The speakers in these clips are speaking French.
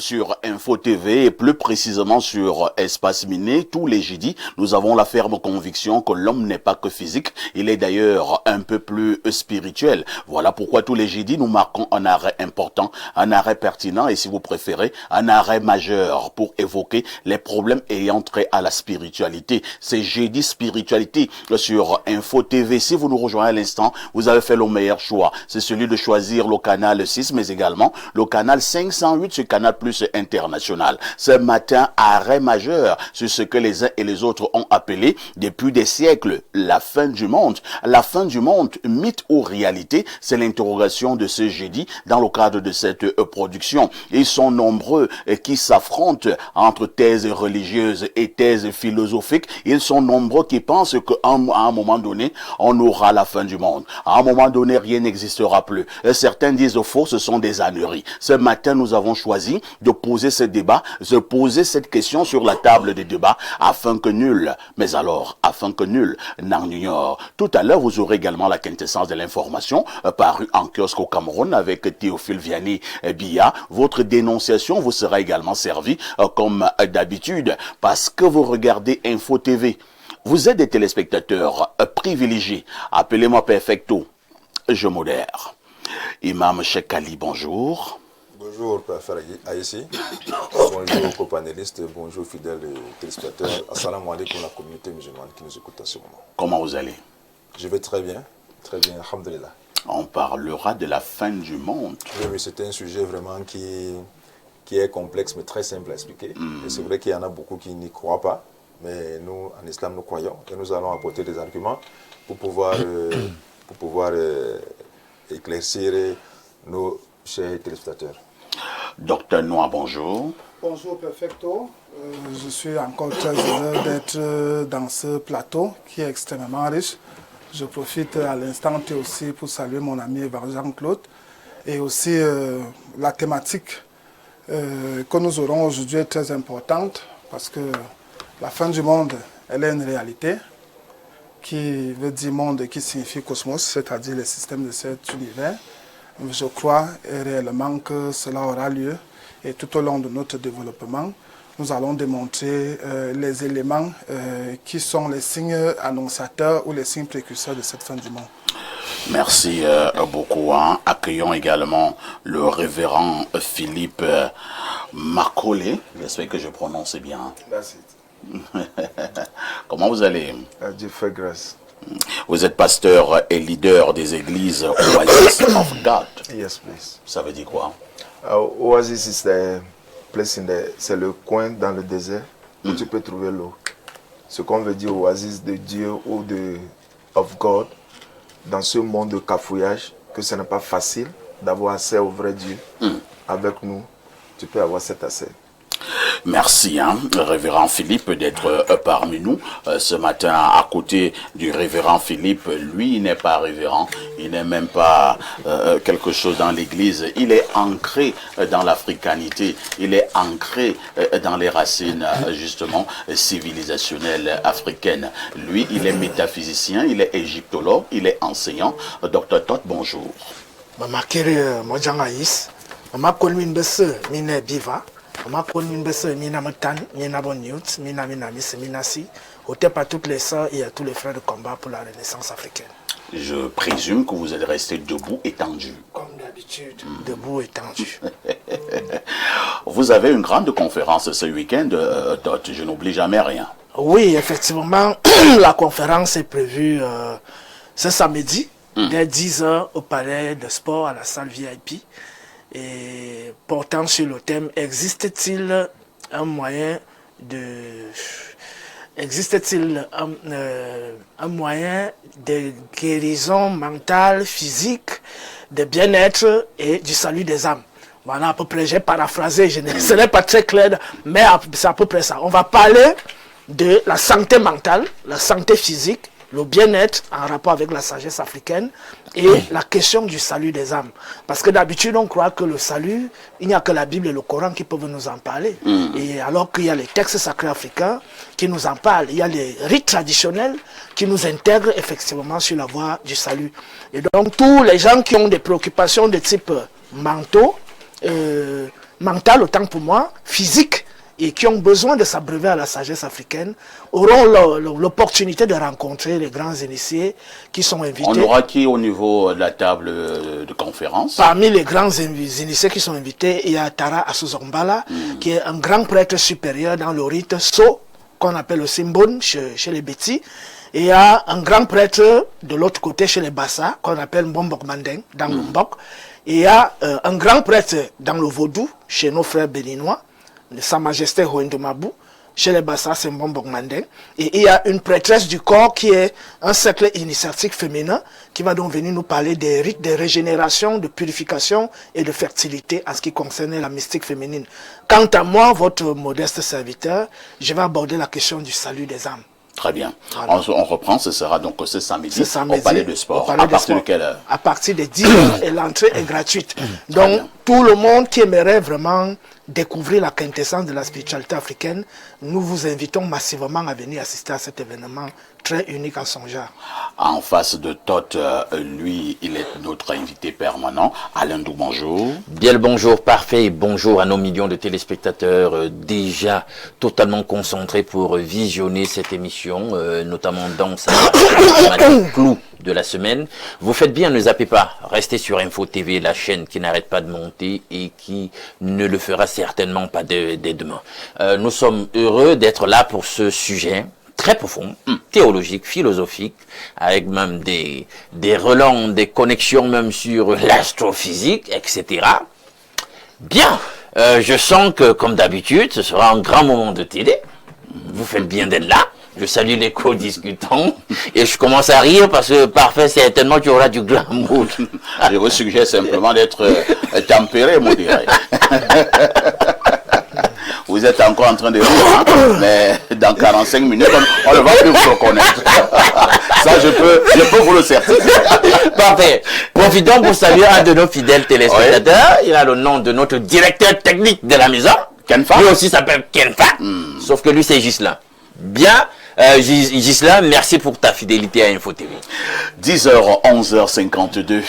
sur Info TV et plus précisément sur Espace Miné. Tous les jeudis, nous avons la ferme conviction que l'homme n'est pas que physique, il est d'ailleurs un peu plus spirituel. Voilà pourquoi tous les jeudis, nous marquons un arrêt important, un arrêt pertinent et si vous préférez, un arrêt majeur pour évoquer les problèmes ayant trait à la spiritualité. C'est jeudi spiritualité sur Info TV. Si vous nous rejoignez à l'instant, vous avez fait le meilleur choix. C'est celui de choisir le canal 6, mais également le canal 508 sur Canal Plus International. Ce matin, arrêt majeur sur ce que les uns et les autres ont appelé depuis des siècles la fin du monde. La fin du monde, mythe ou réalité, c'est l'interrogation de ce jeudi dans le cadre de cette production. Ils sont nombreux qui s'affrontent entre thèses religieuses et thèses philosophiques. Ils sont nombreux qui pensent qu'à un moment donné, on aura la fin du monde. À un moment donné, rien n'existera plus. Certains disent faux, ce sont des âneries. Ce matin, nous avons choisi de poser ce débat, de poser cette question sur la table des débats, afin que nul n'en ignore. Tout à l'heure, vous aurez également la quintessence de l'information parue en kiosque au Cameroun avec Théophile Vianney Biya. Votre dénonciation vous sera également servie comme d'habitude parce que vous regardez Info TV. Vous êtes des téléspectateurs privilégiés. Appelez-moi Perfecto. Je modère. Imam Cheikh Ali, bonjour. Bonjour, Père Aïssi. Bonjour, copanélistes. Bonjour, fidèles téléspectateurs. Assalamu alaikum, la communauté musulmane qui nous écoute à ce moment. Comment vous allez? Je vais très bien, alhamdulillah. On parlera de la fin du monde. Oui, c'est un sujet vraiment qui est complexe, mais très simple à expliquer. Et c'est vrai qu'il y en a beaucoup qui n'y croient pas, mais nous, en islam, nous croyons. Et nous allons apporter des arguments pour pouvoir éclaircir nos chers téléspectateurs. Docteur Noir, bonjour. Bonjour, Perfecto. Je suis encore très heureux d'être dans ce plateau qui est extrêmement riche. Je profite à l'instant T aussi pour saluer mon ami Jean-Claude. Et aussi la thématique que nous aurons aujourd'hui est très importante parce que la fin du monde, elle est une réalité qui veut dire monde et qui signifie cosmos, c'est-à-dire le système de cet univers. Je crois réellement que cela aura lieu et tout au long de notre développement, nous allons démontrer les éléments qui sont les signes annonciateurs ou les signes précurseurs de cette fin du monde. Merci beaucoup. Accueillons également le révérend Philippe Makole. J'espère que je prononce bien. Merci. Comment vous allez? Dieu fait grâce. Vous êtes pasteur et leader des églises Oasis of God. Yes, please. Ça veut dire quoi? Oasis is the place c'est le coin dans le désert où tu peux trouver l'eau. Ce qu'on veut dire oasis de Dieu ou of God dans ce monde de cafouillage, que ce n'est pas facile d'avoir accès au vrai Dieu. Avec nous, tu peux avoir cet accès. Merci, révérend Philippe, d'être parmi nous ce matin à côté du révérend Philippe. Lui, il n'est pas révérend, il n'est même pas quelque chose dans l'église. Il est ancré dans l'africanité, il est ancré dans les racines, justement, civilisationnelles africaines. Lui, il est métaphysicien, il est égyptologue, il est enseignant. Docteur Todd, bonjour. Maman Kéré, moi Aïs, maman Colmine Besse, mine Biva. On connu mina Matan, mina Bonyut, mina Seminasi, au temps à toutes les sœurs et à tous les frères de combat pour la Renaissance africaine. Je présume que vous êtes resté debout et tendu. Comme d'habitude, debout et tendu. Vous avez une grande conférence ce week-end, Tot, je n'oublie jamais rien. Oui, effectivement, la conférence est prévue ce samedi, dès 10h au palais de sport à la salle VIP. Et portant sur le thème, existe-t-il un moyen de guérison mentale, physique, de bien-être et du salut des âmes? Voilà à peu près, j'ai paraphrasé, ce n'est pas très clair, mais c'est à peu près ça. On va parler de la santé mentale, la santé physique, le bien-être en rapport avec la sagesse africaine et la question du salut des âmes. Parce que d'habitude, on croit que le salut, il n'y a que la Bible et le Coran qui peuvent nous en parler. Et alors qu'il y a les textes sacrés africains qui nous en parlent, il y a les rites traditionnels qui nous intègrent effectivement sur la voie du salut. Et donc, tous les gens qui ont des préoccupations de type mentaux, mentales autant pour moi, physiques, et qui ont besoin de s'abreuver à la sagesse africaine, auront l'opportunité de rencontrer les grands initiés qui sont invités. On aura qui au niveau de la table de conférence? Parmi les grands initiés qui sont invités, il y a Tara Asuzombala, qui est un grand prêtre supérieur dans le rite So, qu'on appelle le Simbon chez les Bétis. Et il y a un grand prêtre de l'autre côté chez les Bassa, qu'on appelle Mbombok Mandeng, dans le Mbok. Et il y a un grand prêtre dans le Vaudou, chez nos frères béninois, de Sa Majesté Hoendomabou. Chez les Bassa, c'est Mbombok Mandeng. Et il y a une prêtresse du corps qui est un cercle initiatique féminin qui va donc venir nous parler des rites de régénération, de purification et de fertilité en ce qui concerne la mystique féminine. Quant à moi, votre modeste serviteur, je vais aborder la question du salut des âmes. Très bien. Voilà. On reprend, ce sera donc ce samedi au Palais de Sport. À partir de quelle heure? À partir de 10h et l'entrée est gratuite. Donc, tout le monde qui aimerait vraiment découvrir la quintessence de la spiritualité africaine, nous vous invitons massivement à venir assister à cet événement très unique en son genre. En face de Toth, lui, il est notre invité permanent. Alain Dou, bonjour. Bien le bonjour, parfait, et bonjour à nos millions de téléspectateurs déjà totalement concentrés pour visionner cette émission, notamment dans sa clou de la semaine. Vous faites bien, ne zappez pas, restez sur Info TV, la chaîne qui n'arrête pas de monter et qui ne le fera certainement pas dès demain. Nous sommes heureux d'être là pour ce sujet très profond, théologique, philosophique, avec même des relents, des connexions même sur l'astrophysique, etc. Bien, je sens que, comme d'habitude, ce sera un grand moment de télé. Vous faites bien d'être là. Je salue les co-discutants et je commence à rire parce que parfait, certainement tu auras du glamour. Je vous suggère simplement d'être tempéré, modéré. Vous êtes encore en train de rire, mais dans 45 minutes, on ne va plus vous reconnaître. Ça, je peux vous le certifier. Parfait. Profitons pour saluer un de nos fidèles téléspectateurs. Il a le nom de notre directeur technique de la maison. Kenfa. Lui aussi s'appelle Kenfa. Sauf que lui, c'est Gislain. Bien. Gislain, merci pour ta fidélité à Info TV. 10h, 11h52,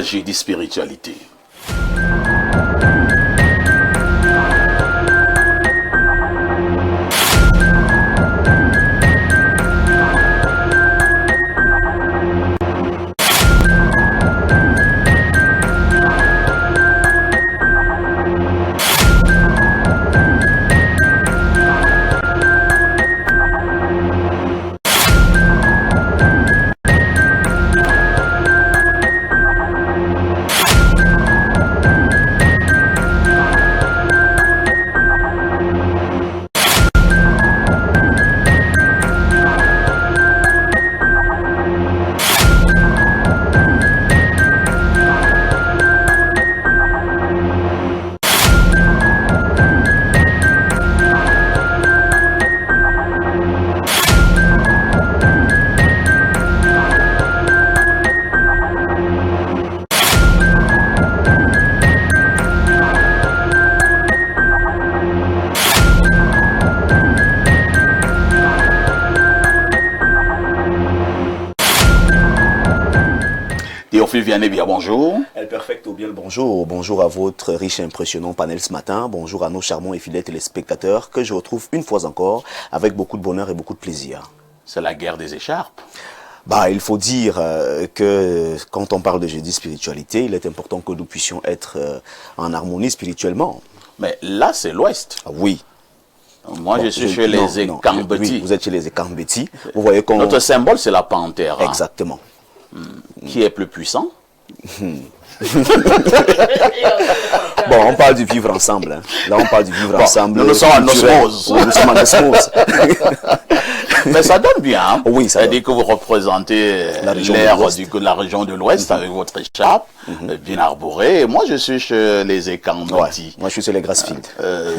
j'ai dit spiritualité. Théophile Vianney-Bia, bonjour. El Perfecto, bien le bonjour. Bonjour à votre riche et impressionnant panel ce matin. Bonjour à nos charmants et fidèles téléspectateurs que je retrouve une fois encore avec beaucoup de bonheur et beaucoup de plaisir. C'est la guerre des écharpes. Il faut dire que quand on parle de jeudi spiritualité, il est important que nous puissions être en harmonie spirituellement. Mais là, c'est l'Ouest. Ah, oui. Moi, je suis chez les Ekambeti. Oui, vous êtes chez les Ekambeti. Vous voyez qu'on... Notre symbole, c'est la panthère. Hein. Exactement. Qui est plus puissant? Bon, on parle du vivre ensemble. Hein. Là, on parle du vivre ensemble. Nous sommes en osmose. Nous sommes en osmose. Mais ça donne bien. Hein. Oui, ça dit que vous représentez l'air de la région de l'Ouest avec votre écharpe bien arborée. Et moi, je suis chez les Ekambeti. Ouais, moi, je suis sur les Grassfield.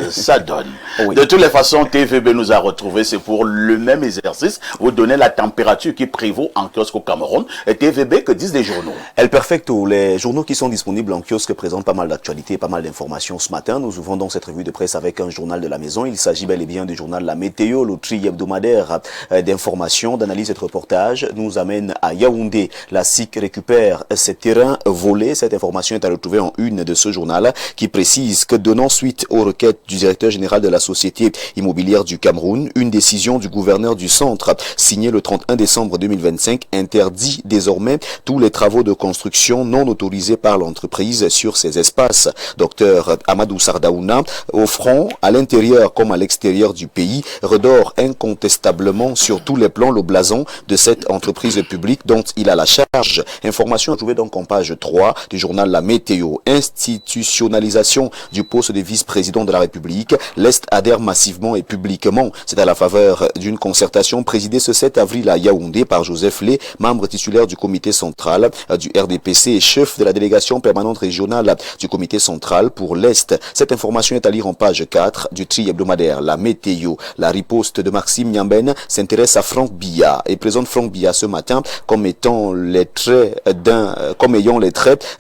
Ça donne. Oui. De toutes les façons, TVB nous a retrouvés. C'est pour le même exercice. Vous donnez la température qui prévaut en kiosque au Cameroun. Et TVB, que disent les journaux? El Perfecto, les journaux qui sont disponibles en kiosque présentent pas mal d'actualités, pas mal d'informations. Ce matin, nous ouvrons donc cette revue de presse avec un journal de la maison. Il s'agit bel et bien du journal La Météo, le tri hebdomadaire d'informations, d'analyse et de reportages nous amène à Yaoundé. La SIC récupère ses terrains volés. Cette information est à retrouver en une de ce journal qui précise que donnant suite aux requêtes du directeur général de la Société immobilière du Cameroun, une décision du gouverneur du centre signée le 31 décembre 2025 interdit désormais tous les travaux de construction non autorisés par l'entreprise sur ces espaces. Docteur Amadou Sardaouna, au front, à l'intérieur comme à l'extérieur du pays, redore incontestablement sur tous les plans le blason de cette entreprise publique dont il a la charge. Information trouvée donc en page 3 du journal La Météo. Institutionnalisation du poste de vice-président de la République. L'Est adhère massivement et publiquement. C'est à la faveur d'une concertation présidée ce 7 avril à Yaoundé par Joseph Lé, membre titulaire du comité central du RDPC et chef de la délégation permanente régionale du comité central pour l'Est. Cette information est à lire en page 4 du tri hebdomadaire La Météo. La riposte de Maxime Nyamben s'intéresse à Franck Biya et présente Franck Biya ce matin comme ayant les traits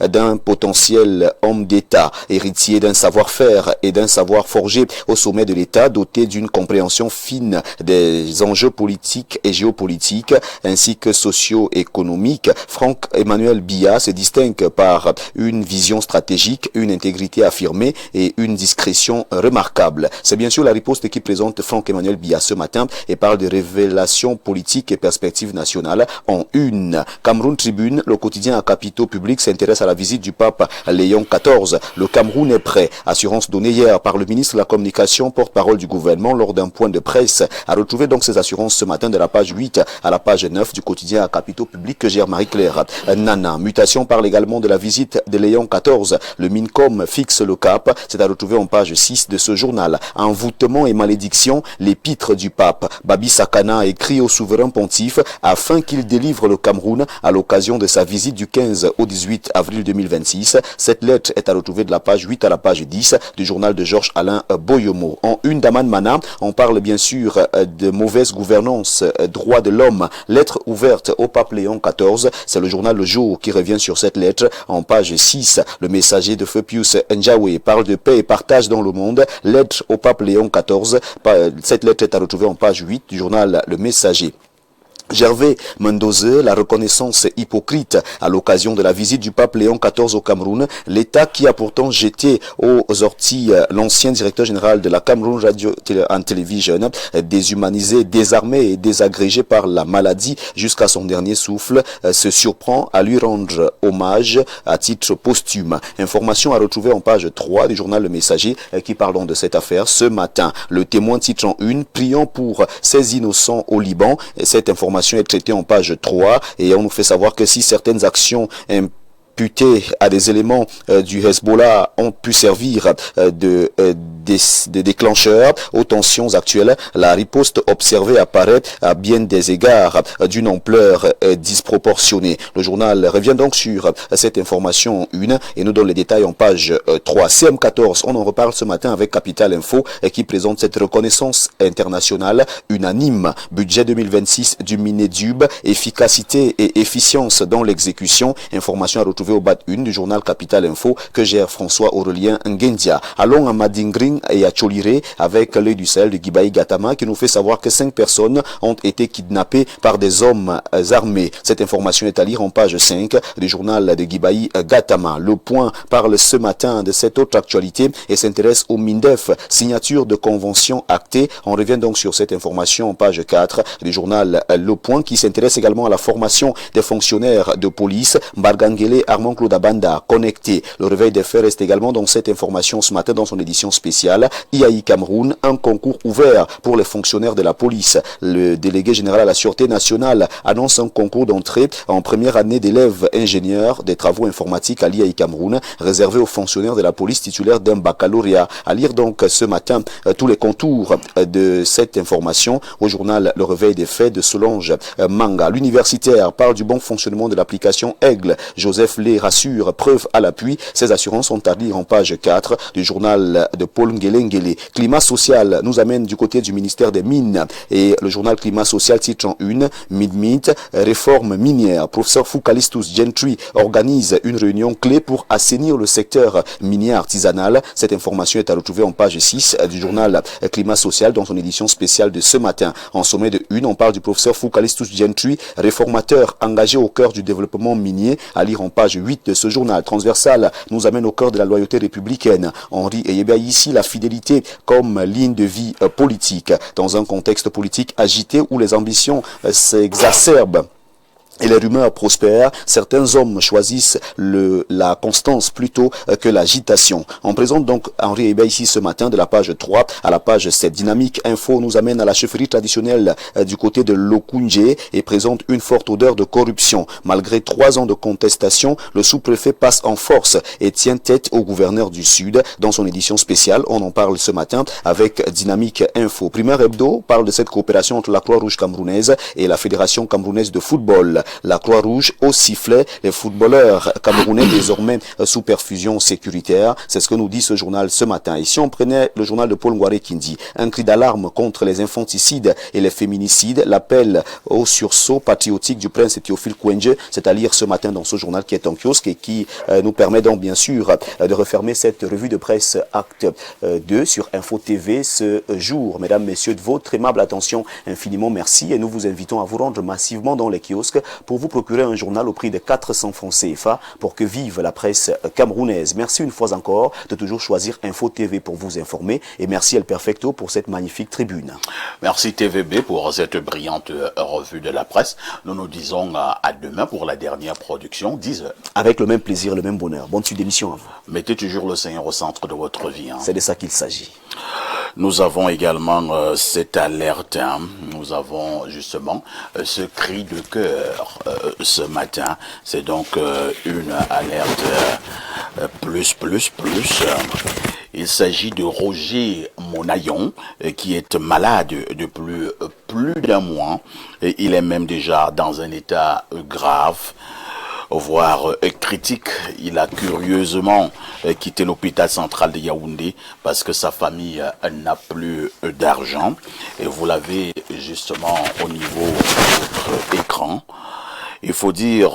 d'un potentiel homme d'État, héritier d'un savoir-faire et d'un savoir forgé au sommet de l'État, doté d'une compréhension fine des enjeux politiques et géopolitiques ainsi que socio-économiques. Franck Emmanuel Biya se distingue par une vision stratégique, une intégrité affirmée et une discrétion remarquable. C'est bien sûr la riposte qui présente Franck Emmanuel Biya ce matin et parle de révélations politiques et perspectives nationales en une. Cameroun Tribune, le quotidien à capitaux publics, s'intéresse à la visite du pape Léon XIV. Le Cameroun est prêt. Assurance donnée hier par le ministre de la Communication, porte-parole du gouvernement lors d'un point de presse. A retrouvé donc ces assurances ce matin de la page 8 à la page 9 du quotidien à capitaux publics que gère Marie-Claire Nana. Mutation parle également de la visite de Léon XIV. Le MINCOM fixe le cap. C'est à retrouver en page 6 de ce journal. Envoûtement et malédiction, l'épître du pape. Babi Sakana écrit au souverain pontife afin qu'il délivre le Cameroun à l'occasion de sa visite du 15 au 18 avril 2026. Cette lettre est à retrouver de la page 8 à la page 10 du journal de Georges Alain Boyomo. En une d'Aman Mana, on parle bien sûr de mauvaise gouvernance, droits de l'homme, lettre ouverte au pape Léon XIV. C'est le journal Le Jour qui revient sur cette lettre en page 6. Le messager de feu Pius Njawe parle de paix et partage dans le monde, lettre au pape Léon XIV. Cette lettre est à retrouver en page 8 du journal Le Messager. Gervais Mendoze, la reconnaissance hypocrite à l'occasion de la visite du pape Léon XIV au Cameroun, l'État qui a pourtant jeté aux orties l'ancien directeur général de la Cameroun Radio and Television, déshumanisé, désarmé et désagrégé par la maladie jusqu'à son dernier souffle, se surprend à lui rendre hommage à titre posthume. Information à retrouver en page 3 du journal Le Messager qui parlent de cette affaire ce matin. Le Témoin titre en une, prions pour ces innocents au Liban. Cette information est traitée en page 3 et on nous fait savoir que si certaines actions imputées à des éléments du Hezbollah ont pu servir de déclencheurs aux tensions actuelles, la riposte observée apparaît à bien des égards d'une ampleur disproportionnée. Le journal revient donc sur cette information 1 et nous donne les détails en page 3. CM14, on en reparle ce matin avec Capital Info qui présente cette reconnaissance internationale unanime. Budget 2026 du Minédub, efficacité et efficience dans l'exécution. Information à retrouver au bas 1 du journal Capital Info que gère François Aurélien Ngendia. Allons à Madingring et à Choliré avec l'œil du Sahel de Gibaï Gatama qui nous fait savoir que 5 personnes ont été kidnappées par des hommes armés. Cette information est à lire en page 5 du journal de Gibaï Gatama. Le Point parle ce matin de cette autre actualité et s'intéresse au MINDEF, signature de convention actée. On revient donc sur cette information en page 4 du journal Le Point qui s'intéresse également à la formation des fonctionnaires de police. Mbargangele Armand Claude Abanda connecté. Le réveil des faits reste également dans cette information ce matin dans son édition spéciale. IAI Cameroun, un concours ouvert pour les fonctionnaires de la police. Le délégué général à la Sûreté nationale annonce un concours d'entrée en première année d'élèves ingénieurs des travaux informatiques à l'IAI Cameroun, réservé aux fonctionnaires de la police titulaires d'un baccalauréat. À lire donc ce matin tous les contours de cette information au journal Le Réveil des faits de Solange Manga. L'universitaire parle du bon fonctionnement de l'application Aigle. Joseph les rassure. Preuve à l'appui, ces assurances sont à lire en page 4 du journal de Paul Nguele. Climat social nous amène du côté du ministère des Mines et le journal Climat social titre en une Mid-Mint, réforme minière. Professeur Foucalistus Gentry organise une réunion clé pour assainir le secteur minier artisanal. Cette information est à retrouver en page 6 du journal Climat social dans son édition spéciale de ce matin. En sommet de une, on parle du professeur Foucalistus Gentry, réformateur engagé au cœur du développement minier, à lire en page 8 de ce journal. Transversal nous amène au cœur de la loyauté républicaine. Henri Eyébia ici la fidélité comme ligne de vie politique. Dans un contexte politique agité où les ambitions s'exacerbent et les rumeurs prospèrent, certains hommes choisissent la constance plutôt que l'agitation. On présente donc Henri Eyébia ici ce matin de la page 3 à la page 7. Dynamique Info nous amène à la chefferie traditionnelle du côté de Lokunje et présente une forte odeur de corruption. Malgré 3 ans de contestation, le sous-préfet passe en force et tient tête au gouverneur du Sud. Dans son édition spéciale, on en parle ce matin avec Dynamique Info. Primaire Hebdo parle de cette coopération entre la Croix-Rouge camerounaise et la Fédération camerounaise de football. La Croix-Rouge au sifflet, les footballeurs camerounais désormais sous perfusion sécuritaire. C'est ce que nous dit ce journal ce matin. Et si on prenait le journal de Paul Ngouaré qui dit un cri d'alarme contre les infanticides et les féminicides, l'appel au sursaut patriotique du prince Théophile Kouendje, c'est à lire ce matin dans ce journal qui est en kiosque et qui nous permet donc bien sûr de refermer cette revue de presse acte 2 sur Info TV ce jour. Mesdames, messieurs, de votre aimable attention, infiniment merci et nous vous invitons à vous rendre massivement dans les kiosques pour vous procurer un journal au prix de 400 francs CFA pour que vive la presse camerounaise. Merci une fois encore de toujours choisir Info TV pour vous informer et merci El Perfecto pour cette magnifique tribune. Merci TVB pour cette brillante revue de la presse. Nous nous disons à demain pour la dernière production, 10h. Avec le même plaisir, le même bonheur. Bonne suite d'émission à vous. Mettez toujours le Seigneur au centre de votre vie. C'est de ça qu'il s'agit. Nous avons également cette alerte, nous avons justement ce cri de cœur ce matin. C'est donc une alerte plus. Il s'agit de Roger Monayon qui est malade depuis plus d'un mois. Et il est même déjà dans un état grave, voire critique. Il a curieusement quitté l'hôpital central de Yaoundé parce que sa famille n'a plus d'argent. Et vous l'avez justement au niveau de votre écran. Il faut dire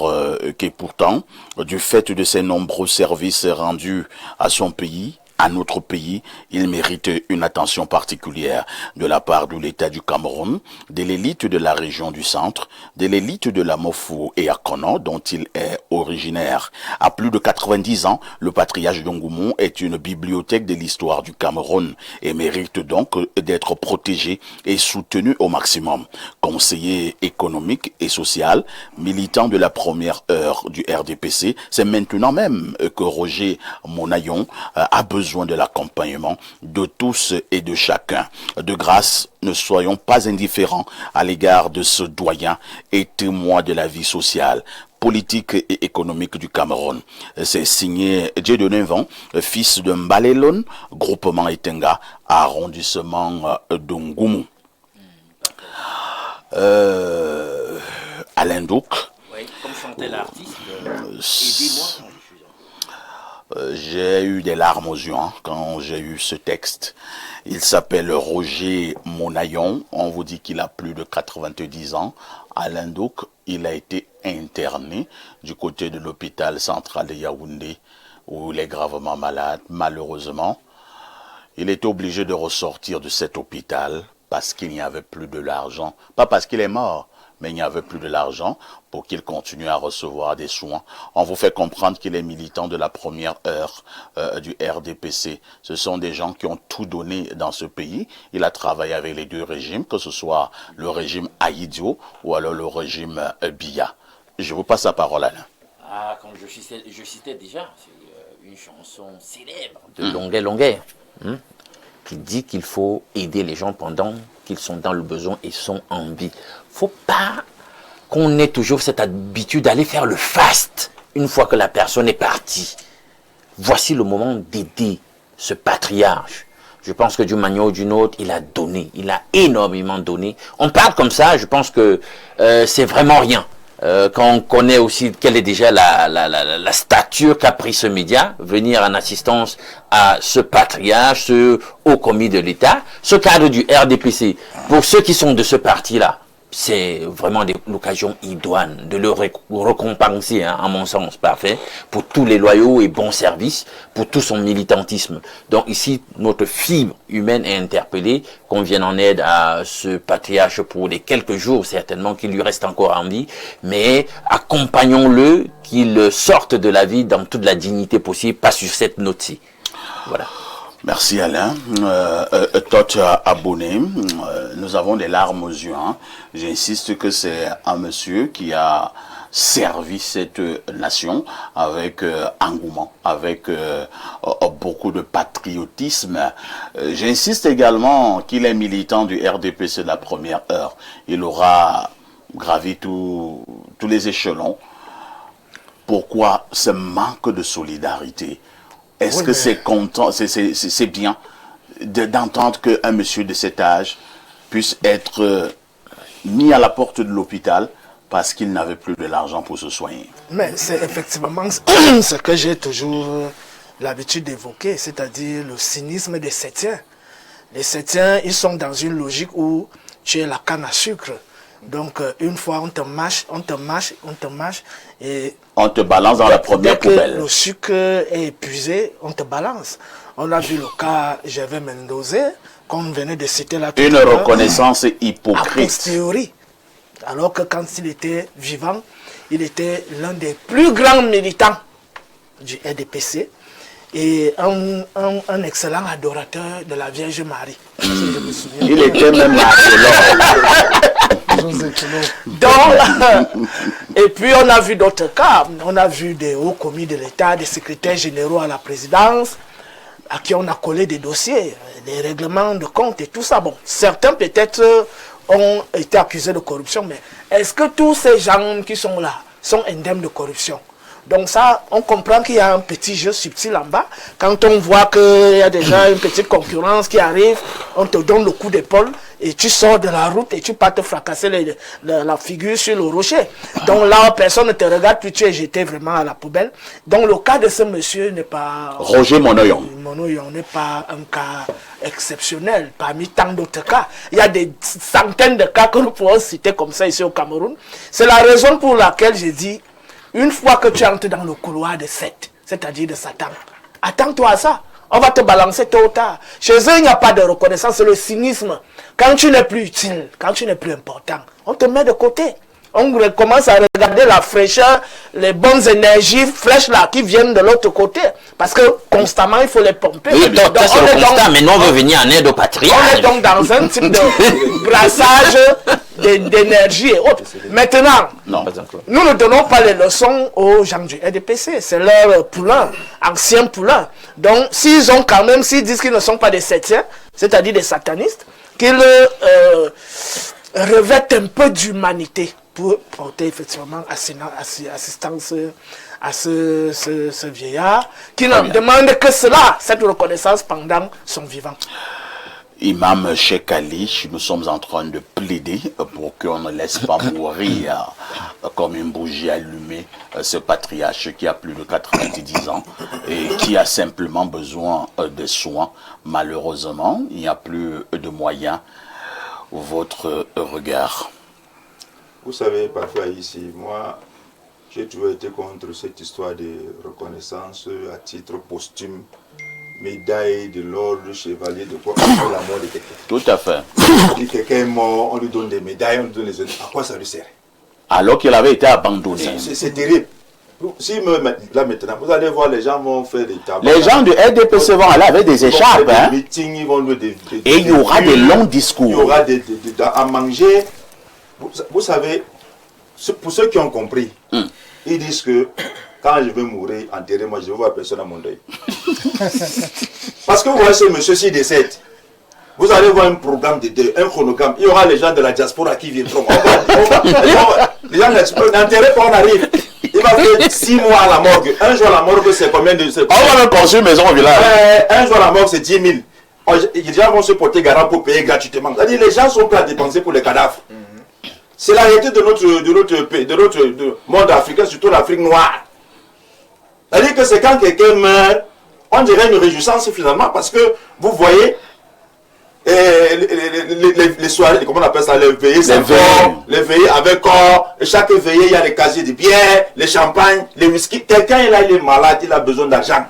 que pourtant, du fait de ses nombreux services rendus à son pays, à notre pays, il mérite une attention particulière de la part de l'État du Cameroun, de l'élite de la région du centre, de l'élite de la Mofou et Akono, dont il est originaire. À plus de 90 ans, le patriarche d'Ongoumou est une bibliothèque de l'histoire du Cameroun et mérite donc d'être protégé et soutenu au maximum. Conseiller économique et social, militant de la première heure du RDPC, c'est maintenant même que Roger Monayon a besoin de l'accompagnement de tous et de chacun. De grâce, ne soyons pas indifférents à l'égard de ce doyen et témoin de la vie sociale, politique et économique du Cameroun. C'est signé Dieudonné Van, fils de Mbalelon, groupement Etenga, arrondissement d'Ongoumou. Alain Douk. Oui, comme chantait l'artiste, aidez-moi. J'ai eu des larmes aux yeux quand j'ai eu ce texte. Il s'appelle Roger Monayon. On vous dit qu'il a plus de 90 ans. Alain Douk, il a été interné du côté de l'hôpital central de Yaoundé où il est gravement malade. Malheureusement, il est obligé de ressortir de cet hôpital parce qu'il n'y avait plus de l'argent. Pas parce qu'il est mort, mais il n'y avait plus de l'argent pour qu'il continue à recevoir des soins. On vous fait comprendre qu'il est militant de la première heure du RDPC. Ce sont des gens qui ont tout donné dans ce pays. Il a travaillé avec les deux régimes, que ce soit le régime Aïdio ou alors le régime Biya. Je vous passe la parole, Alain. Ah, comme je citais déjà, c'est une chanson célèbre de Longuet, qui dit qu'il faut aider les gens pendant qu'ils sont dans le besoin et sont en vie. Faut pas qu'on ait toujours cette habitude d'aller faire le faste une fois que la personne est partie. Voici le moment d'aider ce patriarche. Je pense que d'une manière ou d'une autre, il a donné, il a énormément donné. On parle comme ça, je pense que c'est vraiment rien. quand on connaît aussi quelle est déjà la stature qu'a pris ce média, venir en assistance à ce patriarche, ce haut commis de l'État, ce cadre du RDPC, pour ceux qui sont de ce parti-là, c'est vraiment l'occasion idoine de le récompenser, hein, à mon sens, parfait, pour tous les loyaux et bons services, pour tout son militantisme. Donc ici, notre fibre humaine est interpellée, qu'on vienne en aide à ce patriarche pour les quelques jours, certainement, qu'il lui reste encore en vie, mais accompagnons-le, qu'il sorte de la vie dans toute la dignité possible, pas sur cette note-ci. Voilà. Merci Alain. Tot abonné, nous avons des larmes aux yeux. Hein. J'insiste que c'est un monsieur qui a servi cette nation avec engouement, avec beaucoup de patriotisme. J'insiste également qu'il est militant du RDPC de la première heure. Il aura gravi tous les échelons. Pourquoi ce manque de solidarité? Est-ce que c'est content, c'est bien d'entendre qu'un monsieur de cet âge puisse être mis à la porte de l'hôpital parce qu'il n'avait plus de l'argent pour se soigner? Mais c'est effectivement ce que j'ai toujours l'habitude d'évoquer, c'est-à-dire le cynisme des Septiens. Les Septiens, ils sont dans une logique où tu es la canne à sucre. Donc, une fois, on te mâche, et on te balance dans la première poubelle. Dès que le sucre est épuisé, on te balance. On a vu le cas Gervais Mendoza, qu'on venait de citer là tout à l'heure. Une reconnaissance hypocrite. A posteriori. Alors que quand il était vivant, il était l'un des plus grands militants du RDPC et un excellent adorateur de la Vierge Marie. Si je me souviens. Il était même archéologue. Donc, et puis on a vu d'autres cas. On a vu des hauts commis de l'État, des secrétaires généraux à la présidence, à qui on a collé des dossiers, des règlements de compte et tout ça. Bon, certains peut-être ont été accusés de corruption, mais est-ce que tous ces gens qui sont là sont indemnes de corruption? Donc ça, on comprend qu'il y a un petit jeu subtil en bas. Quand on voit qu'il y a déjà une petite concurrence qui arrive, on te donne le coup d'épaule et tu sors de la route et tu pars te fracasser la figure sur le rocher. Donc là, personne ne te regarde, puis tu es jeté vraiment à la poubelle. Donc le cas de ce monsieur n'est pas... Roger Monoyon. Monoyon n'est pas un cas exceptionnel parmi tant d'autres cas. Il y a des centaines de cas que nous pouvons citer comme ça ici au Cameroun. C'est la raison pour laquelle j'ai dit, une fois que tu entres dans le couloir de Seth, c'est-à-dire de Satan, attends-toi à ça. On va te balancer tôt ou tard. Chez eux, il n'y a pas de reconnaissance, c'est le cynisme. Quand tu n'es plus utile, quand tu n'es plus important, on te met de côté. On commence à regarder la fraîcheur, les bonnes énergies fraîches là qui viennent de l'autre côté. Parce que constamment, il faut les pomper. Oui, donc ça c'est le constat, mais nous on veut venir en aide au patriarche. On est donc dans un type de brassage d'énergie et autres. Maintenant, Non. nous ne donnons pas les leçons aux gens du RDPC. C'est leur poulain, ancien poulain. Donc, s'ils disent qu'ils ne sont pas des septiens, c'est-à-dire des satanistes, qu'ils revêtent un peu d'humanité pour porter effectivement assistance à ce vieillard qui ne demande que cela, cette reconnaissance pendant son vivant. Imam Cheikh Ali, nous sommes en train de plaider pour qu'on ne laisse pas mourir comme une bougie allumée ce patriarche qui a plus de 90 ans et qui a simplement besoin de soins. Malheureusement, il n'y a plus de moyens. Votre regard? Vous savez, parfois ici, moi, j'ai toujours été contre cette histoire de reconnaissance à titre posthume, médaille de l'ordre, chevalier de quoi, après la mort de quelqu'un. Tout à fait. Si quelqu'un est mort, on lui donne des médailles, on lui donne les autres. À quoi ça lui sert? Alors qu'il avait été abandonné. C'est terrible. Si là maintenant, vous allez voir, les gens vont faire des tabacs. Les gens du RDPC vont aller avec des écharpes. Ils vont faire des meetings, ils vont louer et il y aura des longs discours. Il y aura à manger. Vous savez, pour ceux qui ont compris, ils disent que quand je vais mourir, enterrer, moi je ne veux voir personne à mon deuil. Parce que vous voyez ce monsieur-ci décède. Vous allez voir un programme de deuil, un chronogramme. Il y aura les gens de la diaspora qui viendront. Les gens de la diaspora, l'enterrer quand on arrive. Il va faire 6 mois à la morgue. Un jour à la morgue, c'est combien de... On va même construire une maison au village. Un jour à la morgue, c'est 10 000. Les gens vont se porter garant pour payer gratuitement. C'est-à-dire les gens sont prêts à dépenser pour les cadavres. C'est la réalité de notre monde africain, surtout l'Afrique noire. C'est-à-dire que c'est quand quelqu'un meurt, on dirait une réjouissance finalement, parce que vous voyez, les soirées, comment on appelle ça, les veillées avec corps, et chaque veillée, il y a les casiers de bière, les champagnes, les whisky. Quelqu'un est là, il est malade, il a besoin d'argent.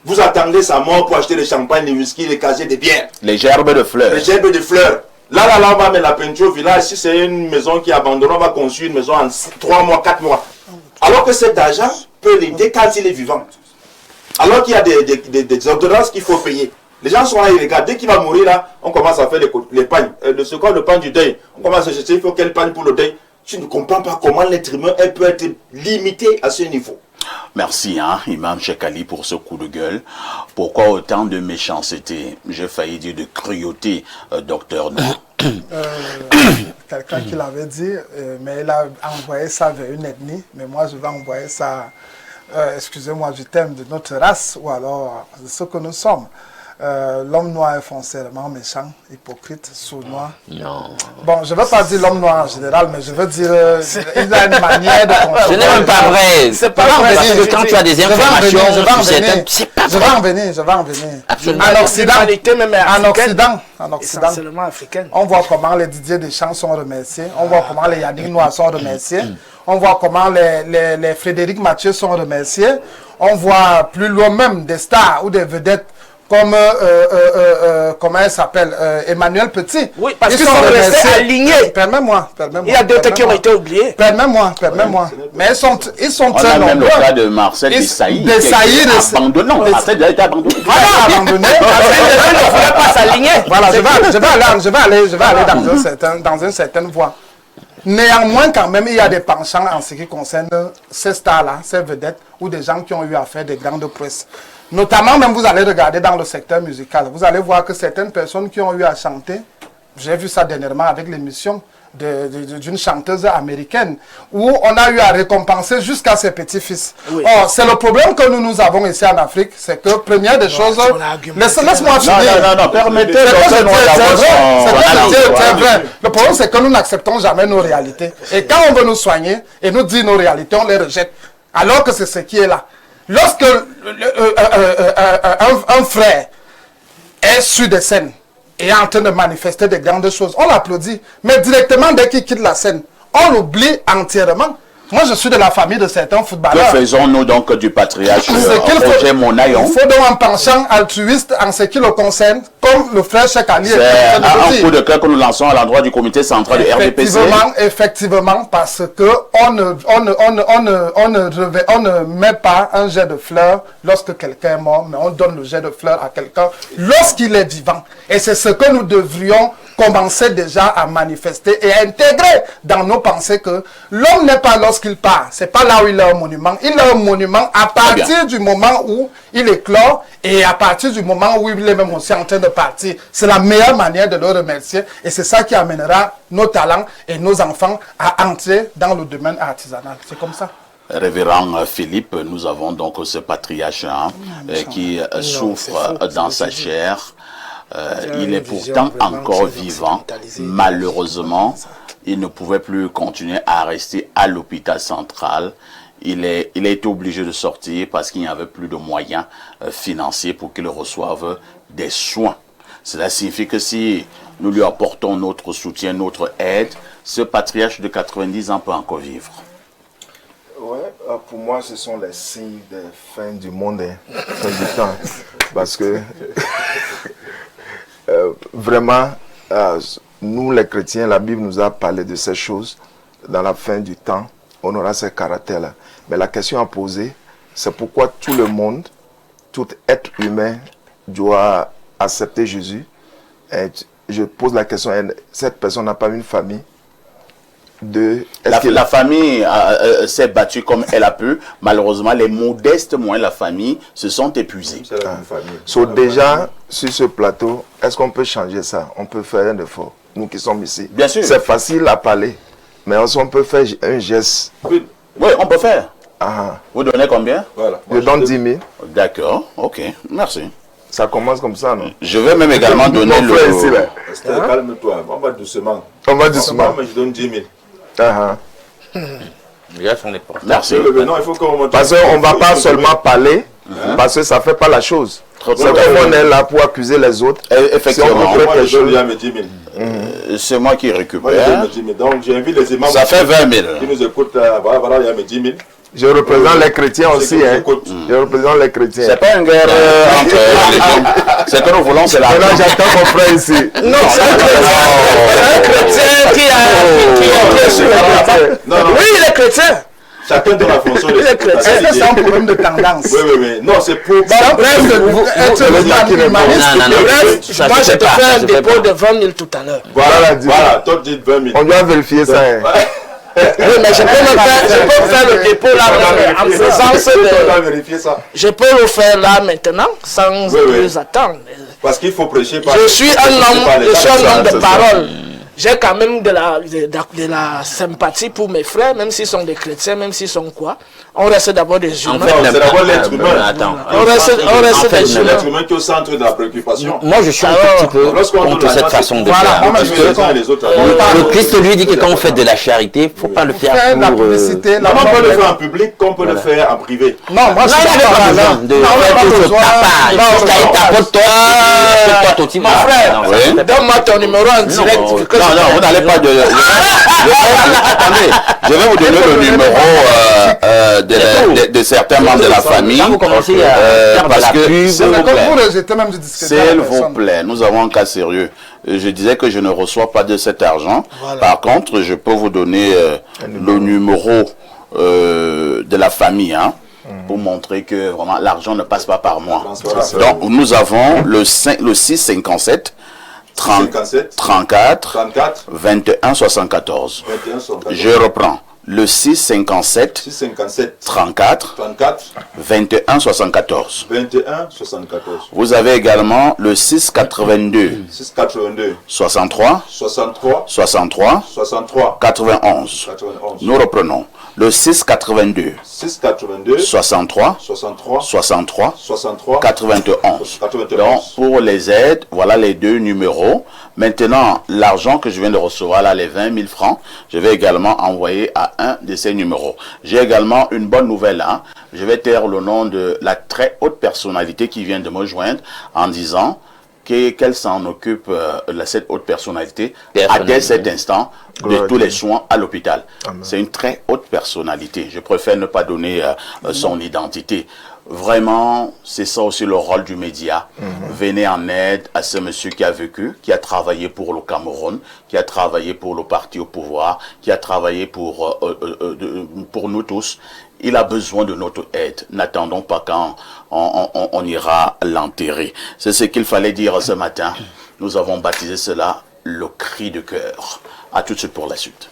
Vous attendez sa mort pour acheter les champagnes, les whisky, les casiers de bière. Les gerbes de fleurs. Les gerbes de fleurs. Là, on va mettre la peinture au village. Si c'est une maison qui est abandonnée, on va construire une maison en 3 mois, 4 mois. Alors que cet argent peut l'aider quand il est vivant. Alors qu'il y a des ordonnances qu'il faut payer. Les gens sont là, ils regardent. Dès qu'il va mourir, là, on commence à faire les pagnes. Le pagne du deuil. On commence à chercher, il faut quelle pagne pour le deuil. Tu ne comprends pas comment l'être humain peut être limité à ce niveau. Merci, Imam Cheikh Ali, pour ce coup de gueule. Pourquoi autant de méchanceté? J'ai failli dire de cruauté, docteur Noir. Quelqu'un qui l'avait dit, mais il a envoyé ça vers une ethnie, mais moi je vais envoyer ça, excusez-moi du thème de notre race, ou alors de ce que nous sommes. L'homme noir est foncièrement méchant, hypocrite, sournois. Non. Bon, je ne veux pas dire l'homme noir en général, mais je veux dire, il a une manière de... Ce n'est même pas vrai. C'est pas vrai. Parce que quand tu as des informations, c'est pas je vais en venir. Absolument. En Occident, on voit comment les Didier Deschamps sont remerciés, on voit comment les Yannick Noir sont remerciés, on voit comment les Frédéric Mathieu sont remerciés, on voit plus loin même des stars ou des vedettes comme, comment elle s'appelle, Emmanuel Petit. Oui, parce qu'ils sont restés alignés. Permets-moi. Il y a d'autres qui ont été oubliés. Permets-moi. Mais ils sont très nombreux. On a même le cas de Marcel Desailly. Abandonnant. Marcel a été abandonné. Voilà, abandonné. Il ne voulait pas s'aligner. Voilà, je vais aller dans une certaine voie. Néanmoins, quand même, il y a des penchants en ce qui concerne ces stars-là, ces vedettes, ou des gens qui ont eu à faire des grandes presses. Notamment, même vous allez regarder dans le secteur musical, vous allez voir que certaines personnes qui ont eu à chanter, j'ai vu ça dernièrement avec l'émission d'une chanteuse américaine, où on a eu à récompenser jusqu'à ses petits-fils. Oui. Or, c'est le problème que nous avons ici en Afrique, c'est que, première des choses, laisse-moi finir. Non, permettez. C'est vrai. Le problème, c'est que nous n'acceptons jamais nos réalités. Et quand on veut nous soigner et nous dire nos réalités, on les rejette. Alors que c'est ce qui est là. Lorsque un frère est sur des scènes et est en train de manifester des grandes choses, on l'applaudit. Mais directement, dès qu'il quitte la scène, on l'oublie entièrement. Moi, je suis de la famille de certains footballeurs. Que faisons-nous donc du patriarche Roger Monaillon? Il faut donc un penchant altruiste en ce qui le concerne, comme le frère Cheikh Ali. C'est un coup de cœur que nous lançons à l'endroit du comité central du RDPC. Effectivement, parce que on ne met pas un jet de fleurs lorsque quelqu'un est mort, mais on donne le jet de fleurs à quelqu'un lorsqu'il est vivant. Et c'est ce que nous devrions commencer déjà à manifester et à intégrer dans nos pensées que l'homme n'est pas lorsqu'il part, c'est pas là où il a un monument. Il a un monument à partir du moment où il éclore et à partir du moment où il est même aussi en train de partir. C'est la meilleure manière de le remercier et c'est ça qui amènera nos talents et nos enfants à entrer dans le domaine artisanal. C'est comme ça. Révérend Philippe, nous avons donc ce patriarche qui souffre dans sa chair. Il est pourtant encore vivant. Malheureusement, il ne pouvait plus continuer à rester à l'hôpital central. Il a été obligé de sortir parce qu'il n'y avait plus de moyens financiers pour qu'il reçoive des soins. Cela signifie que si nous lui apportons notre soutien, notre aide, ce patriarche de 90 ans peut encore vivre. Ouais, pour moi, ce sont les signes de fin du monde, fin du temps. Parce que vraiment, nous les chrétiens, la Bible nous a parlé de ces choses. Dans la fin du temps, on aura ces caractères-là. Mais la question à poser, c'est pourquoi tout le monde, tout être humain doit accepter Jésus. Et je pose la question, cette personne n'a pas une famille. La famille s'est battue comme elle a pu. Malheureusement, les modestes moyens de la famille se sont épuisés. Déjà, sur ce plateau, est-ce qu'on peut changer ça? On peut faire un effort, nous qui sommes ici. Bien sûr. C'est facile à parler, mais on peut faire un geste. Oui, on peut faire. Vous donnez combien? Voilà. Je donne 10 000. D'accord, ok, merci. Ça commence comme ça, non? Je vais même également donner le... Calme-toi, on va doucement. Moi, je donne 10 000. Déjà, on est pas. Merci. Non, il faut qu'on monte. Parce qu'on ne va pas seulement parler, parce que ça ne fait pas la chose. C'est comme on est là pour accuser les autres. Effectivement. C'est moi qui récupère. Donc j'invite les imams. Ça fait 20 000. Qui nous écoutent, voilà, il y a mes 10 000. Je représente les chrétiens aussi. Je représente les chrétiens. C'est pas une guerre entre les hommes. C'est que nous voulons, c'est la. Maintenant, j'attends mon frère ici. Non, c'est un chrétien qui est sur la table. Oui, il est chrétien. Chacun de la fonction de Est-ce que c'est un problème de tendance? Oui. Non, c'est pour. Bref, moi je te fais un dépôt de 20 000 tout à l'heure. Voilà, toi tu dis 20 000. On doit vérifier ça. Oui, mais je peux faire le dépôt là en présence de. Je peux le faire là maintenant sans plus attendre. Parce qu'il faut prêcher. Je suis un homme de parole. J'ai quand même de la sympathie pour mes frères, même s'ils sont des chrétiens, même s'ils sont quoi. On reste d'abord des humains. C'est d'abord l'être humain. Attends. On reste des C'est humains. l'être humain qui est au centre de la préoccupation. Moi, je suis un petit peu contre cette façon de faire. Parce que le Christ lui dit que quand on fait de la charité, il ne faut pas le faire pour... Comment on peut le faire en public, comme on peut le faire en privé? Non, moi je suis pas besoin de faire tout ce tapage. Mon frère, donne-moi ton numéro en direct. Non, vous n'allez pas de... Attendez, je vais vous donner le numéro de certains membres de la famille. Quand vous commencez à faire de la pub, s'il vous plaît, nous avons un cas sérieux. Je disais que je ne reçois pas de cet argent. Voilà. Par contre, je peux vous donner le numéro de la famille, pour montrer que vraiment l'argent ne passe pas par moi. Donc, nous avons le 657 34 21 74. Je reprends. Le 657 34 21 74. Vous avez également le 682 63 91. Nous reprenons. Le 682 63 91. Donc, pour les aides, voilà les deux numéros. Maintenant, l'argent que je viens de recevoir, là, les 20 000 francs, je vais également envoyer à un de ces numéros. J'ai également une bonne nouvelle. Je vais taire le nom de la très haute personnalité qui vient de me joindre en disant qu'elle s'en occupe, cette haute personnalité, dès cet instant, de tous les soins à l'hôpital. C'est une très haute personnalité. Je préfère ne pas donner son identité. Vraiment, c'est ça aussi le rôle du média. Venez en aide à ce monsieur qui a vécu, qui a travaillé pour le Cameroun, qui a travaillé pour le parti au pouvoir, qui a travaillé pour nous tous. Il a besoin de notre aide. N'attendons pas quand on ira l'enterrer. C'est ce qu'il fallait dire ce matin. Nous avons baptisé cela le cri de cœur. À tout de suite pour la suite.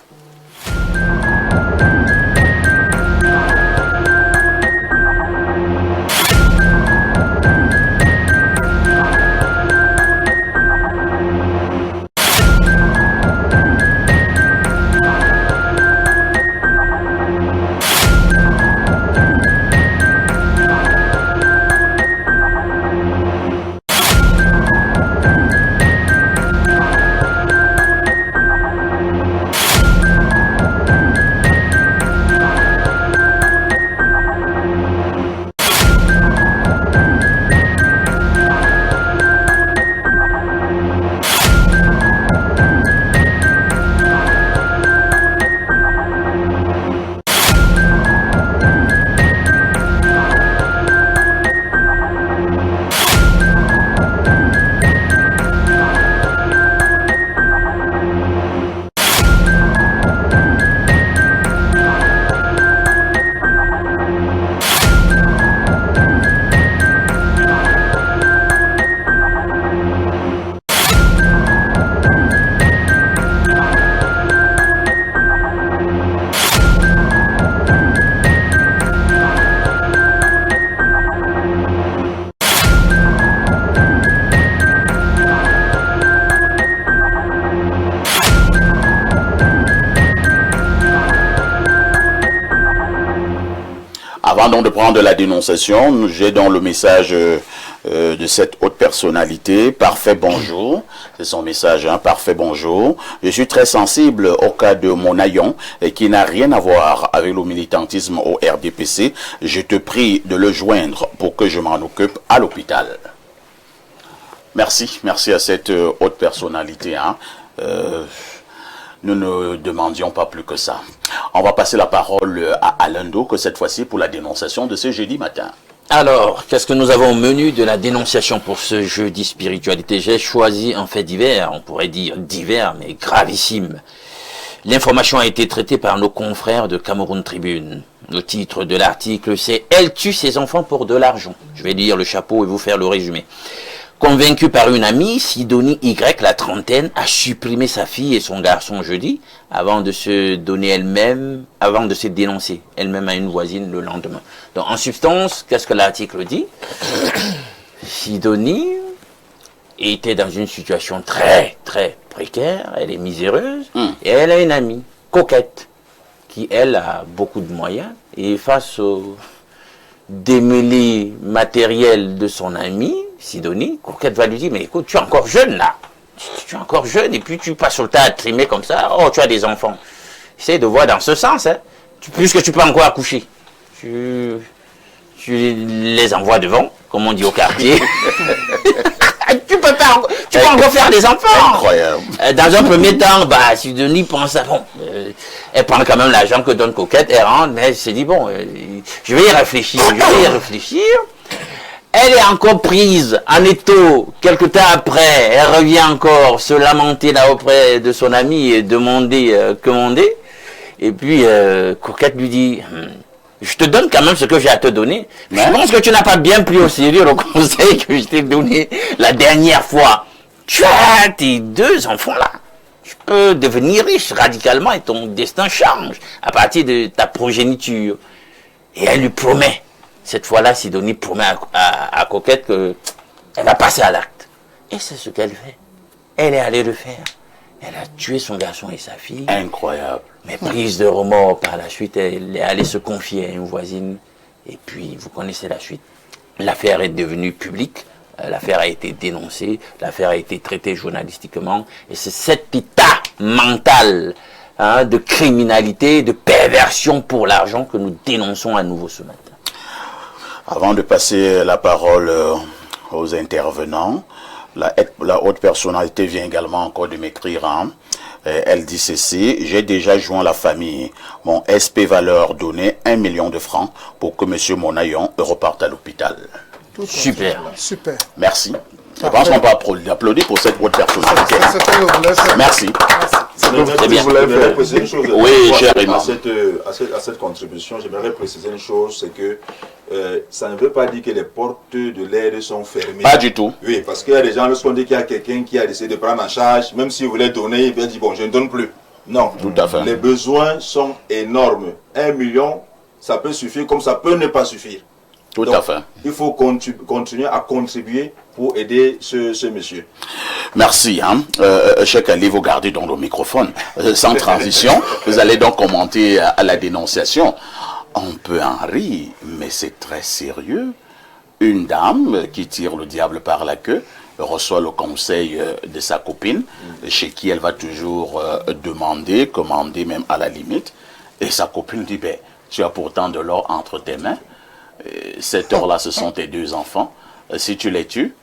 Avant donc de prendre la dénonciation, j'ai donc le message de cette haute personnalité. Parfait bonjour, c'est son message, hein, parfait bonjour. Je suis très sensible au cas de Monayon qui n'a rien à voir avec le militantisme au RDPC. Je te prie de le joindre pour que je m'en occupe à l'hôpital. Merci à cette haute personnalité. Hein. Nous ne demandions pas plus que ça. On va passer la parole à Alain que cette fois-ci pour la dénonciation de ce jeudi matin. Alors, qu'est-ce que nous avons au menu de la dénonciation pour ce jeudi spiritualité? J'ai choisi un fait divers, on pourrait dire divers, mais gravissime. L'information a été traitée par nos confrères de Cameroun Tribune. Le titre de l'article, c'est « Elle tue ses enfants pour de l'argent ». Je vais lire le chapeau et vous faire le résumé. Convaincue par une amie, Sidonie Y, la trentaine, a supprimé sa fille et son garçon jeudi avant de se dénoncer elle-même à une voisine le lendemain. Donc en substance, qu'est-ce que l'article dit? Sidonie était dans une situation très très précaire, elle est miséreuse, et elle a une amie, Coquette, qui elle a beaucoup de moyens, et face au démêlé matériel de son amie, Sidonie, Coquette va lui dire, mais écoute, tu es encore jeune là, tu es encore jeune, et puis tu passes sur le tas à trimer comme ça, oh, tu as des enfants. Essaye de voir dans ce sens, hein. Puisque tu peux encore accoucher, tu les envoies devant, comme on dit au quartier. Tu peux encore faire des enfants. Incroyable. Dans un premier temps, Sidonie pense à bon, elle prend quand même l'argent que donne Coquette, elle rentre, mais elle s'est dit bon, je vais y réfléchir. Elle est encore prise en étau. Quelque temps après, elle revient encore se lamenter là auprès de son ami et demander commander. Et puis Coquette lui dit, je te donne quand même ce que j'ai à te donner. Mais je pense que tu n'as pas bien pris au sérieux le conseil que je t'ai donné la dernière fois. Tu as tes 2 enfants là. Tu peux devenir riche radicalement et ton destin change à partir de ta progéniture. Et elle lui promet. Cette fois-là, Sidonie promet à Coquette qu'elle va passer à l'acte. Et c'est ce qu'elle fait. Elle est allée le faire. Elle a tué son garçon et sa fille. Incroyable. Mais prise de remords par la suite, elle est allée se confier à une voisine. Et puis, vous connaissez la suite. L'affaire est devenue publique. L'affaire a été dénoncée. L'affaire a été traitée journalistiquement. Et c'est cet état mental de criminalité, de perversion pour l'argent que nous dénonçons à nouveau ce matin. Avant de passer la parole aux intervenants, la haute personnalité vient également encore de m'écrire. Elle dit ceci: j'ai déjà joint la famille. Mon SP va leur donner 1 million de francs pour que M. Monayon reparte à l'hôpital. Super. Super. Merci. Je pense qu'on peut applaudir pour cette haute personnalité. Merci. C'est bien. Oui, cher à cette contribution, j'aimerais préciser une chose, c'est que ça ne veut pas dire que les portes de l'aide sont fermées. Pas du tout. Oui, parce qu'il y a des gens, lorsqu'on dit qu'il y a quelqu'un qui a décidé de prendre en charge, même s'il voulait donner, il va dire bon, je ne donne plus. Non. Tout à fait. Les besoins sont énormes. 1 million, ça peut suffire comme ça peut ne pas suffire. Tout Donc, à fait. Il faut continuer à contribuer pour aider ce monsieur. Merci. Cheikh Ali, vous gardez donc le microphone. Sans transition, vous allez donc commenter à la dénonciation. On peut en rire, mais c'est très sérieux. Une dame qui tire le diable par la queue reçoit le conseil de sa copine, chez qui elle va toujours demander, commander même à la limite. Et sa copine dit, ben, tu as pourtant de l'or entre tes mains. Cet or-là, ce sont tes 2 enfants. Si tu les tues,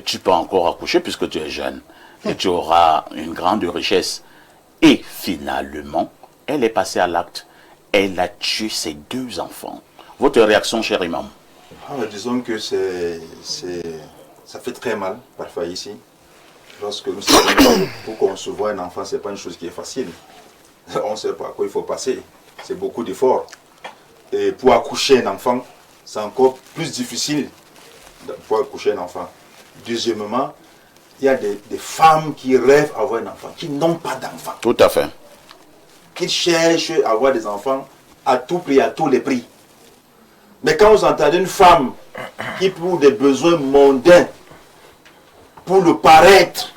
tu peux encore accoucher puisque tu es jeune. Et tu auras une grande richesse. Et finalement, elle est passée à l'acte. Elle a tué ses 2 enfants. Votre réaction, cher imam? Disons que ça fait très mal, parfois ici. Lorsque nous savons pour concevoir un enfant, ce n'est pas une chose qui est facile. On sait par quoi il faut passer. C'est beaucoup d'efforts. Et pour accoucher un enfant, c'est encore plus difficile pour accoucher un enfant. Deuxièmement, il y a des femmes qui rêvent d'avoir un enfant, qui n'ont pas d'enfant. Tout à fait. Qui cherchent à avoir des enfants à tout prix, à tous les prix. Mais quand vous entendez une femme qui, pour des besoins mondains, pour le paraître,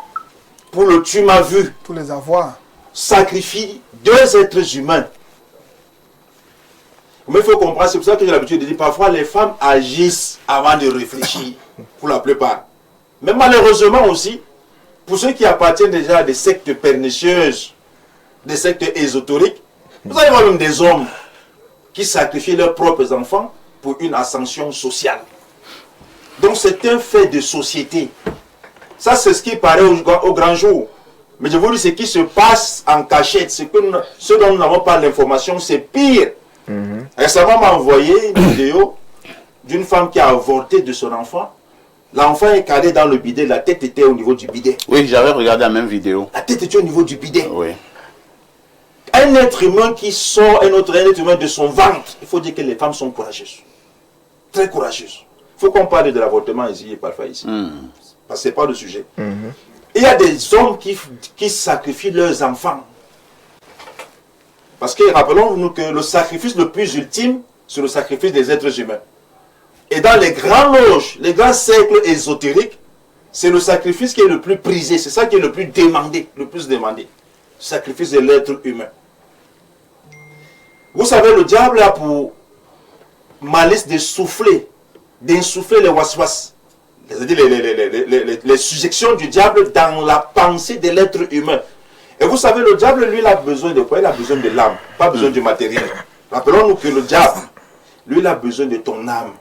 pour le tu m'as vu, Pour les avoir. sacrifie 2 êtres humains, Mais il faut comprendre, c'est pour ça que j'ai l'habitude de dire, parfois les femmes agissent avant de réfléchir, pour la plupart. Mais malheureusement aussi, pour ceux qui appartiennent déjà à des sectes pernicieuses, des sectes ésotériques, vous allez voir même des hommes qui sacrifient leurs propres enfants pour une ascension sociale. Donc c'est un fait de société. Ça c'est ce qui paraît au grand jour. Mais je vous dis, ce qui se passe en cachette, ce dont nous n'avons pas l'information, c'est pire. Récemment, on m'a envoyé une vidéo d'une femme qui a avorté de son enfant. L'enfant est calé dans le bidet, la tête était au niveau du bidet. Oui, j'avais regardé la même vidéo. La tête était au niveau du bidet. Oui. Un être humain qui sort un autre être humain de son ventre. Il faut dire que les femmes sont courageuses. Très courageuses. Il faut qu'on parle de l'avortement ici et parfois ici. Parce que ce n'est pas le sujet. Il y a des hommes qui sacrifient leurs enfants. Parce que rappelons-nous que le sacrifice le plus ultime, c'est le sacrifice des êtres humains. Et dans les grandes loges, les grands cercles ésotériques, c'est le sacrifice qui est le plus prisé. C'est ça qui est le plus demandé. Le sacrifice de l'être humain. Vous savez, le diable a pour malice d'insuffler les waswas. C'est-à-dire les suggestions du diable dans la pensée de l'être humain. Et vous savez, le diable, lui, il a besoin de quoi? Il a besoin de l'âme, pas besoin du matériel. Rappelons-nous que le diable, lui, il a besoin de ton âme.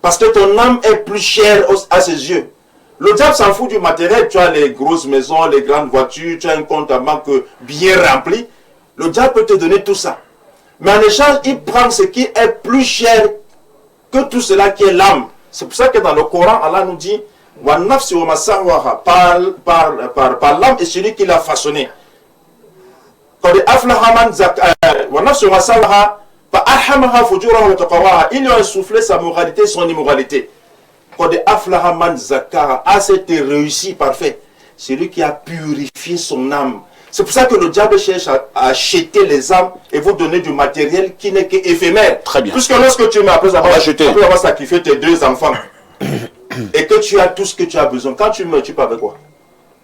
Parce que ton âme est plus chère à ses yeux. Le diable s'en fout du matériel. Tu as les grosses maisons, les grandes voitures, tu as un compte à banque bien rempli. Le diable peut te donner tout ça. Mais en échange, il prend ce qui est plus cher que tout cela qui est l'âme. C'est pour ça que dans le Coran, Allah nous dit par l'âme et celui qui l'a façonné. Il lui a insoufflé sa moralité, son immoralité. Ah, c'était réussi, parfait. Celui qui a purifié son âme. C'est pour ça que le diable cherche à acheter les âmes et vous donner du matériel qui n'est qu'éphémère. Très bien. Puisque lorsque tu mets après avoir sacrifié tes 2 enfants et que tu as tout ce que tu as besoin, quand tu meurs, tu pars avec quoi?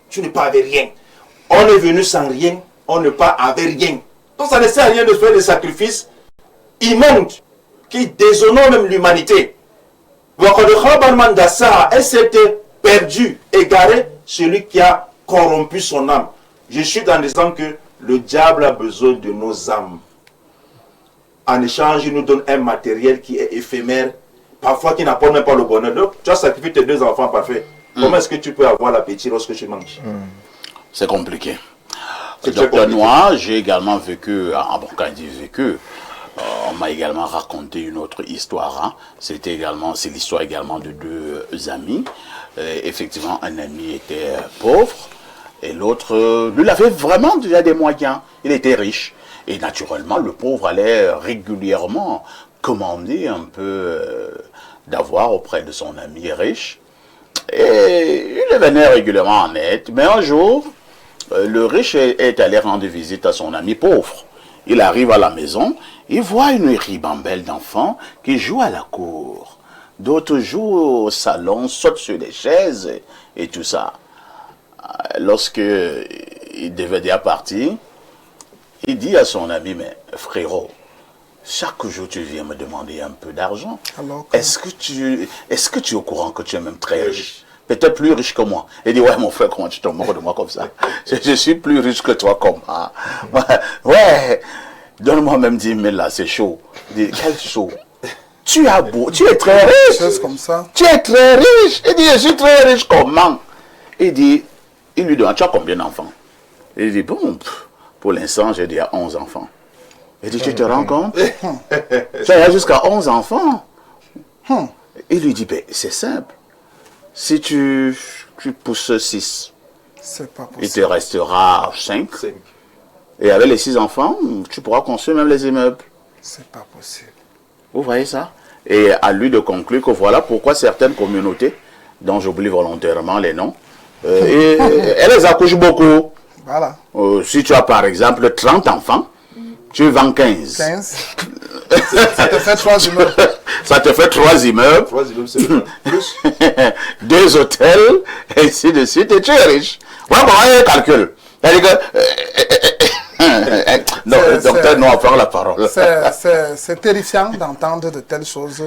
Tu ne pars avec rien. On est venu sans rien, on ne part avec rien. Donc ça ne sert à rien de faire des sacrifices immondes qui déshonorent même l'humanité. Et c'était perdu, égaré, celui qui a corrompu son âme. Je suis en disant que le diable a besoin de nos âmes. En échange, il nous donne un matériel qui est éphémère, parfois qui n'apporte même pas le bonheur. Donc, tu as sacrifié tes 2 enfants parfaits. Comment est-ce que tu peux avoir l'appétit lorsque tu manges? C'est compliqué. Docteur Noir, j'ai également vécu, quand je dis vécu, on m'a également raconté une autre histoire. Hein. C'est l'histoire également de 2 amis. Effectivement, un ami était pauvre et l'autre, lui, il avait vraiment déjà des moyens. Il était riche. Et naturellement, le pauvre allait régulièrement commander un peu d'avoir auprès de son ami riche. Et il venait régulièrement en aide. Mais un jour, le riche est allé rendre visite à son ami pauvre. Il arrive à la maison, il voit une ribambelle d'enfants qui jouent à la cour. D'autres jouent au salon, sautent sur les chaises et tout ça. Lorsque il devait déjà partir, il dit à son ami, mais frérot, chaque jour tu viens me demander un peu d'argent. Est-ce que tu es au courant que tu es même très riche? Peut-être plus riche que moi. Il dit, ouais mon frère, comment tu te moques de moi comme ça? Je suis plus riche que toi, comment? Ouais, donne-moi même 10 000 là, c'est chaud. Il dit, quel chaud? Tu es très riche. Comme ça. Tu es très riche. Il dit, je suis très riche, comment? Il lui demande, tu as combien d'enfants? Il dit, bon, pour l'instant, j'ai déjà 11 enfants. Il dit, tu te rends compte? Tu as jusqu'à 11 enfants. Il lui dit, ben, c'est simple. Si tu pousses 6, il te restera 5. Et avec les 6 enfants, tu pourras construire même les immeubles. C'est pas possible. Vous voyez ça? Et à lui de conclure que voilà pourquoi certaines communautés, dont j'oublie volontairement les noms, elles les accouchent beaucoup. Voilà. Si tu as par exemple 30 enfants, tu vends 15. 15. Ça te fait 3 immeubles. Ça te fait 3 immeubles. 3 immeubles, c'est plus. 2 hôtels, et ainsi de suite, et tu es riche. Voilà comment il calcule. Non, le docteur nous prend la parole. C'est terrifiant d'entendre de telles choses.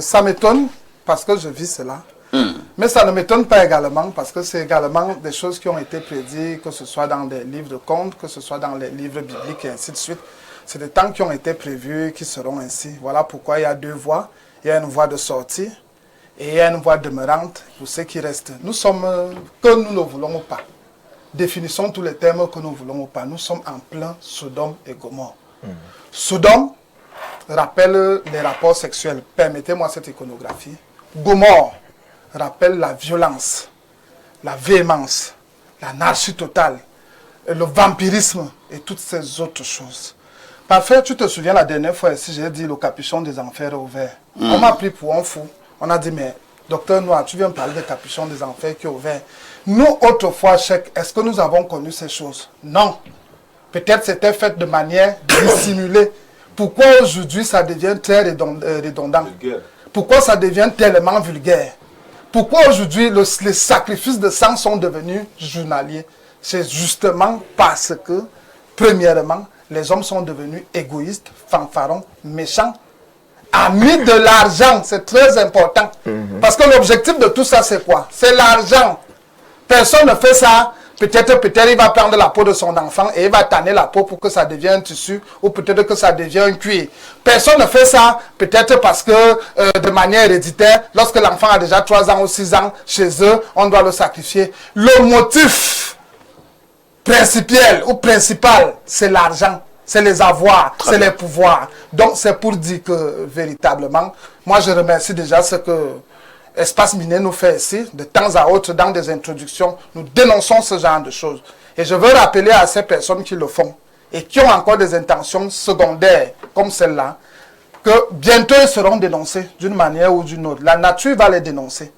Ça m'étonne parce que je vis cela. Mais ça ne m'étonne pas également parce que c'est également des choses qui ont été prédites, que ce soit dans des livres de contes, que ce soit dans les livres bibliques et ainsi de suite. C'est des temps qui ont été prévus, qui seront ainsi. Voilà pourquoi il y a deux voies. Il y a une voie de sortie et il y a une voie demeurante pour ceux qui restent. Nous sommes, que nous le voulons ou pas, définissons tous les termes que nous voulons ou pas. Nous sommes en plein Sodome et Gomorrhe. Sodome rappelle les rapports sexuels. Permettez-moi cette iconographie. Gomorrhe rappelle la violence, la véhémence, l'anarchie totale, le vampirisme et toutes ces autres choses. Parfait, tu te souviens la dernière fois ici, j'ai dit le capuchon des enfers est ouvert. On m'a pris pour un fou. On a dit, mais docteur Noir, tu viens me parler des capuchons des enfers qui est ouvert. Nous, autrefois, est-ce que nous avons connu ces choses? Non. Peut-être c'était fait de manière dissimulée. Pourquoi aujourd'hui ça devient très redondant? Pourquoi ça devient tellement vulgaire? Pourquoi aujourd'hui les sacrifices de sang sont devenus journaliers? C'est justement parce que, premièrement, les hommes sont devenus égoïstes, fanfarons, méchants, amis de l'argent. C'est très important. Parce que l'objectif de tout ça, c'est quoi? C'est l'argent. Personne ne fait ça. Peut-être il va prendre la peau de son enfant et il va tanner la peau pour que ça devienne un tissu ou peut-être que ça devienne un cuir. Personne ne fait ça peut-être parce que de manière héréditaire, lorsque l'enfant a déjà 3 ans ou 6 ans chez eux, on doit le sacrifier. Le motif principal ou principal, c'est l'argent, c'est les avoirs, c'est les pouvoirs. Donc c'est pour dire que véritablement, moi je remercie déjà ce que Espace Miné nous fait ici, de temps à autre, dans des introductions, nous dénonçons ce genre de choses. Et je veux rappeler à ces personnes qui le font, et qui ont encore des intentions secondaires, comme celle-là, que bientôt ils seront dénoncés, d'une manière ou d'une autre. La nature va les dénoncer.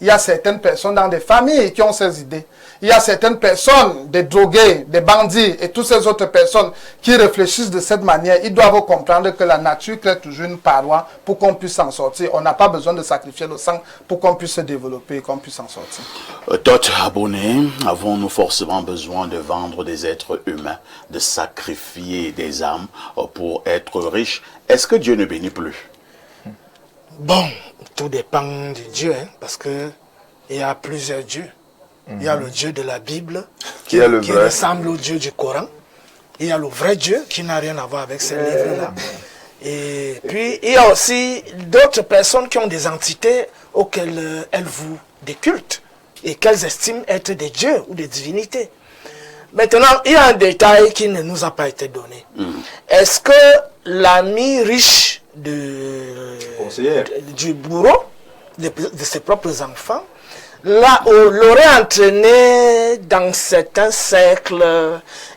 Il y a certaines personnes dans des familles qui ont ces idées. Il y a certaines personnes, des drogués, des bandits et toutes ces autres personnes qui réfléchissent de cette manière. Ils doivent comprendre que la nature crée toujours une paroi pour qu'on puisse s'en sortir. On n'a pas besoin de sacrifier le sang pour qu'on puisse se développer et qu'on puisse s'en sortir. D'autres abonnés, avons-nous forcément besoin de vendre des êtres humains, de sacrifier des âmes pour être riches? Est-ce que Dieu ne bénit plus? Bon, tout dépend de Dieu, hein, parce que il y a plusieurs dieux. Il y a le Dieu de la Bible qui ressemble au Dieu du Coran. Il y a le vrai Dieu qui n'a rien à voir avec ces livres-là. Et puis, il y a aussi d'autres personnes qui ont des entités auxquelles elles vouent des cultes et qu'elles estiment être des dieux ou des divinités. Maintenant, il y a un détail qui ne nous a pas été donné. Est-ce que l'ami riche du bourreau, de ses propres enfants, l'aurait entraîné dans certains cercles?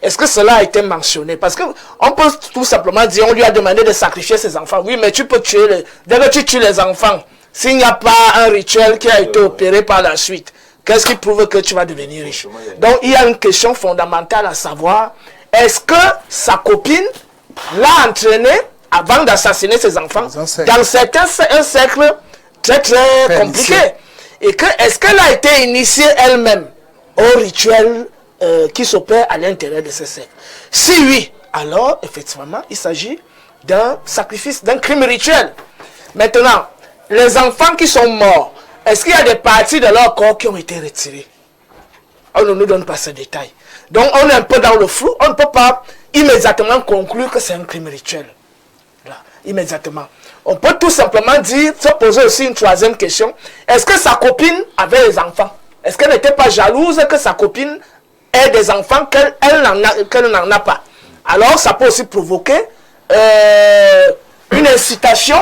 Est-ce que cela a été mentionné? Parce qu'on peut tout simplement dire, on lui a demandé de sacrifier ses enfants. Oui, mais tu peux tuer dès que tu tues les enfants, s'il n'y a pas un rituel qui a été opéré par la suite, qu'est-ce qui prouve que tu vas devenir riche? Donc il y a une question fondamentale à savoir, est-ce que sa copine l'a entraîné avant d'assassiner ses enfants dans certains cercles très très compliqués? Et est-ce qu'elle a été initiée elle-même au rituel qui s'opère à l'intérieur de ces cercles? Si oui, alors effectivement, il s'agit d'un sacrifice, d'un crime rituel. Maintenant, les enfants qui sont morts, est-ce qu'il y a des parties de leur corps qui ont été retirées? On ne nous donne pas ce détail. Donc on est un peu dans le flou, on ne peut pas immédiatement conclure que c'est un crime rituel. Là, immédiatement. On peut tout simplement dire, se poser aussi une troisième question. Est-ce que sa copine avait des enfants? Est-ce qu'elle n'était pas jalouse que sa copine ait des enfants qu'elle n'en a pas? Alors, ça peut aussi provoquer une incitation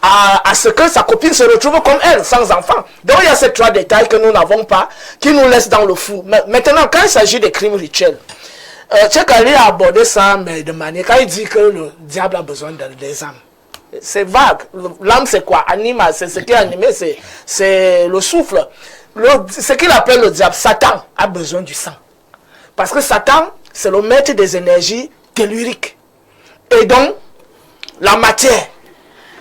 à ce que sa copine se retrouve comme elle, sans enfants. Donc, il y a ces 3 détails que nous n'avons pas, qui nous laissent dans le flou. Maintenant, quand il s'agit des crimes rituels, Tchekali a abordé ça, mais de manière, quand il dit que le diable a besoin des âmes. C'est vague. L'âme, c'est quoi? Anima, c'est ce qui est animé, c'est le souffle. Ce qu'il appelle le diable, Satan, a besoin du sang. Parce que Satan, c'est le maître des énergies telluriques. Et donc, la matière.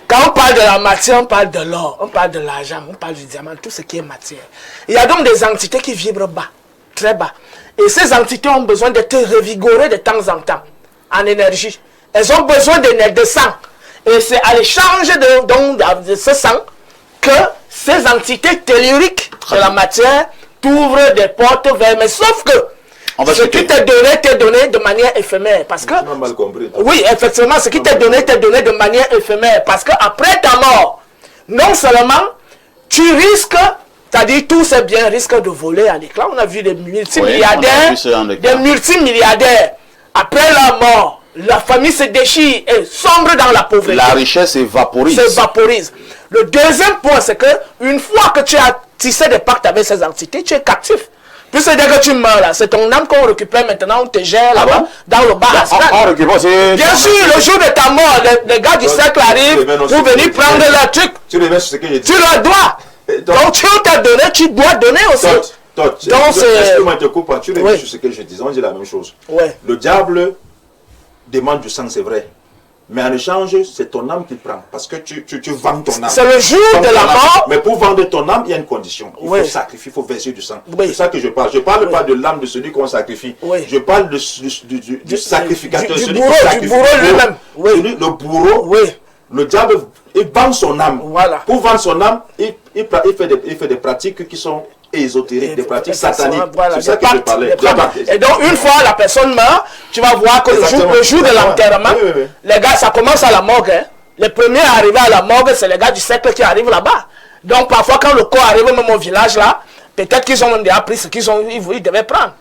Quand on parle de la matière, on parle de l'or, on parle de l'argent, on parle du diamant, tout ce qui est matière. Il y a donc des entités qui vibrent bas, très bas. Et ces entités ont besoin d'être revigorées de temps en temps, en énergie. Elles ont besoin de sang. Et c'est à l'échange de ce sang que ces entités telluriques de la matière t'ouvrent des portes vers... Mais sauf que ce qui t'est donné de manière éphémère. Parce que... Tu m'as mal compris. Oui, effectivement, ce qui t'est donné de manière éphémère. Parce qu'après ta mort, non seulement tu risques, c'est-à-dire tous ces biens risquent de voler en éclat. On a vu des multimilliardaires, après la mort, la famille se déchire et sombre dans la pauvreté. La richesse s'évaporise. Le deuxième point, c'est que une fois que tu as tissé des pactes avec ces entités, tu es captif. Puis c'est dès que tu meurs là, c'est ton âme qu'on récupère maintenant, on te gère là-bas, dans le bar astral. Bien sûr, le jour de ta mort, les gars du cercle arrivent pour venir prendre leur truc. Tu reviens sur ce que j'ai dit. Tu leur dois. Donc tu t'as donné, tu dois donner aussi. Donc excuse-moi, je te coupe, tu reviens sur ce que je disais, on dit la même chose. Le diable demande du sang, c'est vrai. Mais en échange, c'est ton âme qu'il prend. Parce que tu vends ton âme. C'est le jour de la mort. Mais pour vendre ton âme, il y a une condition. Il faut sacrifier, il faut verser du sang. C'est ça que je parle. Je ne parle pas de l'âme de celui qu'on sacrifie. Je parle du sacrificateur. Du bourreau lui-même. Le bourreau, le diable, il vend son âme. Voilà. Pour vendre son âme, il fait des pratiques qui sont ésotériques, des pratiques sataniques. C'est ça que je parlais. Et donc, une fois la personne meurt, tu vas voir que le jour de l'enterrement, les gars, ça commence à la morgue. Hein. Les premiers à arriver à la morgue, c'est les gars du cercle qui arrivent là-bas. Donc, parfois, quand le corps arrive même au village là, peut-être qu'ils ont déjà pris ce qu'ils devaient prendre.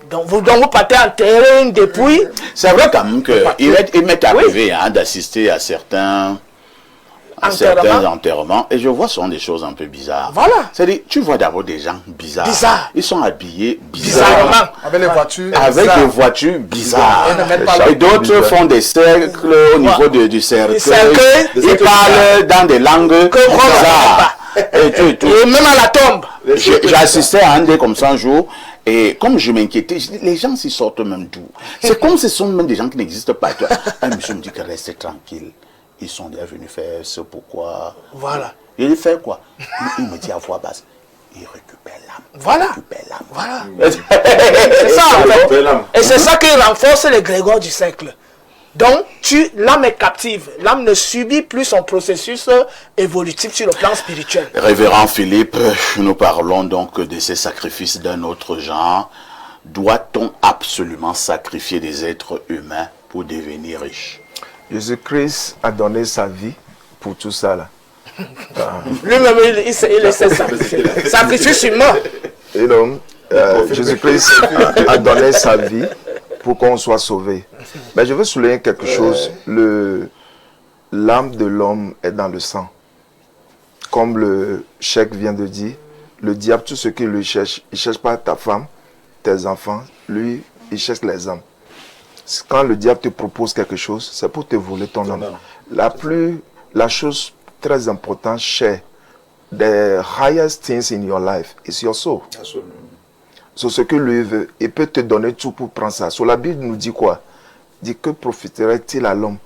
Donc vous partez enterrer une dépouille. C'est vrai quand même qu'il m'est arrivé d'assister à certains enterrements et je vois ce sont des choses un peu bizarres. Voilà. C'est-à-dire, tu vois d'abord des gens bizarres. Ils sont habillés bizarrement. Avec les voitures. Avec des voitures bizarres. Et d'autres font des cercles au niveau du cercle. Ils parlent dans des langues bizarres. Et même à la tombe. J'ai assisté à un des comme ça un jour. Et comme je m'inquiétais, je dis, les gens s'y sortent même d'où? C'est comme ce sont même des gens qui n'existent pas. Un monsieur me dit que restez tranquille. Ils sont déjà venus faire ce pourquoi. Voilà. Il fait quoi? Il me dit à voix basse. Il récupère l'âme. Voilà. Voilà. C'est ça en fait. Et c'est ça qui renforce les Grégoires du cercle. Donc, l'âme est captive. L'âme ne subit plus son processus évolutif sur le plan spirituel. Révérend Philippe, nous parlons donc de ces sacrifices d'un autre genre. Doit-on absolument sacrifier des êtres humains pour devenir riche? Jésus-Christ a donné sa vie pour tout ça là. Lui-même, il essaie de sacrifier. Sacrifice humain. Et donc, Jésus-Christ a donné sa vie pour qu'on soit sauvé. Mais je veux souligner quelque chose. L'âme de l'homme est dans le sang. Comme le cheikh vient de dire, le diable, tout ce qu'il lui cherche, il ne cherche pas ta femme, tes enfants, lui, il cherche les âmes. Quand le diable te propose quelque chose, c'est pour te voler ton âme. La chose très importante, chère, the highest things in your life is your soul. C'est ce que lui veut. Il peut te donner tout pour prendre ça. Sur la Bible nous dit quoi? Il dit que profiterait-il à l'homme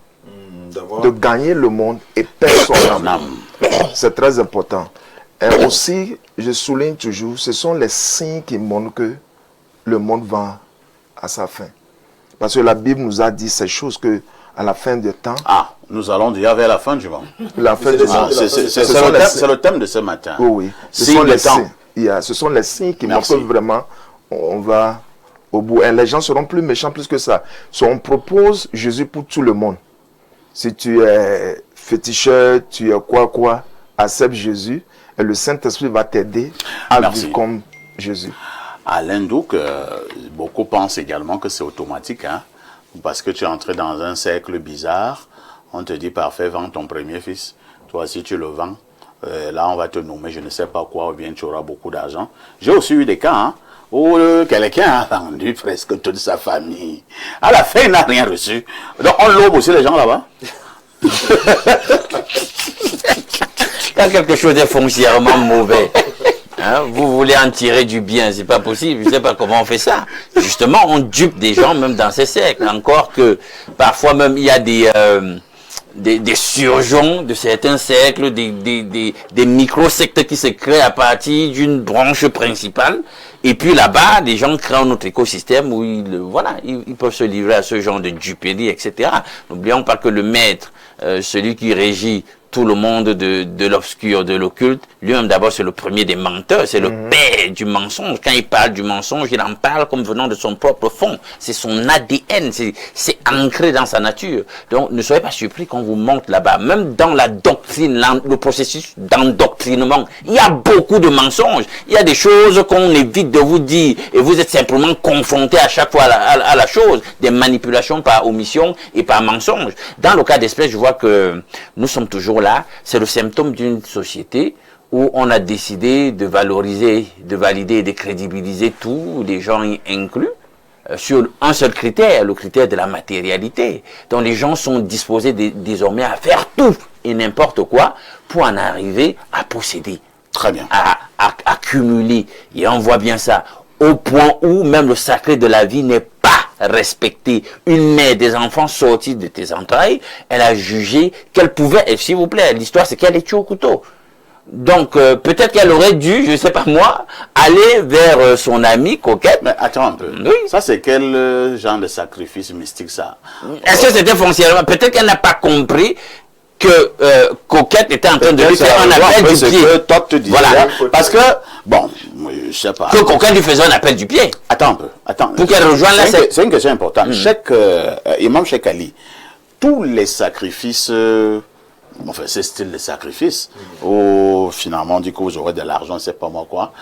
de gagner le monde et perdre son âme. C'est très important. Et aussi, je souligne toujours, ce sont les signes qui montrent que le monde va à sa fin. Parce que la Bible nous a dit ces choses que à la fin du temps. Ah, nous allons dire vers la fin du monde. La fin du monde. C'est le thème de ce matin. Oui. Ce sont les signes. Ce sont les signes qui montrent que vraiment on va au bout. Et les gens seront plus méchants plus que ça. On propose Jésus pour tout le monde. Si tu es féticheur, tu es quoi, accepte Jésus et le Saint-Esprit va t'aider à vivre comme Jésus. Alain Douk, beaucoup pensent également que c'est automatique, hein, parce que tu es entré dans un cercle bizarre. On te dit, parfait, vends ton premier fils. Toi, si tu le vends, là, on va te nommer, je ne sais pas quoi, ou bien tu auras beaucoup d'argent. J'ai aussi eu des cas, hein, où quelqu'un a vendu presque toute sa famille. À la fin, il n'a rien reçu. Donc, on l'aube aussi les gens là-bas. Il y a quelque chose de foncièrement mauvais. Hein, vous voulez en tirer du bien, c'est pas possible. Je ne sais pas comment on fait ça. Justement, on dupe des gens même dans ces cercles. Encore que parfois même il y a des surgeons de certains cercles, des micro-sectes qui se créent à partir d'une branche principale Et puis là-bas, les gens créent un autre écosystème où ils peuvent se livrer à ce genre de duperie, etc. N'oublions pas que le maître, celui qui régit tout le monde de l'obscur, de l'occulte, lui-même d'abord c'est le premier des menteurs, c'est le père du mensonge. Quand il parle du mensonge, il en parle comme venant de son propre fond. C'est son ADN, c'est ancré dans sa nature. Donc ne soyez pas surpris quand vous montez là-bas. Même dans la doctrine, le processus d'endoctrinement, il y a beaucoup de mensonges. Il y a des choses qu'on évite de vous dire et vous êtes simplement confronté à chaque fois à la chose, des manipulations par omission et par mensonge. Dans le cas d'espèce, je vois que nous sommes toujours là, c'est le symptôme d'une société où on a décidé de valoriser, de valider et de crédibiliser tous les gens inclus sur un seul critère, le critère de la matérialité. Donc les gens sont disposés désormais à faire tout et n'importe quoi pour en arriver à posséder. Très bien. À accumuler. Et on voit bien ça au point où même le sacré de la vie n'est pas respecté. Une mère des enfants sortis de tes entrailles, elle a jugé qu'elle pouvait, et s'il vous plaît, l'histoire c'est qu'elle est tuée au couteau. Donc peut-être qu'elle aurait dû, je ne sais pas moi, aller vers son amie Coquette. Mais attends un peu. Oui. Ça c'est quel genre de sacrifice mystique ça? Est-ce que c'était foncièrement? Peut-être qu'elle n'a pas compris que Coquette était en train de lui faire un appel du pied. Que toi te disais, Voilà. parce que, bon, je sais pas. Que Coquette lui faisait un appel du pied. Attends un peu, attends. Pour qu'elle rejoigne C'est une question importante. Imam Cheikh Ali, tous les sacrifices, enfin, ce style de sacrifice, où finalement on dit que vous aurez de l'argent, c'est pas moi quoi.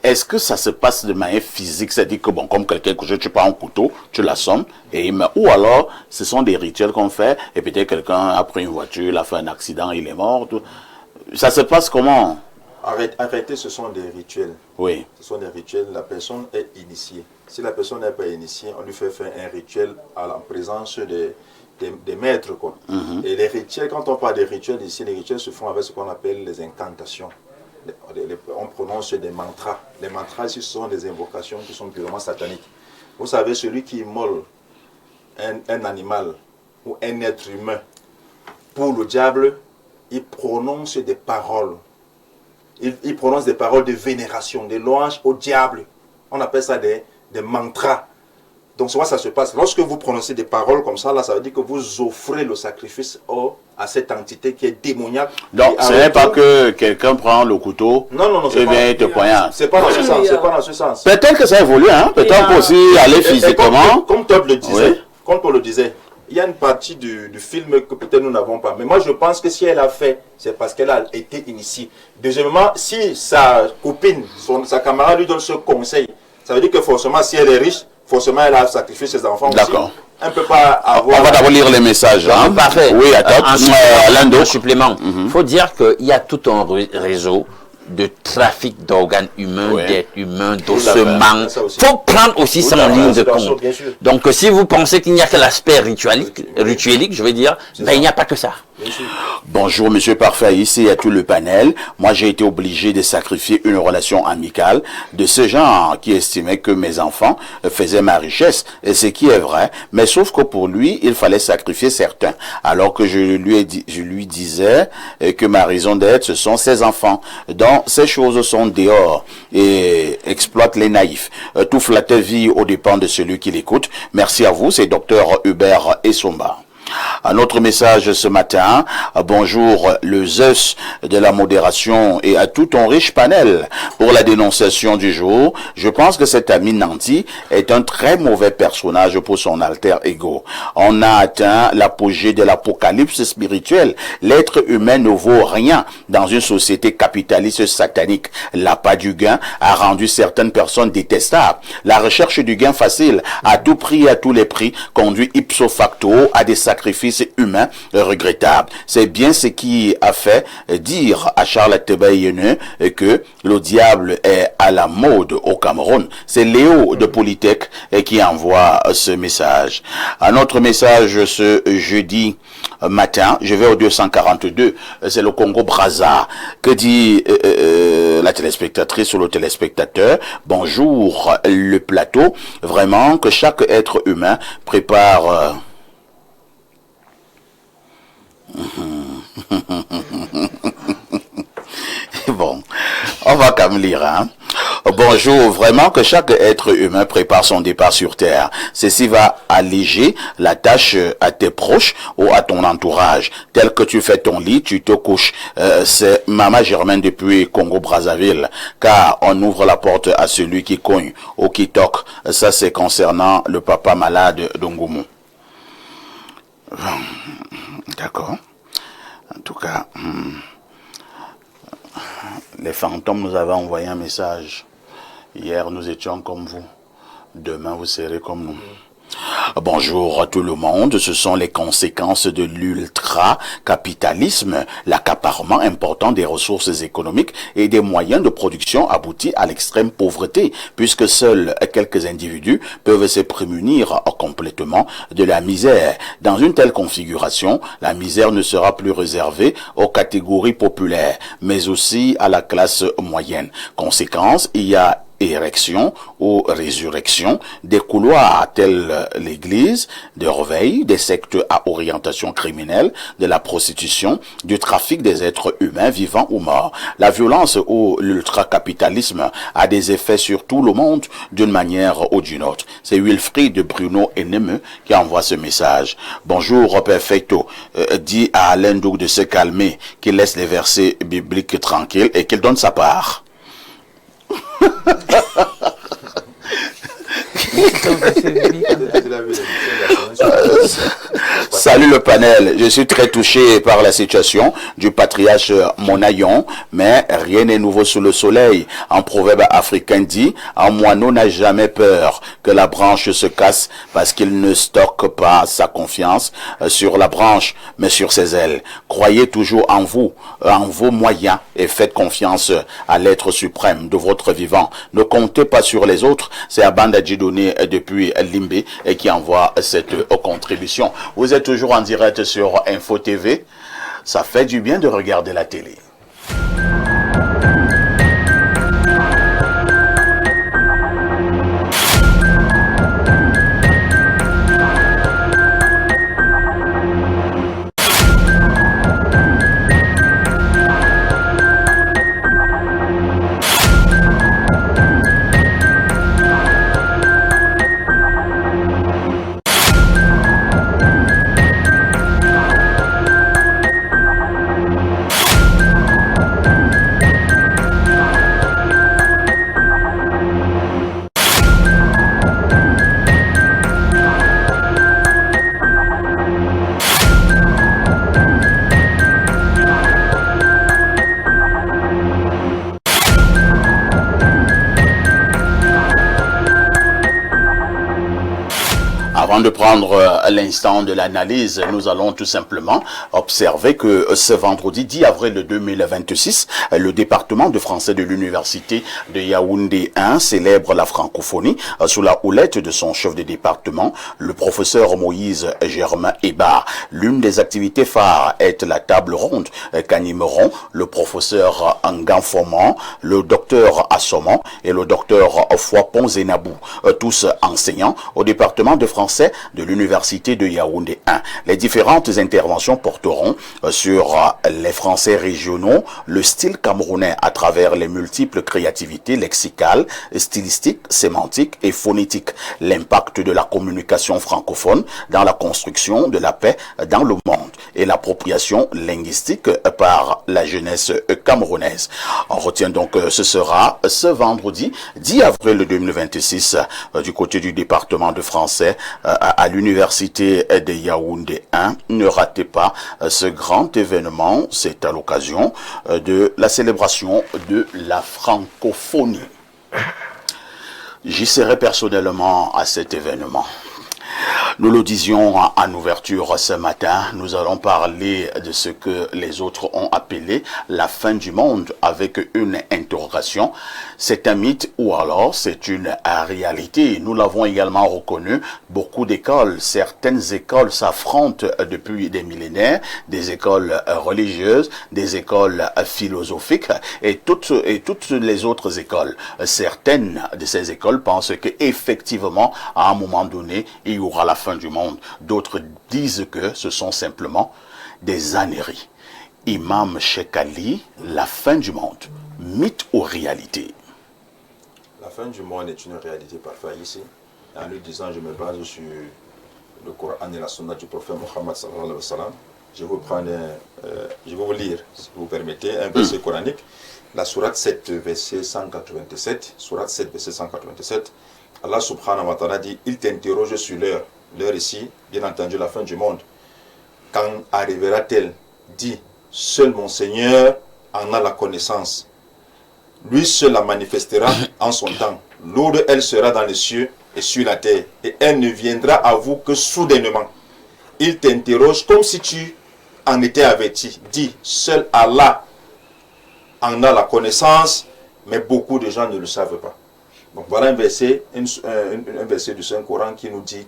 Est-ce que ça se passe de manière physique, c'est-à-dire que bon, comme quelqu'un que tu prends un couteau, tu l'assommes et il meurt, ou alors ce sont des rituels qu'on fait et peut-être quelqu'un a pris une voiture, il a fait un accident, il est mort. Tout. Ça se passe comment? Arrêtez, ce sont des rituels. Oui. Ce sont des rituels, la personne est initiée. Si la personne n'est pas initiée, on lui fait faire un rituel en présence des maîtres, quoi. Et les rituels, quand on parle des rituels ici, les rituels se font avec ce qu'on appelle les incantations. On prononce des mantras. Les mantras ici, ce sont des invocations qui sont purement sataniques. Vous savez, celui qui immole un animal ou un être humain pour le diable, il prononce des paroles. Il prononce des paroles de vénération, des louanges au diable. On appelle ça des mantras. Donc, souvent, ça se passe. Lorsque vous prononcez des paroles comme ça, là, ça veut dire que vous offrez le sacrifice à cette entité qui est démoniaque. Donc, ce n'est pas que quelqu'un prend le couteau et bien te poignarde. C'est pas dans ce sens. C'est pas dans ce sens. Peut-être que ça évolue, hein. Peut-être qu'on peut aussi aller physiquement. Comme Todd le disait, il y a une partie du film que peut-être nous n'avons pas. Mais moi, je pense que si elle a fait, c'est parce qu'elle a été initiée. Deuxièmement, si sa copine, sa camarade lui donne ce conseil, ça veut dire que forcément, si elle est riche, forcément, elle a sacrifié ses enfants. D'accord. On ne peut pas avoir... On va d'abord lire les messages. Hein. Parfait. Oui, attends. Un supplément. Il faut dire qu'il y a tout un réseau de trafic d'organes humains, d'êtres humains, d'ossements. Il faut prendre aussi ça en ligne de compte. Donc, si vous pensez qu'il n'y a que l'aspect rituelique, je veux dire, ben, il n'y a pas que ça. Bonjour, monsieur Parfait, ici à tout le panel. Moi, j'ai été obligé de sacrifier une relation amicale de ce genre qui estimait que mes enfants faisaient ma richesse, et ce qui est vrai, mais sauf que pour lui, il fallait sacrifier certains, alors que je lui disais que ma raison d'être, ce sont ses enfants. Donc, ces choses sont dehors et exploitent les naïfs. Tout flatteur vit aux dépens de celui qui l'écoute. Merci à vous, c'est Dr Hubert Essomba. Un autre message ce matin, bonjour le Zeus de la modération et à tout ton riche panel. Pour la dénonciation du jour, je pense que cet ami nanti est un très mauvais personnage pour son alter ego. On a atteint l'apogée de l'apocalypse spirituel. L'être humain ne vaut rien dans une société capitaliste satanique. L'appât du gain a rendu certaines personnes détestables. La recherche du gain facile à tout prix et à tous les prix conduit ipso facto à des sacrifices humain regrettable. C'est bien ce qui a fait dire à Charles Tebaïene que le diable est à la mode au Cameroun. C'est Léo de Polytech qui envoie ce message. Un autre message ce jeudi matin, je vais au 242, c'est le Congo-Brazza. Que dit la téléspectatrice ou le téléspectateur? Bonjour le plateau. Vraiment que chaque être humain prépare... Bon, on va quand même lire. Hein. Bonjour, vraiment que chaque être humain prépare son départ sur Terre. Ceci va alléger la tâche à tes proches ou à ton entourage. Tel que tu fais ton lit, tu te couches. C'est Maman Germaine depuis Congo-Brazzaville. Car on ouvre la porte à celui qui cogne ou qui toque. Ça, c'est concernant le papa malade d'Ongoumou. D'accord. En tout cas... Les fantômes nous avaient envoyé un message. Hier, nous étions comme vous. Demain, vous serez comme nous. Bonjour à tout le monde. Ce sont les conséquences de l'ultra-capitalisme, l'accaparement important des ressources économiques et des moyens de production aboutit à l'extrême pauvreté, puisque seuls quelques individus peuvent se prémunir complètement de la misère. Dans une telle configuration, la misère ne sera plus réservée aux catégories populaires, mais aussi à la classe moyenne. Conséquence, il y a érection ou résurrection des couloirs tels l'église, de réveil, des sectes à orientation criminelle, de la prostitution, du trafic des êtres humains vivants ou morts. La violence ou l'ultracapitalisme a des effets sur tout le monde d'une manière ou d'une autre. C'est Wilfried de Bruno Eneme qui envoie ce message. Bonjour Perfecto, dit à Alain Doug de se calmer, qu'il laisse les versets bibliques tranquilles et qu'il donne sa part. Salut le panel, je suis très touché par la situation du patriarche Monayon, mais rien n'est nouveau sous le soleil. Un proverbe africain dit, un moineau n'a jamais peur que la branche se casse parce qu'il ne stocke pas sa confiance sur la branche, mais sur ses ailes. Croyez toujours en vous, en vos moyens et faites confiance à l'être suprême de votre vivant. Ne comptez pas sur les autres. C'est Abanda Djidouni depuis Limbé et qui envoie cette contribution. Vous êtes toujours en direct sur Info TV. Ça fait du bien de regarder la télé. Avant de prendre l'instant de l'analyse, nous allons tout simplement observer que ce vendredi 10 avril 2026, le département de français de l'université de Yaoundé 1 célèbre la francophonie sous la houlette de son chef de département, le professeur Moïse Germain Hébard. L'une des activités phares est la table ronde qu'animeront le professeur Nganfoman, le docteur Assoman et le docteur Fouapon Zenabou, tous enseignants au département de français de l'université de Yaoundé 1. Les différentes interventions porteront sur les français régionaux, le style camerounais à travers les multiples créativités lexicales, stylistiques, sémantiques et phonétiques, l'impact de la communication francophone dans la construction de la paix dans le monde et l'appropriation linguistique par la jeunesse camerounaise. On retient donc ce sera ce vendredi 10 avril 2026 du côté du département de français à l'université de Yaoundé 1. Ne ratez pas ce grand événement, c'est à l'occasion de la célébration de la francophonie. J'y serai personnellement à cet événement. Nous le disions en ouverture ce matin, nous allons parler de ce que les autres ont appelé la fin du monde avec une interrogation. C'est un mythe ou alors c'est une réalité? Nous l'avons également reconnu, beaucoup d'écoles, certaines écoles s'affrontent depuis des millénaires, des écoles religieuses, des écoles philosophiques et toutes les autres écoles. Certaines de ces écoles pensent qu'effectivement, à un moment donné, il y aura la fin du monde. D'autres disent que ce sont simplement des âneries. Imam Cheikh Ali, la fin du monde, mythe ou réalité? fin du monde est une réalité parfaite ici. En lui disant, je me base sur le Coran et la Sunna du prophète Mohammed sallallahu alayhi wa sallam. Je vais vous lire, si vous permettez, un verset coranique. La sourate 7, verset 187. Sourate 7, verset 187. Allah subhanahu wa ta'ala dit, il t'interroge sur l'heure. L'heure ici, bien entendu, la fin du monde. Quand arrivera-t-elle? Dis, seul mon Seigneur en a la connaissance. Lui seul la manifestera en son temps. L'eau, elle sera dans les cieux et sur la terre. Et elle ne viendra à vous que soudainement. Il t'interroge comme si tu en étais averti. Dis, seul Allah en a la connaissance, mais beaucoup de gens ne le savent pas. Donc voilà un verset du Saint-Coran qui nous dit,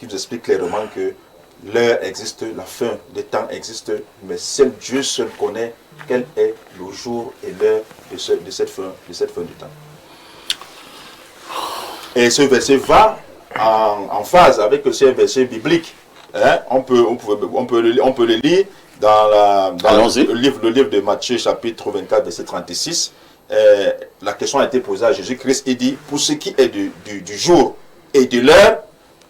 qui nous explique clairement que l'heure existe, la fin des temps existe, mais seul Dieu seul connaît quel est le jour et l'heure de cette fin du temps. Et ce verset va en phase avec ce verset biblique. Hein? On peut le lire dans le livre de Matthieu, chapitre 24, verset 36. La question a été posée à Jésus-Christ. Il dit, pour ce qui est du jour et de l'heure,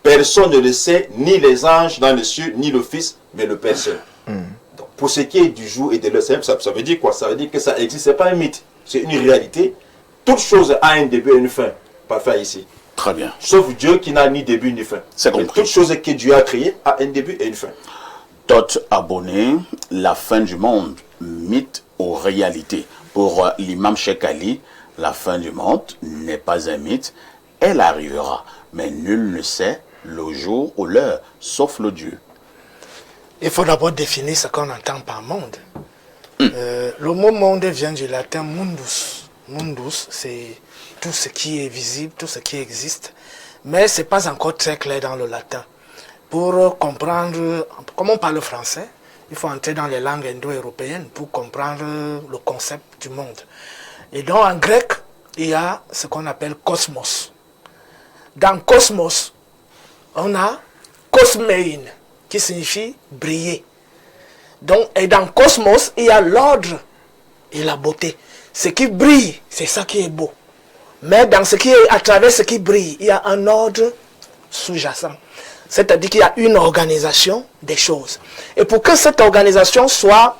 personne ne le sait, ni les anges dans les cieux, ni le Fils, mais le Père seul. Donc, pour ce qui est du jour et de l'heure, ça veut dire quoi? Ça veut dire que ça existe, ce n'est pas un mythe, c'est une réalité. Toute chose a un début et une fin. Parfait ici. Très bien. Sauf Dieu qui n'a ni début ni fin. C'est compris. Toute chose que Dieu a créée a un début et une fin. Tot abonné, la fin du monde, mythe ou réalité. Pour l'imam Cheikh Ali, la fin du monde n'est pas un mythe, elle arrivera, mais nul ne sait le jour ou l'heure, sauf le Dieu. Il faut d'abord définir ce qu'on entend par monde. Le mot monde vient du latin mundus. Mundus, c'est tout ce qui est visible, tout ce qui existe, mais ce n'est pas encore très clair dans le latin. Pour comprendre, comme on parle français, il faut entrer dans les langues indo-européennes pour comprendre le concept du monde. Et donc en grec, il y a ce qu'on appelle cosmos. Dans cosmos, on a cosmein, qui signifie briller. Donc, et dans cosmos, il y a l'ordre et la beauté. Ce qui brille, c'est ça qui est beau. Mais dans ce qui est à travers ce qui brille, il y a un ordre sous-jacent. C'est-à-dire qu'il y a une organisation des choses. Et pour que cette organisation soit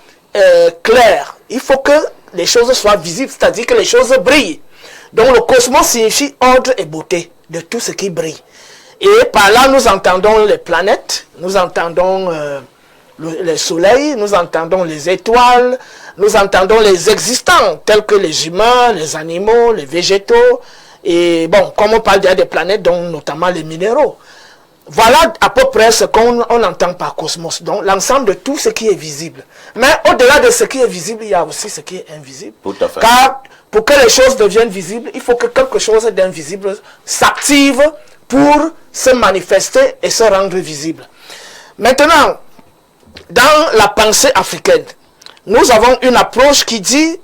claire, il faut que les choses soient visibles, c'est-à-dire que les choses brillent. Donc le cosmos signifie ordre et beauté de tout ce qui brille. Et par là, nous entendons les planètes, nous entendons le soleil, nous entendons les étoiles, nous entendons les existants, tels que les humains, les animaux, les végétaux. Et bon, comme on parle déjà des planètes, donc notamment les minéraux. Voilà à peu près ce qu'on entend par cosmos. Donc l'ensemble de tout ce qui est visible. Mais au-delà de ce qui est visible, il y a aussi ce qui est invisible. Tout à fait. Car pour que les choses deviennent visibles, il faut que quelque chose d'invisible s'active pour se manifester et se rendre visible. Maintenant, dans la pensée africaine, nous avons une approche qui dit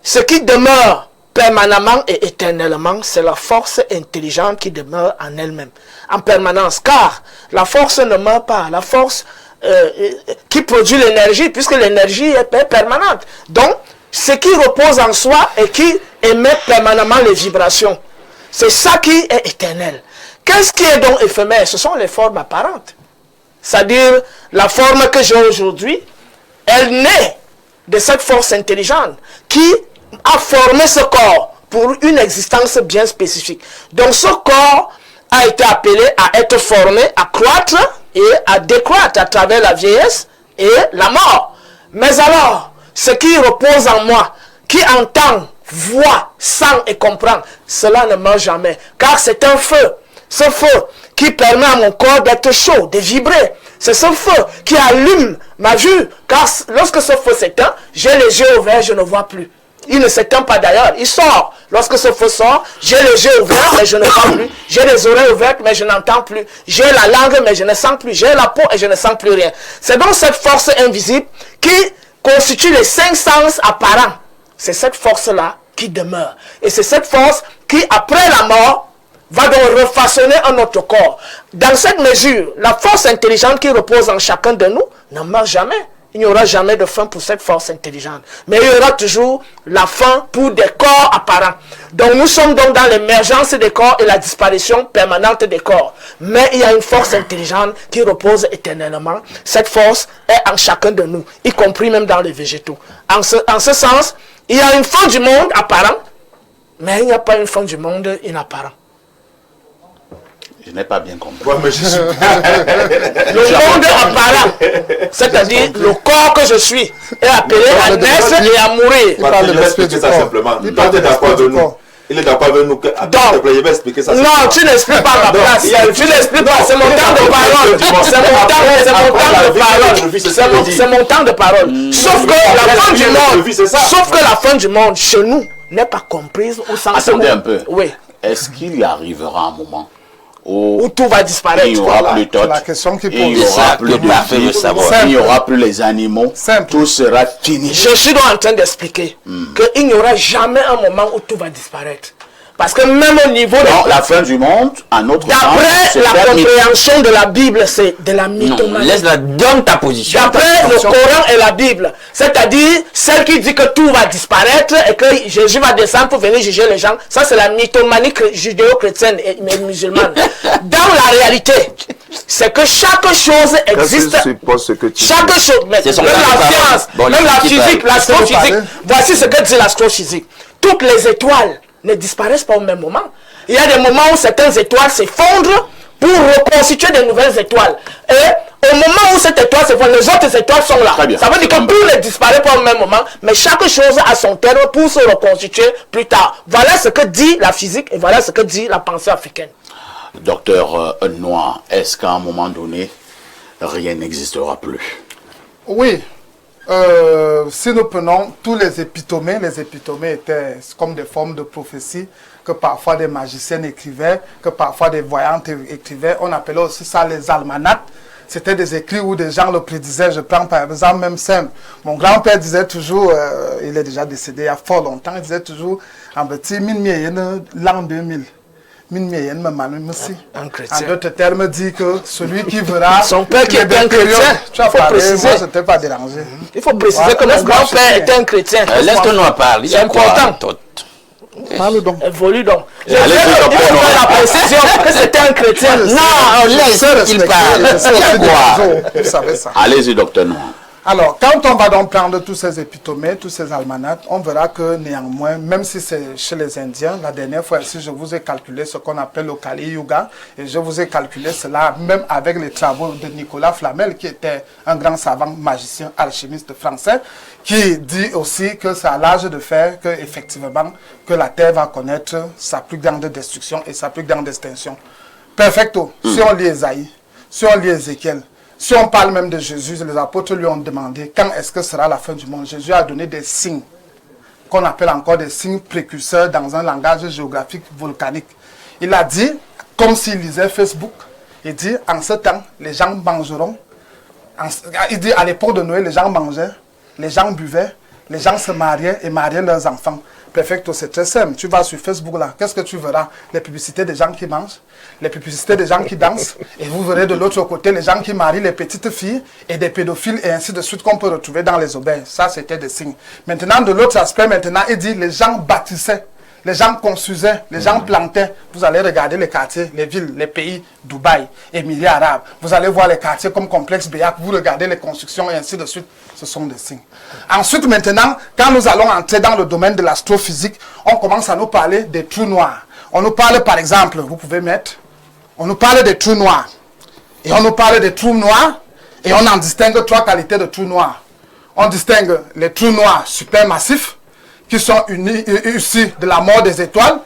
ce qui demeure permanemment et éternellement, c'est la force intelligente qui demeure en elle-même, en permanence. Car la force ne meurt pas, la force qui produit l'énergie, puisque l'énergie est permanente. Donc, ce qui repose en soi et qui émet permanemment les vibrations, c'est ça qui est éternel. Qu'est-ce qui est donc éphémère? Ce sont les formes apparentes. C'est-à-dire, la forme que j'ai aujourd'hui, elle naît de cette force intelligente qui a formé ce corps pour une existence bien spécifique. Donc ce corps a été appelé à être formé, à croître et à décroître à travers la vieillesse et la mort. Mais alors, ce qui repose en moi, qui entend, voit, sent et comprend, cela ne meurt jamais. Car c'est un feu. Ce feu qui permet à mon corps d'être chaud, de vibrer. C'est ce feu qui allume ma vue. Car lorsque ce feu s'éteint, j'ai les yeux ouverts, je ne vois plus. Il ne s'éteint pas d'ailleurs, il sort. Lorsque ce feu sort, j'ai les yeux ouverts, mais je ne vois plus. J'ai les oreilles ouvertes, mais je n'entends plus. J'ai la langue, mais je ne sens plus. J'ai la peau et je ne sens plus rien. C'est donc cette force invisible qui constitue les 5 sens apparents. C'est cette force-là qui demeure. Et c'est cette force qui, après la mort, va donc refaçonner un autre corps. Dans cette mesure, la force intelligente qui repose en chacun de nous ne meurt jamais. il n'y aura jamais de fin pour cette force intelligente. Mais il y aura toujours la fin pour des corps apparents. Donc nous sommes donc dans l'émergence des corps et la disparition permanente des corps. Mais il y a une force intelligente qui repose éternellement. Cette force est en chacun de nous, y compris même dans les végétaux. En ce sens, il y a une fin du monde apparent, mais il n'y a pas une fin du monde inapparent. Je n'ai pas bien compris. Ouais, mais je suis... Le monde apparent, c'est-à-dire le corps que je suis, est appelé à naître et à mourir. Je vais expliquer ça simplement. Toi, tu es d'accord avec nous. Il est d'accord avec nous. Attends, s'il te plaît, je vais expliquer ça. Non, tu n'expliques pas ma place. Tu n'expliques pas. C'est mon temps de parole. C'est mon temps de parole. Sauf que la fin du monde, sauf que la fin du monde chez nous n'est pas comprise au sens. Attendez un peu. Oui. Est-ce qu'il y arrivera un moment où tout va disparaître? Il n'y aura plus C'est la question qui pose. il n'y aura plus de vie, il n'y aura plus les animaux, tout sera fini. Je suis donc en train d'expliquer qu'il n'y aura jamais un moment où tout va disparaître. Parce que même au niveau de la fin du monde, à notre sens, d'après la compréhension de la Bible, c'est de la mythomanie. Non, laisse-la, donne ta position. D'après le Coran et la Bible, c'est-à-dire celle qui dit que tout va disparaître et que Jésus va descendre pour venir juger les gens, ça c'est la mythomanie judéo-chrétienne et musulmane. Dans la réalité, c'est que chaque chose existe. Chaque chose, même la science, même la physique, l'astrophysique. Voici ce que dit l'astrophysique. Toutes les étoiles ne disparaissent pas au même moment. Il y a des moments où certaines étoiles s'effondrent pour reconstituer de nouvelles étoiles. Et au moment où cette étoile s'effondre, les autres étoiles sont là. Ça veut dire que tout ne disparaît pas au même moment, mais chaque chose a son terme pour se reconstituer plus tard. Voilà ce que dit la physique et voilà ce que dit la pensée africaine. Docteur Noir, est-ce qu'à un moment donné, rien n'existera plus? Oui. Si nous prenons tous les épitomées étaient comme des formes de prophéties que parfois des magiciennes écrivaient, que parfois des voyantes écrivaient. On appelait aussi ça les almanachs. C'était des écrits où des gens le prédisaient. Je prends par exemple même simple. Mon grand-père disait toujours, il est déjà décédé il y a fort longtemps, il disait toujours, en petit, l'an 2000. Un chrétien. En d'autres termes, dit que celui qui verra... Son père qui était un chrétien. Tu as parlé, moi je ne t'ai pas dérangé. Il faut préciser que mon grand-père était un chrétien. Laisse-toi nous parler. C'est important. Parle donc. Évolue donc. Je vais la précision que c'était un chrétien. Non, laisse qu'il parle. Vous savez ça. Allez-y, docteur Noir. Alors, quand on va donc prendre tous ces épitomées, tous ces almanachs, on verra que néanmoins, même si c'est chez les Indiens, la dernière fois ici, je vous ai calculé ce qu'on appelle le Kali Yuga, et je vous ai calculé cela même avec les travaux de Nicolas Flamel, qui était un grand savant, magicien, alchimiste français, qui dit aussi que c'est à l'âge de fer que, effectivement, que la Terre va connaître sa plus grande destruction et sa plus grande extinction. Perfecto. Si on lit Esaïe, si on lit Ézéchiel, si on parle même de Jésus, les apôtres lui ont demandé quand est-ce que sera la fin du monde. Jésus a donné des signes, qu'on appelle encore des signes précurseurs dans un langage géographique volcanique. Il a dit, comme s'il lisait Facebook, il dit, en ce temps, les gens mangeront. Il dit, à l'époque de Noé, les gens mangeaient, les gens buvaient, les gens se mariaient et mariaient leurs enfants. Perfecto, c'est très simple. Tu vas sur Facebook là, qu'est-ce que tu verras? Les publicités des gens qui mangent, les publicités des gens qui dansent, et vous verrez de l'autre côté les gens qui marient les petites filles et des pédophiles et ainsi de suite qu'on peut retrouver dans les auberges. Ça, c'était des signes. Maintenant, de l'autre aspect, maintenant, il dit les gens bâtissaient, les gens construisaient, les gens plantaient. Vous allez regarder les quartiers, les villes, les pays, Dubaï, Émirats arabes. Vous allez voir les quartiers comme Complexe Béac, vous regardez les constructions et ainsi de suite. Ce sont des signes. Ensuite, maintenant, quand nous allons entrer dans le domaine de l'astrophysique, on commence à nous parler des trous noirs. On nous parle, par exemple, vous pouvez mettre, on nous parle des trous noirs. Et on nous parle des trous noirs, et on en distingue trois qualités de trous noirs. On distingue les trous noirs supermassifs, qui sont issus de la mort des étoiles.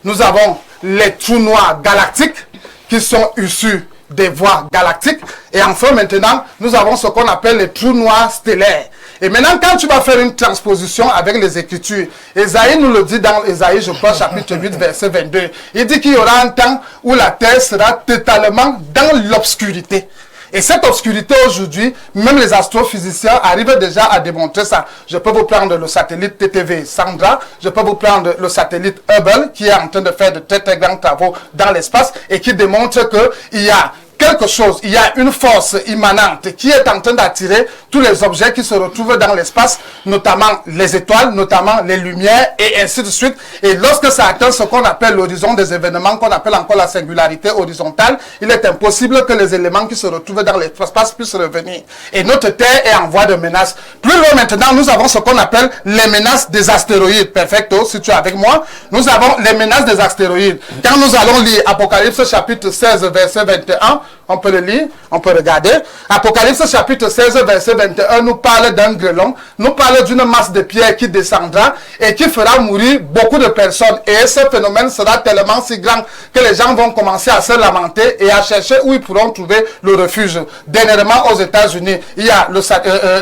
Nous avons les trous noirs galactiques, qui sont issus des voies galactiques. Et enfin, maintenant, nous avons ce qu'on appelle les trous noirs stellaires. Et maintenant, quand tu vas faire une transposition avec les Écritures, Ésaïe nous le dit dans Ésaïe, je crois, chapitre 8, verset 22. Il dit qu'il y aura un temps où la terre sera totalement dans l'obscurité. Et cette obscurité aujourd'hui, même les astrophysiciens arrivent déjà à démontrer ça. Je peux vous prendre le satellite TTV Sandra, je peux vous prendre le satellite Hubble qui est en train de faire de très très grands travaux dans l'espace et qui démontre qu'il y a quelque chose, il y a une force immanente qui est en train d'attirer tous les objets qui se retrouvent dans l'espace, notamment les étoiles, notamment les lumières, et ainsi de suite. Et lorsque ça atteint ce qu'on appelle l'horizon des événements, qu'on appelle encore la singularité horizontale, il est impossible que les éléments qui se retrouvent dans l'espace puissent revenir. Et notre Terre est en voie de menace. Plus loin maintenant, nous avons ce qu'on appelle les menaces des astéroïdes. Perfecto, si tu es avec moi. Nous avons les menaces des astéroïdes. Quand nous allons lire Apocalypse chapitre 16, verset 21, on peut le lire, on peut regarder. Apocalypse chapitre 16, verset 21 nous parle d'un grêlon, nous parle d'une masse de pierre qui descendra et qui fera mourir beaucoup de personnes. Et ce phénomène sera tellement si grand que les gens vont commencer à se lamenter et à chercher où ils pourront trouver le refuge. Dernièrement, aux États-Unis, il y a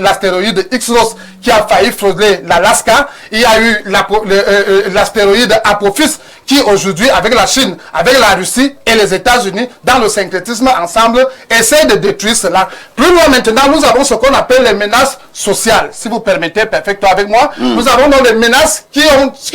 l'astéroïde Ixos qui a failli frôler l'Alaska. Il y a eu l'astéroïde Apophis qui aujourd'hui, avec la Chine, avec la Russie et les États-Unis, dans le syncrétisme ensemble, essaie de détruire cela. Plus loin maintenant, nous avons ce qu'on appelle les menaces sociales. Si vous permettez, perfecto avec moi, nous avons donc les menaces qui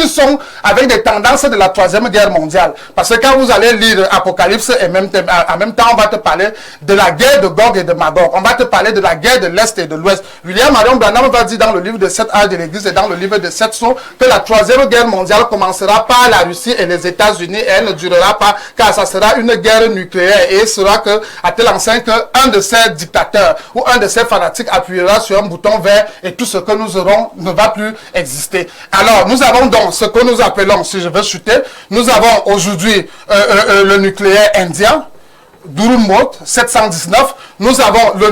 sont avec des tendances de la Troisième Guerre mondiale. Parce que quand vous allez lire Apocalypse, et en même temps, on va te parler de la guerre de Gog et de Magog. On va te parler de la guerre de l'Est et de l'Ouest. William Marion Branham va dire dans le livre de 7 âges de l'Église et dans le livre de 7 sceaux que la Troisième Guerre mondiale commencera par la Russie et les États-Unis et elle ne durera pas car ça sera une guerre nucléaire et il sera que, à tel enseigne qu'un de ces dictateurs ou un de ces fanatiques appuiera sur un bouton vert et tout ce que nous aurons ne va plus exister. Alors, nous avons donc ce que nous appelons, si je veux chuter, nous avons aujourd'hui le nucléaire indien, Durumot 719, nous avons le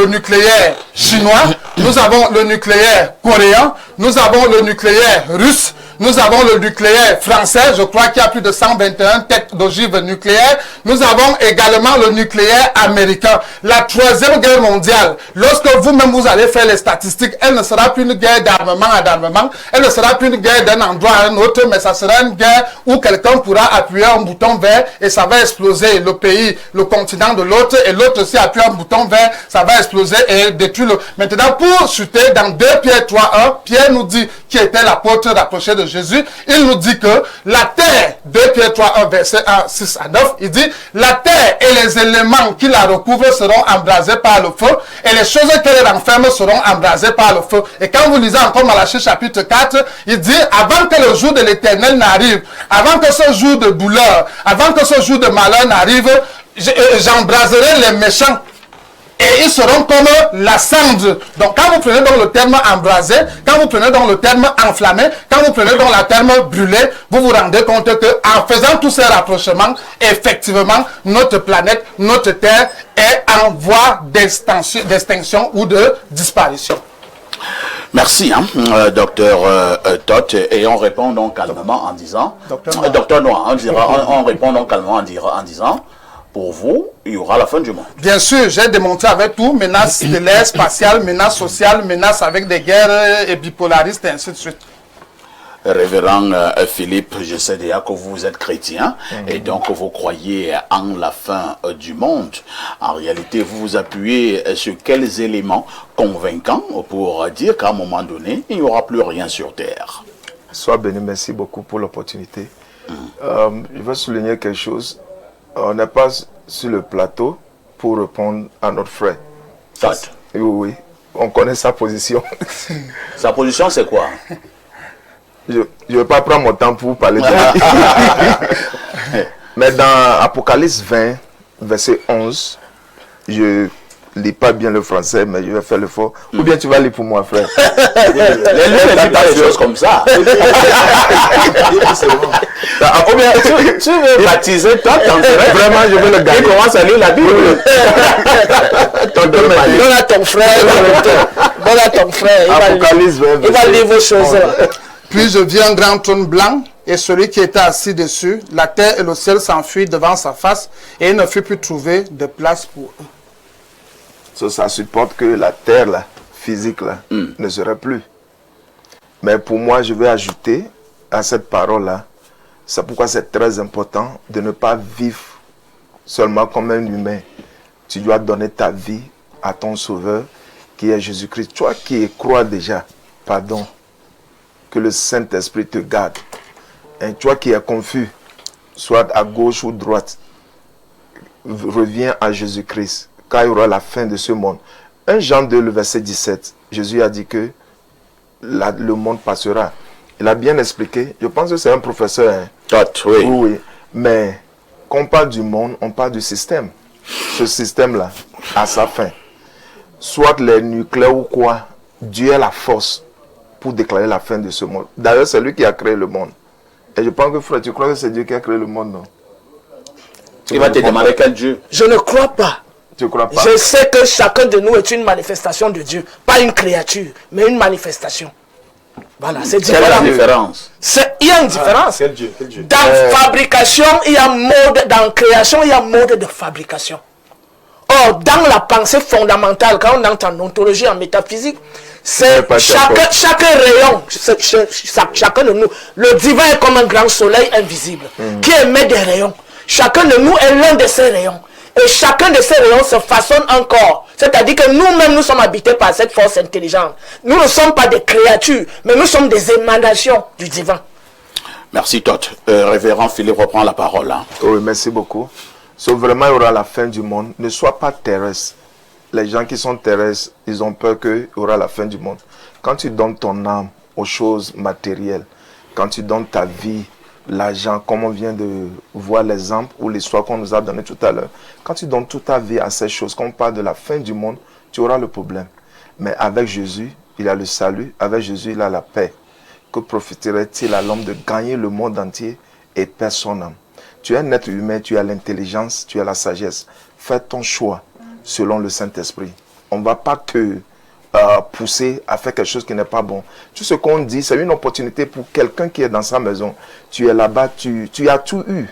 nucléaire chinois, nous avons le nucléaire coréen, nous avons le nucléaire russe, nous avons le nucléaire français, je crois qu'il y a plus de 121 têtes d'ogives nucléaires. Nous avons également le nucléaire américain. La Troisième Guerre mondiale, lorsque vous-même vous allez faire les statistiques, elle ne sera plus une guerre d'armement à d'armement, elle ne sera plus une guerre d'un endroit à un autre, mais ça sera une guerre où quelqu'un pourra appuyer un bouton vert et ça va exploser le pays, le continent de l'autre, et l'autre aussi appuie un bouton vert, ça va exploser et détruire le... Maintenant, pour chuter dans 2 Pierre 3.1, Pierre nous dit qui était l'apôtre rapproché de Jésus, il nous dit que la terre, 2 Pierre 3.1, verset 1, 6 à 9, il dit, la terre et les éléments qui la recouvrent seront embrasés par le feu, et les choses qu'elle renferme seront embrasées par le feu. Et quand vous lisez encore Malachie chapitre 4, il dit, avant que le jour de l'Éternel n'arrive, avant que ce jour de douleur, avant que ce jour de malheur n'arrive, j'embraserai les méchants et ils seront comme la cendre. Donc quand vous prenez donc le terme embrasé, quand vous prenez donc le terme enflammé, quand vous prenez donc le terme brûlé, vous vous rendez compte que en faisant tous ces rapprochements, effectivement notre planète, notre Terre est en voie d'extinction ou de disparition. Merci, docteur Toth. Et on répond donc calmement en disant... Docteur Noir, on répond donc calmement en disant... Pour vous, il y aura la fin du monde. Bien sûr, j'ai démontré avec tout, menace stellaire, spatiale, menace sociale, menace avec des guerres et bipolaristes et ainsi de suite. Révérend Philippe, je sais déjà que vous êtes chrétien et donc vous croyez en la fin du monde. En réalité, vous vous appuyez sur quels éléments convaincants pour dire qu'à un moment donné, il n'y aura plus rien sur Terre. Sois béni, merci beaucoup pour l'opportunité. Je veux souligner quelque chose. On n'est pas sur le plateau pour répondre à notre frère. Oui, on connaît sa position. Sa position, c'est quoi? Je ne vais pas prendre mon temps pour vous parler de ça. Mais dans Apocalypse 20, verset 11, je ne lis pas bien le français, mais je vais faire l'effort. Ou bien tu vas lire pour moi, frère. Ne lis pas des choses comme ça. Ou bien tu veux baptiser toi, vraiment, je veux le gagner. Il commence à lire la Bible. Donne à ton frère. Donne à ton frère. Il va lire vos choses. Puis je vis un grand trône blanc, et celui qui était assis dessus, la terre et le ciel s'enfuient devant sa face, et il ne fut plus trouvé de place pour eux. Ça supporte que la terre, là, physique, là, ne serait plus. Mais pour moi, je vais ajouter à cette parole-là, c'est pourquoi c'est très important de ne pas vivre seulement comme un humain. Tu dois donner ta vie à ton Sauveur, qui est Jésus-Christ. Toi qui crois déjà, pardon, que le Saint-Esprit te garde. Et toi qui es confus, soit à gauche ou droite, revient à Jésus-Christ, quand il y aura la fin de ce monde. 1 Jean 2, le verset 17, Jésus a dit que le monde passera. Il a bien expliqué. Je pense que c'est un professeur. Hein. Oui. Oui. Mais quand on parle du monde, on parle du système. Ce système-là a sa fin. Soit les nucléaires ou quoi, Dieu a la force pour déclarer la fin de ce monde. D'ailleurs, c'est lui qui a créé le monde. Et je pense que frère, tu crois que c'est Dieu qui a créé le monde, non? Il va te demander quel Dieu? Je ne crois pas. Tu crois pas? Je sais que chacun de nous est une manifestation de Dieu. Pas une créature, mais une manifestation. Voilà, c'est différent. Quelle est la différence? Il y a une différence. Quel Dieu, quel Dieu? Dans fabrication, il y a mode. Dans création, il y a mode de fabrication. Or, dans la pensée fondamentale, quand on entre en ontologie, en métaphysique, c'est chaque rayon, chacun de nous, le divin est comme un grand soleil invisible qui émet des rayons. Chacun de nous est l'un de ces rayons. Et chacun de ces rayons se façonne encore. C'est-à-dire que nous-mêmes, nous sommes habités par cette force intelligente. Nous ne sommes pas des créatures, mais nous sommes des émanations du divin. Merci, Tot. Révérend Philippe reprend la parole. Hein. Oui, merci beaucoup. So, vraiment, il y aura la fin du monde. Ne sois pas terrestre. Les gens qui sont terrestres, ils ont peur qu'il y aura la fin du monde. Quand tu donnes ton âme aux choses matérielles, quand tu donnes ta vie, l'argent, comme on vient de voir l'exemple ou l'histoire qu'on nous a donné tout à l'heure, quand tu donnes toute ta vie à ces choses, quand on parle de la fin du monde, tu auras le problème. Mais avec Jésus, il a le salut. Avec Jésus, il a la paix. Que profiterait-il à l'homme de gagner le monde entier et perdre son âme? Tu es un être humain, tu as l'intelligence, tu as la sagesse. Fais ton choix selon le Saint-Esprit. On ne va pas te pousser à faire quelque chose qui n'est pas bon. Tout ce qu'on dit, c'est une opportunité pour quelqu'un qui est dans sa maison. Tu es là-bas, tu as tout eu,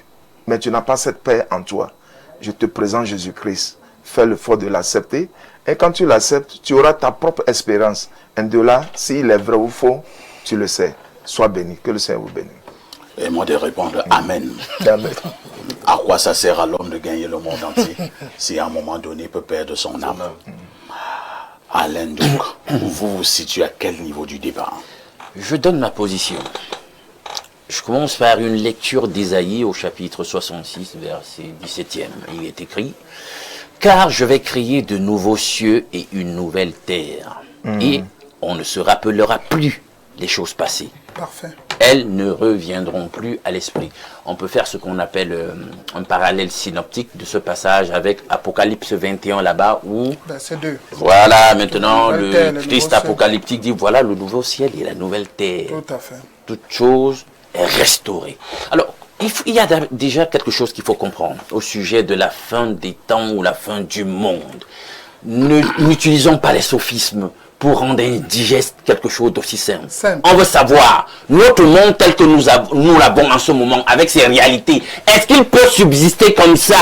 mais tu n'as pas cette paix en toi. Je te présente Jésus-Christ. Fais l'effort de l'accepter. Et quand tu l'acceptes, tu auras ta propre espérance. Et de là, s'il est vrai ou faux, tu le sais. Sois béni. Que le Seigneur vous bénisse. Et moi de répondre Amen. Amen. À quoi ça sert à l'homme de gagner le monde entier si à un moment donné il peut perdre son âme? Alain, donc, vous vous situez à quel niveau du débat? Je donne ma position. Je commence par une lecture d'Ésaïe au chapitre 66, verset 17e. Il est écrit: car je vais créer de nouveaux cieux et une nouvelle terre. Et on ne se rappellera plus des choses passées. Parfait. Elles ne reviendront plus à l'esprit. On peut faire ce qu'on appelle un parallèle synoptique de ce passage avec Apocalypse 21 là-bas où... Verset 2. Voilà, maintenant le Christ nouveau apocalyptique dit voilà le nouveau ciel et la nouvelle terre. Tout à fait. Toute chose est restaurée. Alors, il y a déjà quelque chose qu'il faut comprendre au sujet de la fin des temps ou la fin du monde. N'utilisons pas les sophismes pour rendre indigeste quelque chose d'aussi simple. On veut savoir, notre monde tel que nous l'avons en ce moment, avec ses réalités, est-ce qu'il peut subsister comme ça,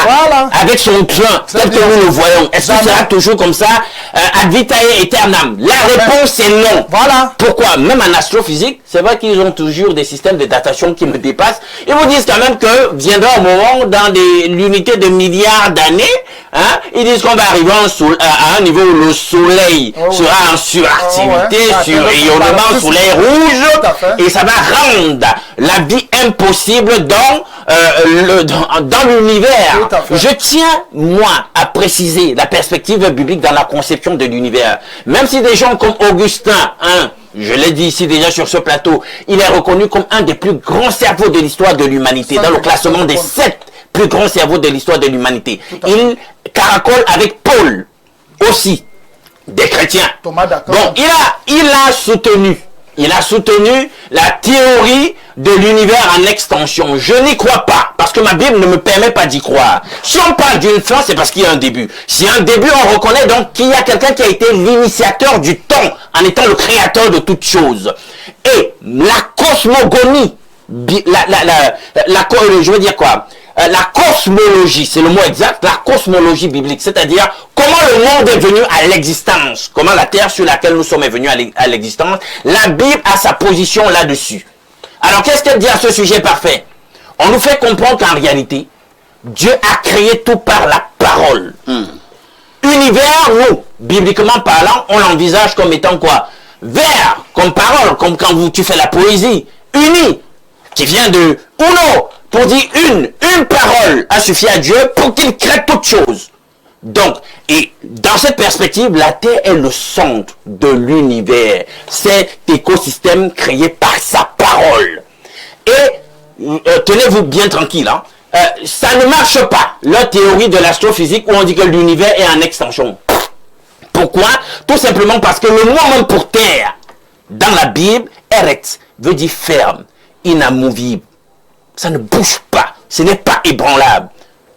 avec son train, tel que nous le voyons? Est-ce qu'il sera toujours comme ça, ad vitae aeternam? La réponse est non. Voilà. Pourquoi? Même en astrophysique, c'est vrai qu'ils ont toujours des systèmes de datation qui me dépassent. Ils vous disent quand même que viendra un moment, dans l'unité de milliards d'années, hein, ils disent qu'on va arriver à un niveau où le soleil sera en suractivité, sur rayonnement, soleil rouge, et ça va rendre la vie impossible dans l'univers. Je tiens, moi, à préciser la perspective biblique dans la conception de l'univers. Même si des gens comme Augustin, hein, je l'ai dit ici déjà sur ce plateau, il est reconnu comme un des plus grands cerveaux de l'histoire de l'humanité, dans le classement des 7 plus grands cerveaux de l'histoire de l'humanité. Il caracole avec Paul aussi, des chrétiens. Thomas, d'accord. Donc il a soutenu la théorie de l'univers en extension. Je n'y crois pas, parce que ma Bible ne me permet pas d'y croire. Si on parle d'une fin, c'est parce qu'il y a un début. S'il y a un début, on reconnaît donc qu'il y a quelqu'un qui a été l'initiateur du temps, en étant le créateur de toutes choses. Et la cosmogonie, je veux dire quoi? La cosmologie, c'est le mot exact, la cosmologie biblique, c'est-à-dire comment le monde est venu à l'existence, comment la terre sur laquelle nous sommes est venue à l'existence. La Bible a sa position là-dessus. Alors qu'est-ce qu'elle dit à ce sujet parfait? On nous fait comprendre qu'en réalité, Dieu a créé tout par la parole. Univers, nous, bibliquement parlant, on l'envisage comme étant quoi? Vers, comme parole, comme quand tu fais la poésie, uni, qui vient de uno, pour dire une parole a suffi à Dieu pour qu'il crée toutes choses. Donc, et dans cette perspective, la Terre est le centre de l'univers. Cet écosystème créé par sa parole. Et tenez-vous bien tranquille, hein. Ça ne marche pas, la théorie de l'astrophysique où on dit que l'univers est en extension. Pourquoi? Tout simplement parce que le mot même pour terre, dans la Bible, eretz, veut dire ferme, inamovible. Ça ne bouge pas, ce n'est pas ébranlable.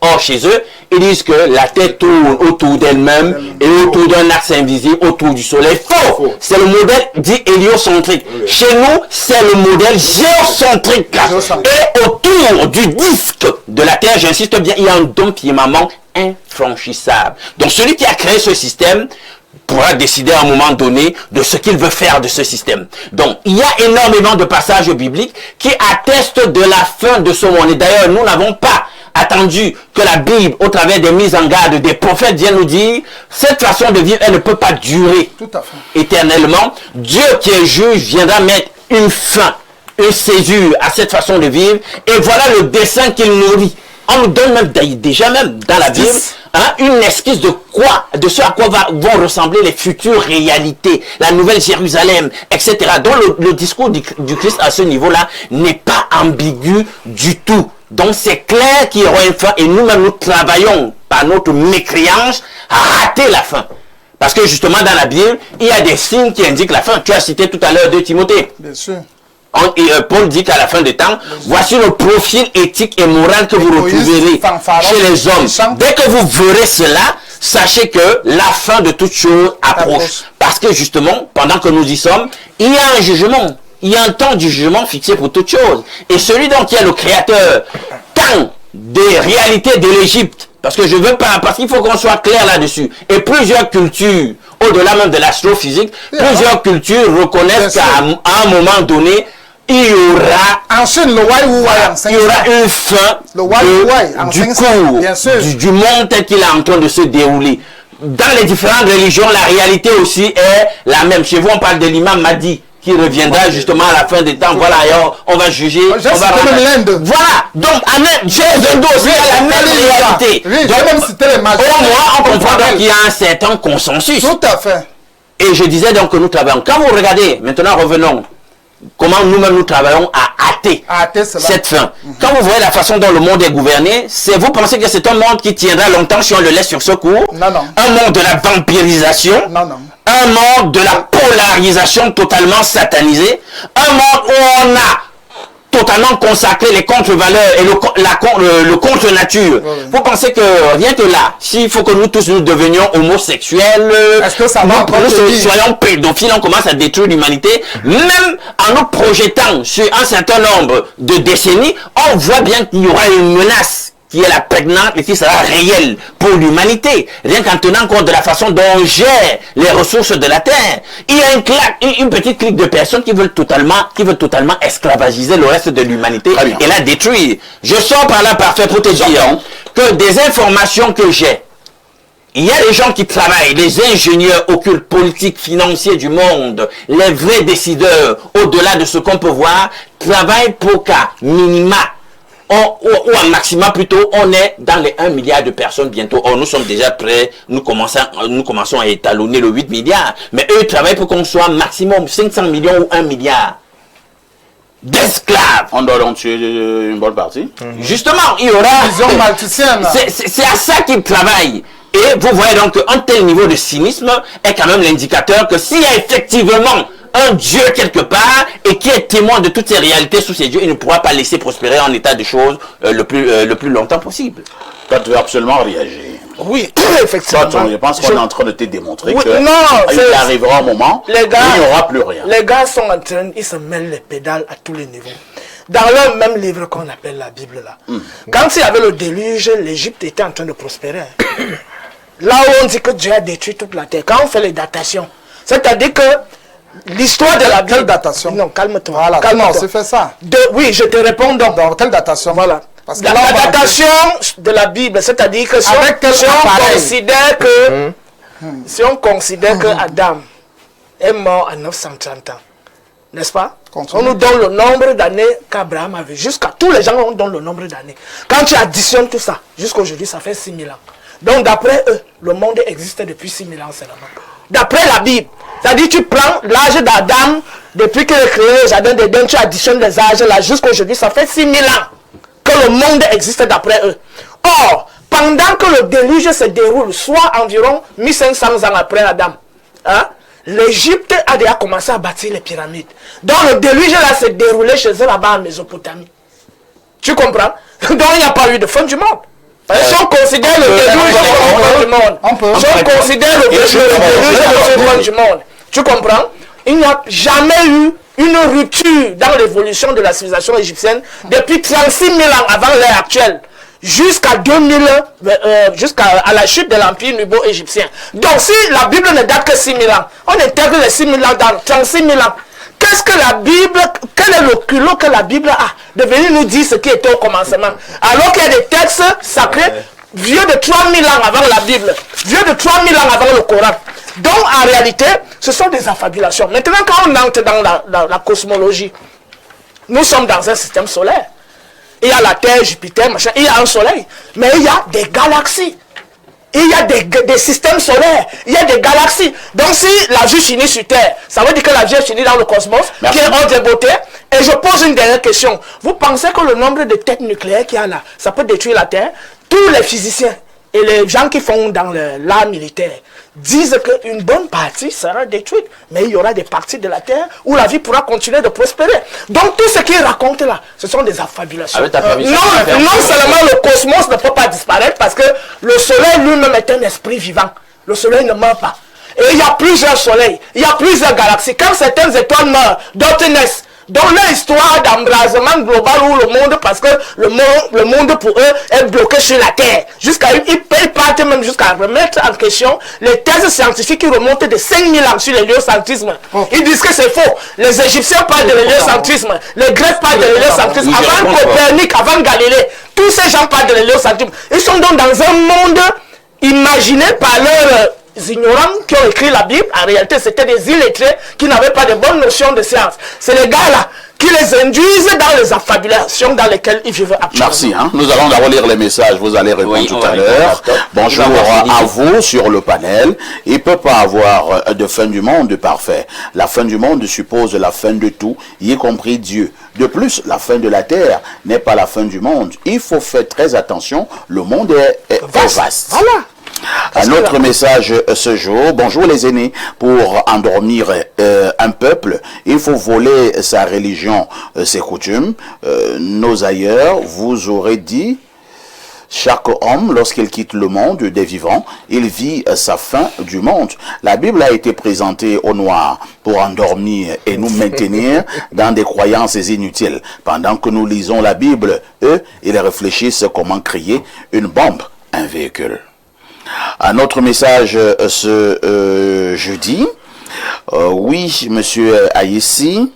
Or, chez eux, ils disent que la Terre tourne autour d'elle-même et autour d'un axe invisible, autour du Soleil. Faux! C'est le modèle dit héliocentrique. Oui. Chez nous, c'est le modèle géocentrique. Et autour du disque de la Terre, j'insiste bien, il y a un dôme firmament infranchissable. Donc, celui qui a créé ce système pourra décider à un moment donné de ce qu'il veut faire de ce système. Donc, il y a énormément de passages bibliques qui attestent de la fin de ce monde. Et d'ailleurs, nous n'avons pas attendu que la Bible, au travers des mises en garde des prophètes, vienne nous dire cette façon de vivre, elle ne peut pas durer éternellement. Dieu qui est juge viendra mettre une fin, une césure à cette façon de vivre. Et voilà le dessein qu'il nourrit. On nous donne même, déjà même dans la Bible, hein, une esquisse de quoi, de ce à quoi vont ressembler les futures réalités, la nouvelle Jérusalem, etc. Donc le discours du Christ à ce niveau-là n'est pas ambigu du tout. Donc c'est clair qu'il y aura une fin et nous-mêmes nous travaillons par notre mécréance à rater la fin. Parce que justement dans la Bible, il y a des signes qui indiquent la fin. Tu as cité tout à l'heure de Timothée. Bien sûr. Paul dit qu'à la fin des temps, voici le profil éthique et moral que vous retrouverez chez les hommes. Dès que vous verrez cela, sachez que la fin de toute chose approche. Parce que justement, pendant que nous y sommes, il y a un jugement. Il y a un temps du jugement fixé pour toute chose. Et celui donc qui est le créateur, tant des réalités de l'Égypte, parce que je veux pas, parce qu'il faut qu'on soit clair là-dessus. Et plusieurs cultures, au-delà même de l'astrophysique, plusieurs cultures reconnaissent qu'à un moment donné, il y aura une fin du cours du monde tel qu'il est en train de se dérouler. Dans les différentes religions, la réalité aussi est la même. Chez vous, on parle de l'imam Mahdi qui reviendra justement à la fin des temps. Voilà, on va juger. Voilà. Donc, chez les hindous aussi, il y a la même réalité. Au moins, on comprend donc qu'il y a un certain consensus. Tout à fait. Et je disais donc que nous travaillons. Quand vous regardez, maintenant revenons, comment nous-mêmes nous travaillons à hâter cette fin. Quand vous voyez la façon dont le monde est gouverné, vous pensez que c'est un monde qui tiendra longtemps si on le laisse sur ce cours? Non, non. Un monde de la vampirisation. Non, non. Un monde de la polarisation totalement satanisée. Un monde où on a totalement consacré les contre-valeurs et le contre-nature. Vous pensez que rien que là, s'il faut que nous tous nous devenions homosexuels, nous soyons pédophiles, on commence à détruire l'humanité, même en nous projetant sur un certain nombre de décennies, on voit bien qu'il y aura une menace qui est la prégnante et qui sera réelle pour l'humanité. Rien qu'en tenant compte de la façon dont on gère les ressources de la Terre. Il y a une petite clique de personnes qui veulent totalement esclavagiser le reste de l'humanité et la détruire. Je sors par là parfait pour te dire que des informations que j'ai, il y a des gens qui travaillent, les ingénieurs occultes, politiques, financiers du monde, les vrais décideurs, au-delà de ce qu'on peut voir, travaillent pour qu'à minima, ou un maximum plutôt, on est dans les 1 milliard de personnes bientôt. Or, nous sommes déjà prêts, nous commençons à étalonner le 8 milliards. Mais eux, ils travaillent pour qu'on soit maximum 500 millions ou 1 milliard d'esclaves. On doit donc tuer une bonne partie. Justement, il y aura... C'est à ça qu'ils travaillent. Et vous voyez donc qu'un tel niveau de cynisme est quand même l'indicateur que s'il y a effectivement un Dieu quelque part et qui est témoin de toutes ces réalités sous ses yeux, il ne pourra pas laisser prospérer en état de choses le plus longtemps possible. Toi, tu veux absolument réagir. Oui, effectivement. Toi, je pense qu'on est en train de te démontrer que il arrivera un moment où il n'y aura plus rien. Les gars sont en train, ils se mêlent les pédales à tous les niveaux. Dans le même livre qu'on appelle la Bible là, quand il y avait le déluge, l'Égypte était en train de prospérer. Là où on dit que Dieu a détruit toute la terre, quand on fait les datations, c'est-à-dire que l'histoire de la Bible... Quelle datation? Non, calme-toi. Voilà, calme-toi. C'est fait ça. Oui, je te réponds donc. Dans quelle datation? Voilà. Parce que la datation de la Bible, c'est-à-dire que si on considère que Adam est mort à 930 ans, n'est-ce pas? Continue. On nous donne le nombre d'années qu'Abraham avait. Jusqu'à tous les gens, on donne le nombre d'années. Quand tu additionnes tout ça, jusqu'à aujourd'hui, ça fait 6000 ans. Donc d'après eux, le monde existe depuis 6000 ans seulement. D'après la Bible. C'est-à-dire tu prends l'âge d'Adam, depuis qu'il a créé le jardin d'Éden, tu additionnes les âges là jusqu'à aujourd'hui, ça fait 6000 ans que le monde existe d'après eux. Or, pendant que le déluge se déroule, soit environ 1500 ans après Adam, hein, l'Égypte a déjà commencé à bâtir les pyramides. Donc le déluge là s'est déroulé chez eux là-bas en Mésopotamie. Tu comprends? Donc il n'y a pas eu de fin du monde. Si on considère le déluge comme fin du monde, si on considère le déluge comme fin du monde, tu comprends? Il n'y a jamais eu une rupture dans l'évolution de la civilisation égyptienne depuis 36 000 ans avant l'ère actuelle. Jusqu'à 2000, jusqu'à la chute de l'empire nubo-égyptien. Donc si la Bible ne date que 6 000 ans, on intègre les 6 000 ans dans 36 000 ans. Qu'est-ce que la Bible, quel est le culot que la Bible a de venir nous dire ce qui était au commencement? Alors qu'il y a des textes sacrés vieux de 3000 ans avant la Bible, vieux de 3000 ans avant le Coran. Donc en réalité, ce sont des affabulations. Maintenant quand on entre dans la cosmologie, nous sommes dans un système solaire. Il y a la Terre, Jupiter, machin, il y a un soleil, mais il y a des galaxies. Il y a des systèmes solaires, il y a des galaxies. Donc si la vie finit sur Terre, ça veut dire que la vie finit dans le cosmos, qui est ordre et beauté. Et je pose une dernière question. Vous pensez que le nombre de têtes nucléaires qu'il y a là, ça peut détruire la Terre? Tous les physiciens et les gens qui font dans l'art militaire disent qu'une bonne partie sera détruite, mais il y aura des parties de la Terre où la vie pourra continuer de prospérer. Donc tout ce qu'ils racontent là, ce sont des affabulations. Non seulement le cosmos ne peut pas disparaître parce que le soleil lui-même est un esprit vivant. Le soleil ne meurt pas. Et il y a plusieurs soleils, il y a plusieurs galaxies. Quand certaines étoiles meurent, d'autres naissent. Donc l'histoire d'embrasement global où le monde, parce que le monde pour eux est bloqué sur la Terre. Ils partent même jusqu'à remettre en question les thèses scientifiques qui remontent de 5000 ans sur l'héliocentrisme. Ils disent que c'est faux. Les Égyptiens parlent de l'héliocentrisme, les Grecs parlent de l'héliocentrisme, avant Copernic, avant Galilée. Tous ces gens parlent de l'héliocentrisme. Ils sont donc dans un monde imaginé par leurs ignorants qui ont écrit la Bible. En réalité, c'était des illettrés qui n'avaient pas de bonnes notions de science. C'est les gars-là qui les induisent dans les affabulations dans lesquelles ils vivent actuellement. Merci. Nous allons d'abord lire les messages. Vous allez répondre tout à l'heure. Bonjour à vous sur le panel. Il ne peut pas avoir de fin du monde parfait. La fin du monde suppose la fin de tout, y compris Dieu. De plus, la fin de la terre n'est pas la fin du monde. Il faut faire très attention. Le monde est vaste. Voilà. Un autre message ce jour. Bonjour les aînés. Pour endormir un peuple, il faut voler sa religion, ses coutumes. Nos aïeux vous auraient dit, chaque homme, lorsqu'il quitte le monde des vivants, il vit sa fin du monde. La Bible a été présentée aux Noirs pour endormir et nous maintenir dans des croyances inutiles. Pendant que nous lisons la Bible, eux, ils réfléchissent comment créer une bombe, un véhicule. Un autre message ce jeudi. Oui, monsieur Aïssi,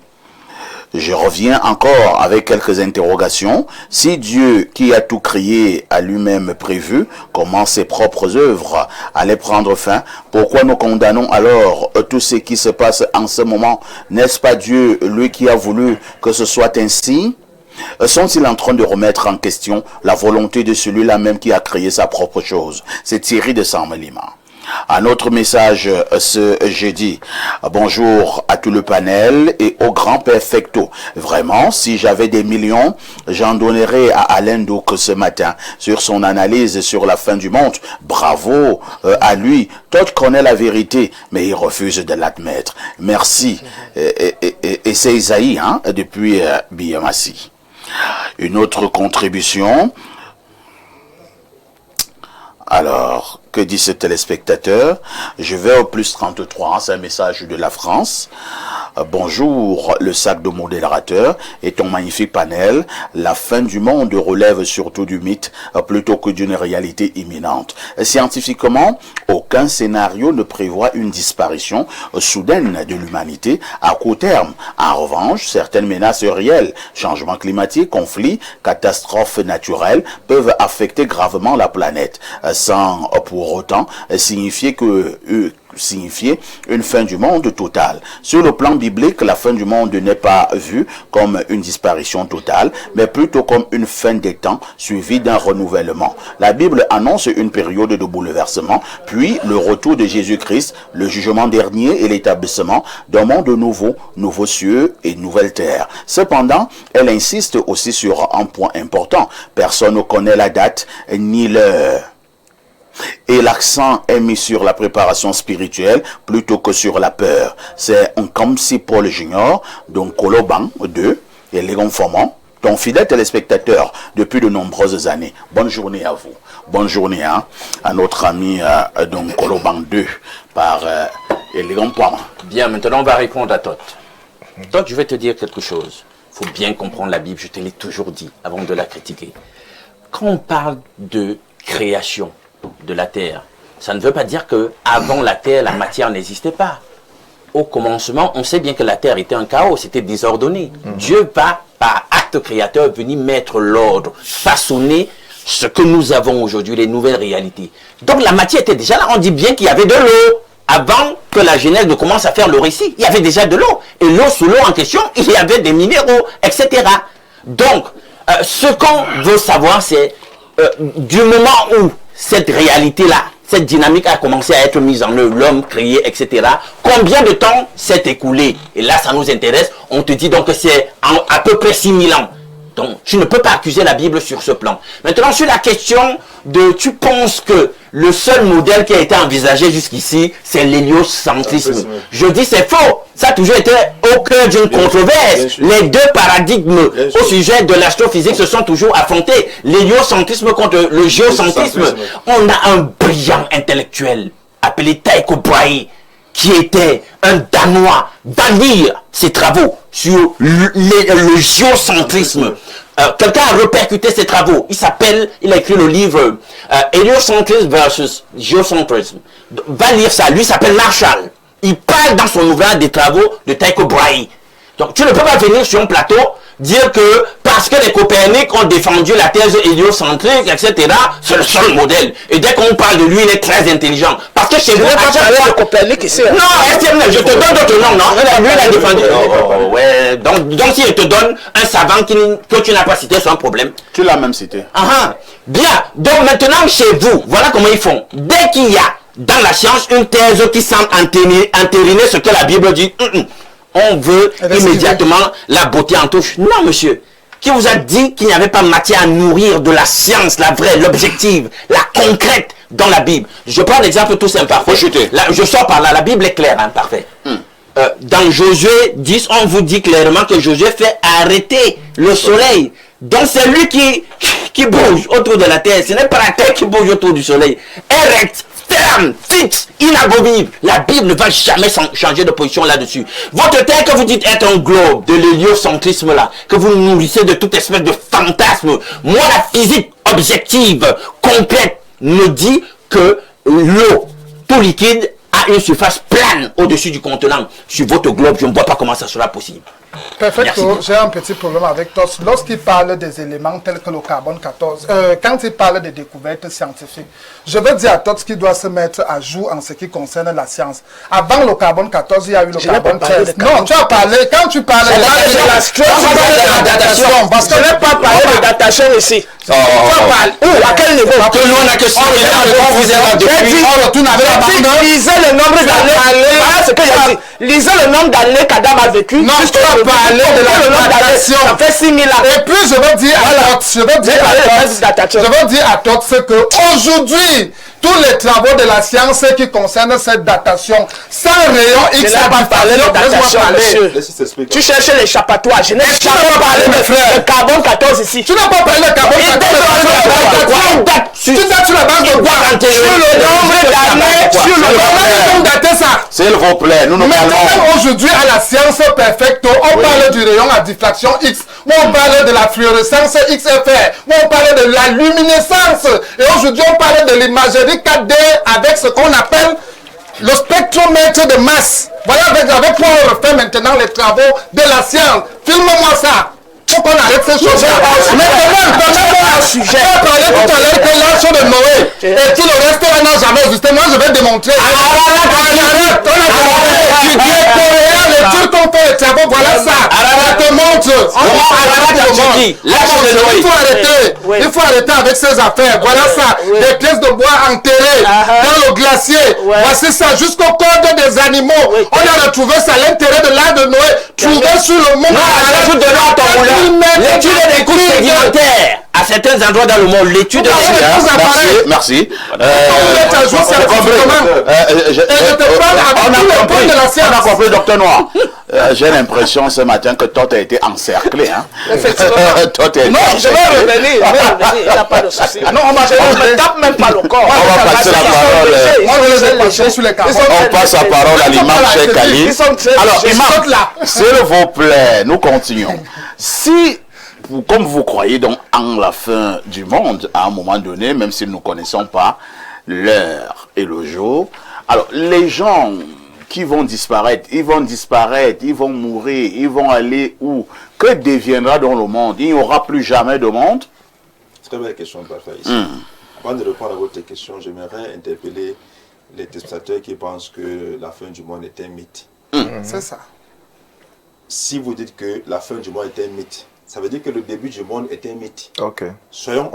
je reviens encore avec quelques interrogations. Si Dieu, qui a tout créé, a lui-même prévu comment ses propres œuvres allaient prendre fin, pourquoi nous condamnons alors tout ce qui se passe en ce moment? N'est-ce pas Dieu, lui qui a voulu que ce soit ainsi? Sont-ils en train de remettre en question la volonté de celui-là même qui a créé sa propre chose? C'est Thierry de Saint-Mélima. Un autre message ce jeudi. Bonjour à tout le panel et au grand perfecto. Vraiment, si j'avais des millions, j'en donnerais à Alain Douk ce matin sur son analyse sur la fin du monde. Bravo à lui. Todd connaît la vérité, mais il refuse de l'admettre. Merci. Et c'est Isaïe, depuis Biamassi. Une autre contribution. Alors, que dit ce téléspectateur? Je vais au plus 33, c'est un message de la France. Bonjour, le sac de modérateur et ton magnifique panel. La fin du monde relève surtout du mythe plutôt que d'une réalité imminente. Scientifiquement, aucun scénario ne prévoit une disparition soudaine de l'humanité à court terme. En revanche, certaines menaces réelles, changements climatiques, conflits, catastrophes naturelles peuvent affecter gravement la planète, sans pour autant signifier que signifier une fin du monde totale. Sur le plan biblique, la fin du monde n'est pas vue comme une disparition totale, mais plutôt comme une fin des temps suivie d'un renouvellement. La Bible annonce une période de bouleversement, puis le retour de Jésus-Christ, le jugement dernier et l'établissement d'un monde nouveau, nouveaux cieux et nouvelle terre. Cependant, elle insiste aussi sur un point important. Personne ne connaît la date ni l'heure. Et l'accent est mis sur la préparation spirituelle plutôt que sur la peur. C'est comme si Paul Junior, donc Koloban 2, et Léon Fomon, ton fidèle téléspectateur depuis de nombreuses années. Bonne journée à vous. Bonne journée à notre ami donc Koloban 2 par Léon Fomon. Bien, maintenant on va répondre à Todd. Todd, je vais te dire quelque chose. Il faut bien comprendre la Bible, je te l'ai toujours dit avant de la critiquer. Quand on parle de création de la terre, ça ne veut pas dire que avant la terre, la matière n'existait pas. Au commencement, on sait bien que la terre était un chaos, c'était désordonné. Dieu va, par acte créateur, venir mettre l'ordre, façonner ce que nous avons aujourd'hui, les nouvelles réalités. Donc la matière était déjà là, on dit bien qu'il y avait de l'eau. Avant que la Genèse ne commence à faire le récit, il y avait déjà de l'eau. Et l'eau, sous l'eau en question, il y avait des minéraux, etc. Donc, ce qu'on veut savoir, c'est du moment où cette réalité-là, cette dynamique a commencé à être mise en œuvre, l'homme créé, etc. Combien de temps s'est écoulé? Et là, ça nous intéresse. On te dit donc que c'est à peu près 6000 ans. Donc, tu ne peux pas accuser la Bible sur ce plan. Maintenant, sur la question de, tu penses que le seul modèle qui a été envisagé jusqu'ici, c'est l'héliocentrisme. Je dis c'est faux. Ça a toujours été au cœur d'une controverse. Les deux paradigmes au sujet de l'astrophysique se sont toujours affrontés. L'héliocentrisme contre le géocentrisme. On a un brillant intellectuel appelé Tycho Brahe, qui était un Danois, va lire ses travaux sur le géocentrisme. Quelqu'un a répercuté ses travaux. Il a écrit le livre Héliocentrisme versus Géocentrisme. Va lire ça. Lui s'appelle Marshall. Il parle dans son ouvrage des travaux de Tycho Brahe. Donc tu ne peux pas venir sur un plateau dire que parce que les Copernic ont défendu la thèse héliocentrique, etc., c'est le seul modèle. Et dès qu'on parle de lui, il est très intelligent. Parce que chez vous, à chaque fois... Copernic ici. Non, je te donne d'autres noms, non? Lui, il a défendu. Ouais, donc si je te donne un savant que tu n'as pas cité, c'est un problème. Tu l'as même cité. Bien. Donc maintenant, chez vous, voilà comment ils font. Dès qu'il y a dans la science une thèse qui semble entériner ce que la Bible dit, on veut immédiatement la beauté en touche. Non, monsieur. Qui vous a dit qu'il n'y avait pas matière à nourrir de la science, la vraie, l'objective, la concrète dans la Bible? Je prends l'exemple tout simple. Je sors par là. La Bible est claire, parfait. Dans Josué 10, on vous dit clairement que Josué fait arrêter le soleil. Donc c'est lui qui bouge autour de la terre. Ce n'est pas la terre qui bouge autour du soleil. Erect, ferme, fixe, inamovible. La Bible ne va jamais changer de position là-dessus. Votre terre que vous dites être un globe de l'héliocentrisme là, que vous nourrissez de toute espèce de fantasme. Moi, la physique objective, complète, me dit que l'eau, tout liquide, a une surface plane au-dessus du contenant. Sur votre globe, je ne vois pas comment ça sera possible. Perfecto, j'ai un petit problème avec toi. Lorsqu'il parle des éléments tels que le carbone 14, quand il parle des découvertes scientifiques, je veux dire à Tots qu'il doit se mettre à jour en ce qui concerne la science. Avant le carbone 14, il y a eu le carbone 13. Non, tu as parlé, quand tu parlais de la datation, parce que je n'ai pas parlé de datation ici. Tu as parlé, à quel niveau? Que nous on a que tu n'avais pas lisez le nombre d'années. Voilà ce que j'ai dit. Lisez le nombre d'années qu'Adam a vécu. Non, je dois parler de la datation. Ça fait 6000 ans. Et puis je veux dire à Tots que aujourd'hui, tous les travaux de la science qui concernent cette datation, sans rayon X, je n'ai pas parlé de datation, monsieur. Tu cherches l'échappatoire. Je n'ai pas parlé de carbone 14 ici. Tu n'as pas parlé de carbone 14. Tu dates sur la base de quoi? Sur le nombre d'années. Sur le nombre d'années, ça. S'il vous plaît, nous nous parlons aujourd'hui à la science perfecto. On parle du rayon à diffraction X. On parle de la fluorescence XFR. On parle de la luminescence. Et aujourd'hui, on parle de l'imagerie 4D avec ce qu'on appelle le spectromètre de masse. Voilà avec quoi on refait maintenant les travaux de la science. Filme-moi ça. faut qu'on arrête ces choses-là. Mais donnez-moi un sujet. On parlait tout à l'heure que l'arche de Noé et tout le reste là n'a jamais existé. Moi, je vais démontrer. Tu dis coréen, les Turcs ont fait les travaux, voilà ça. On te montre. Il faut arrêter avec ces affaires. Voilà ça. Des pièces de bois enterrées dans le glacier. Voici ça. Jusqu'au code des animaux. On a retrouvé ça à l'intérieur de l'arche de Noé. Trouvé sur le monde. L'étude des couches sédimentaires à certains endroits dans le monde. L'étude des Merci. On a compris, docteur Noir. J'ai l'impression ce matin que toi, tu as été encerclé. Hein? Effectivement. Non, je vais revenir. Il n'y a pas de souci. Non, on ne tape même pas le corps. On va passer la parole. On passe la parole à l'imam Cheikh Ali. Alors, imam, s'il vous plaît, nous continuons. Si, comme vous croyez donc en la fin du monde, à un moment donné, même si nous ne connaissons pas l'heure et le jour, alors les gens qui vont disparaître, ils vont mourir, ils vont aller où? Que deviendra dans le monde? Il n'y aura plus jamais de monde? Très belle question, parfait. Avant de répondre à votre question, j'aimerais interpeller les téléspectateurs qui pensent que la fin du monde est un mythe. C'est ça. Si vous dites que la fin du monde est un mythe, ça veut dire que le début du monde est un mythe. Ok. Soyons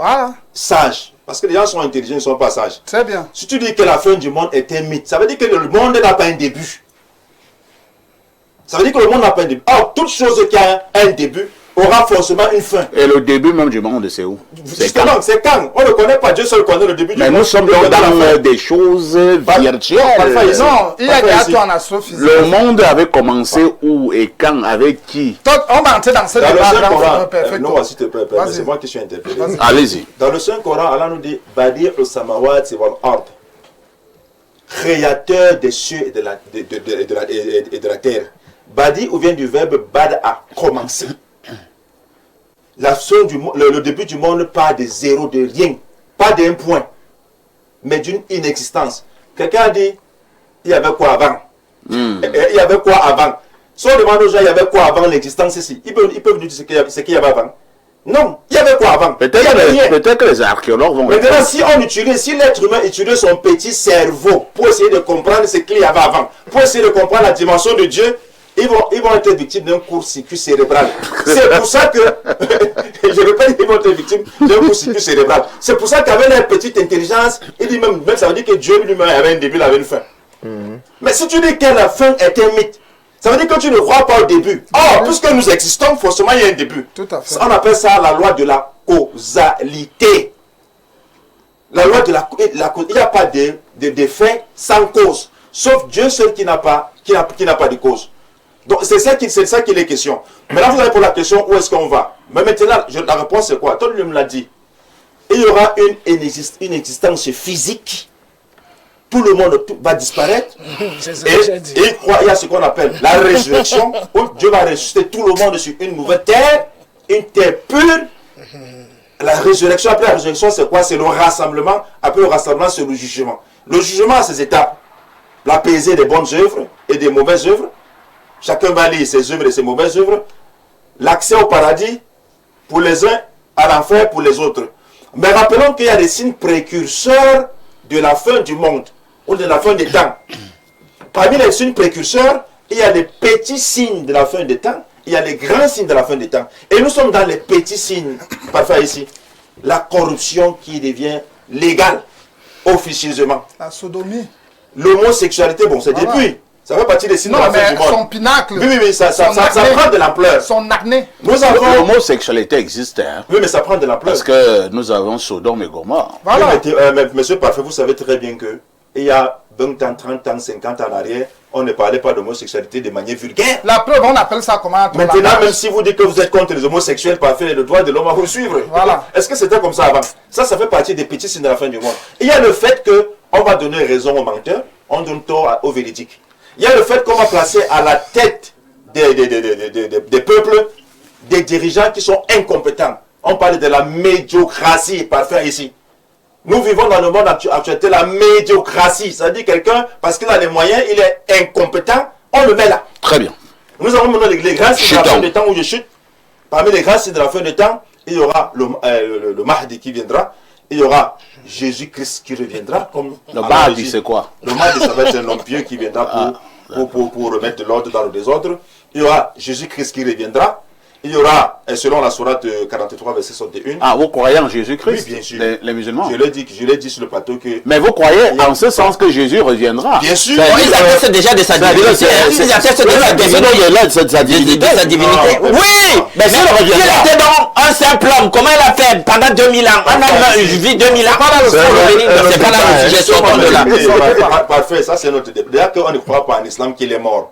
sages. Parce que les gens sont intelligents, ils ne sont pas sages. Très bien. Si tu dis que la fin du monde est un mythe, ça veut dire que le monde n'a pas un début. Ça veut dire que le monde n'a pas un début. Or, toute chose qui a un début aura forcément une fin. Et le début même du monde, c'est où? Justement, c'est quand? On ne connaît pas, Dieu seul connaît le début du monde. Mais nous sommes donc dans des choses virtuelles. Non, il y a des atos en astrophysique. Le monde avait commencé où et quand, avec qui? On va entrer dans ce débat. Non, s'il te plaît, c'est moi qui suis interpellé. Allez-y. Dans le Saint-Coran, Allah nous dit Badir al-Samawat wal Ard, créateur des cieux et de la terre. Badi ou vient du verbe bada, commencer. Le début du monde, pas de zéro, de rien, pas d'un point, mais d'une inexistence. Quelqu'un a dit, il y avait quoi avant? Il y avait quoi avant? Si on demande aux gens, il y avait quoi avant l'existence ici, ils peuvent nous dire ce qu'il y avait avant. Non, il y avait quoi avant? Peut-être que les archéologues vont... Maintenant, si l'être humain utilise son petit cerveau pour essayer de comprendre ce qu'il y avait avant, pour essayer de comprendre la dimension de Dieu, ils vont être victimes d'un court-circuit cérébral. C'est pour ça que, je répète, ils vont être victimes d'un court-circuit cérébral. C'est pour ça qu'avec leur petite intelligence, il dit même ça veut dire que Dieu lui-même avait un début, il avait une fin. Mais si tu dis que la fin est un mythe, ça veut dire que tu ne crois pas au début. Or, puisque nous existons, forcément il y a un début. Tout à fait. On appelle ça la loi de la causalité. La loi de la cause. Il n'y a pas de fait sans cause. Sauf Dieu seul qui n'a pas de cause. Donc c'est ça qu'il est question. Maintenant vous allez poser la question où est-ce qu'on va. Mais maintenant la réponse c'est quoi? Toi lui me l'a dit. Il y aura une existence physique. Tout le monde va disparaître. Et il croit, il y a ce qu'on appelle la résurrection, où Dieu va ressusciter tout le monde sur une nouvelle terre, une terre pure. La résurrection, après la résurrection, c'est quoi? C'est le rassemblement. Après le rassemblement, c'est le jugement. Le jugement a ses étapes. La pesée des bonnes œuvres et des mauvaises œuvres. Chacun va lire ses œuvres et ses mauvaises œuvres. L'accès au paradis pour les uns, à l'enfer pour les autres. Mais rappelons qu'il y a des signes précurseurs de la fin du monde ou de la fin des temps. Parmi les signes précurseurs, il y a des petits signes de la fin des temps, il y a des grands signes de la fin des temps. Et nous sommes dans les petits signes, parfois ici. La corruption qui devient légale, officieusement. La sodomie. L'homosexualité, bon, c'est depuis. Ça fait partie des signes de la fin du monde. Son pinacle. Oui, ça prend de l'ampleur. Son acné. L'homosexualité existe. Hein. Oui, mais ça prend de l'ampleur. Parce que nous avons Sodome et Gomorrhe. Voilà. Oui, mais monsieur Parfait, vous savez très bien que il y a 20 ans, 30 ans, 50 ans en arrière, on ne parlait pas d'homosexualité de manière vulgaire. La preuve, on appelle ça comment? Maintenant, même si vous dites que vous êtes contre les homosexuels, Parfait, le droit de l'homme à vous suivre. Voilà. Est-ce que c'était comme ça avant? Ça fait partie des petits signes de la fin du monde. Il y a le fait qu'on va donner raison aux menteurs, on donne tort aux véridiques. Il y a le fait qu'on va placer à la tête des peuples des dirigeants qui sont incompétents. On parle de la médiocratie, Parfait, ici. Nous vivons dans le monde actuel, la médiocratie. C'est-à-dire quelqu'un, parce qu'il a les moyens, il est incompétent, on le met là. Très bien. Nous avons maintenant les grands signes de temps où je chute. parmi les grands signes de la fin de temps, il y aura le Mahdi qui viendra, il y aura Jésus-Christ qui reviendra. Comme le Mahdi, c'est quoi? Le Mahdi, ça va être un homme pieux qui viendra pour remettre de l'ordre dans le désordre. Il y aura Jésus-Christ qui reviendra. Il y aura, selon la sourate 43, verset 61. Ah, vous croyez en Jésus-Christ? Oui, bien sûr. Les musulmans. Je l'ai dit sur le plateau que... Mais vous croyez en ce sens que Jésus reviendra? Bien sûr. Ils attestent déjà de sa divinité. Ils attestent de sa divinité. Oui, mais s'il était donc un simple homme, comment il a fait pendant 2000 ans? Un homme vit 2000 ans. C'est pas là le sujet, sortons de là. Parfait, ça c'est notre débat. D'ailleurs qu'on ne croit pas en islam qu'il est mort.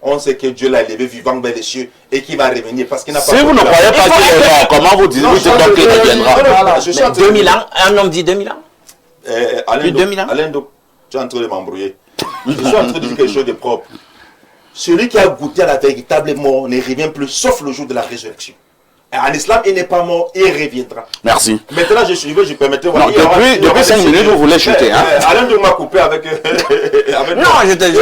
On sait que Dieu l'a élevé vivant dans les cieux et qu'il va revenir parce qu'il n'a pas... Si vous ne croyez pas qu'il est mort, comment vous dites donc qu'il reviendra? 2000 ans, un homme dit 2000 ans. Plus de 2000 ans. Alain, tu es en train de m'embrouiller. Je suis en train de dire quelque chose de propre. Celui qui a goûté à la véritable mort ne revient plus, sauf le jour de la résurrection. En islam, il n'est pas mort, il reviendra. Merci. Maintenant, je permettais... Non, depuis 5 minutes, vous voulez chuter. Alain m'a coupé avec... Non, je te dis.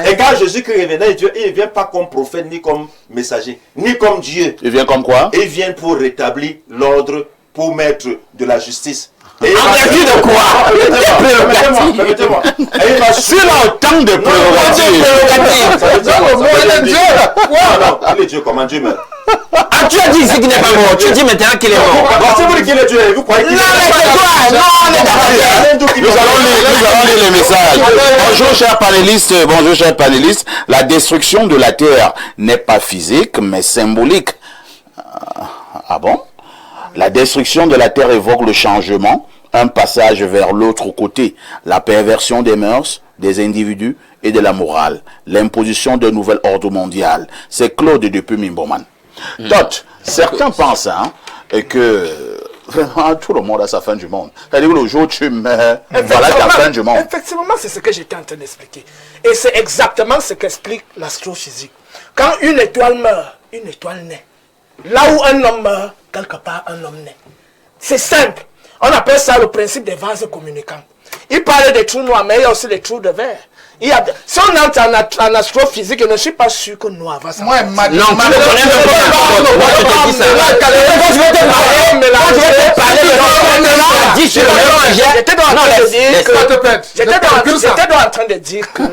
Et quand Jésus-Christ revenait, il ne vient pas comme prophète, ni comme messager, ni comme Dieu. Il vient comme quoi? Il vient pour rétablir l'ordre, pour mettre de la justice. En vertu de quoi? Permettez-moi. S'il a autant de prérogatives. Ça veut dire le mot est Dieu. Non, il est Dieu comment Dieu meurt. Ah, tu as dit ici qu'il n'est pas mort. Tu dis maintenant qu'il est mort. Si vous dites qu'il est Dieu, vous croyez qu'il est mort? Non, nous allons lire les messages. Bonjour chers panélistes. La destruction de la terre n'est pas physique, mais symbolique. Ah bon? La destruction de la terre évoque le changement, un passage vers l'autre côté, la perversion des mœurs, des individus et de la morale, l'imposition d'un nouvel ordre mondial. C'est Claude depuis Mimboman. Tot, certains pensent que vraiment tout le monde a sa fin du monde. C'est-à-dire que le jour où tu meurs, voilà ta fin du monde. Effectivement, c'est ce que j'étais en train d'expliquer. Et c'est exactement ce qu'explique l'astrophysique. Quand une étoile meurt, une étoile naît. Là où un homme meurt, quelque part un homme naît. C'est simple. On appelle ça le principe des vases communicants. Il parlait des trous noirs, mais il y a aussi des trous de verre. Si on entre en astrophysique, je ne suis pas sûr que noir va ça. Non, tu ne connais pas. Je te dis ça. Je vais te J'étais en train de dire que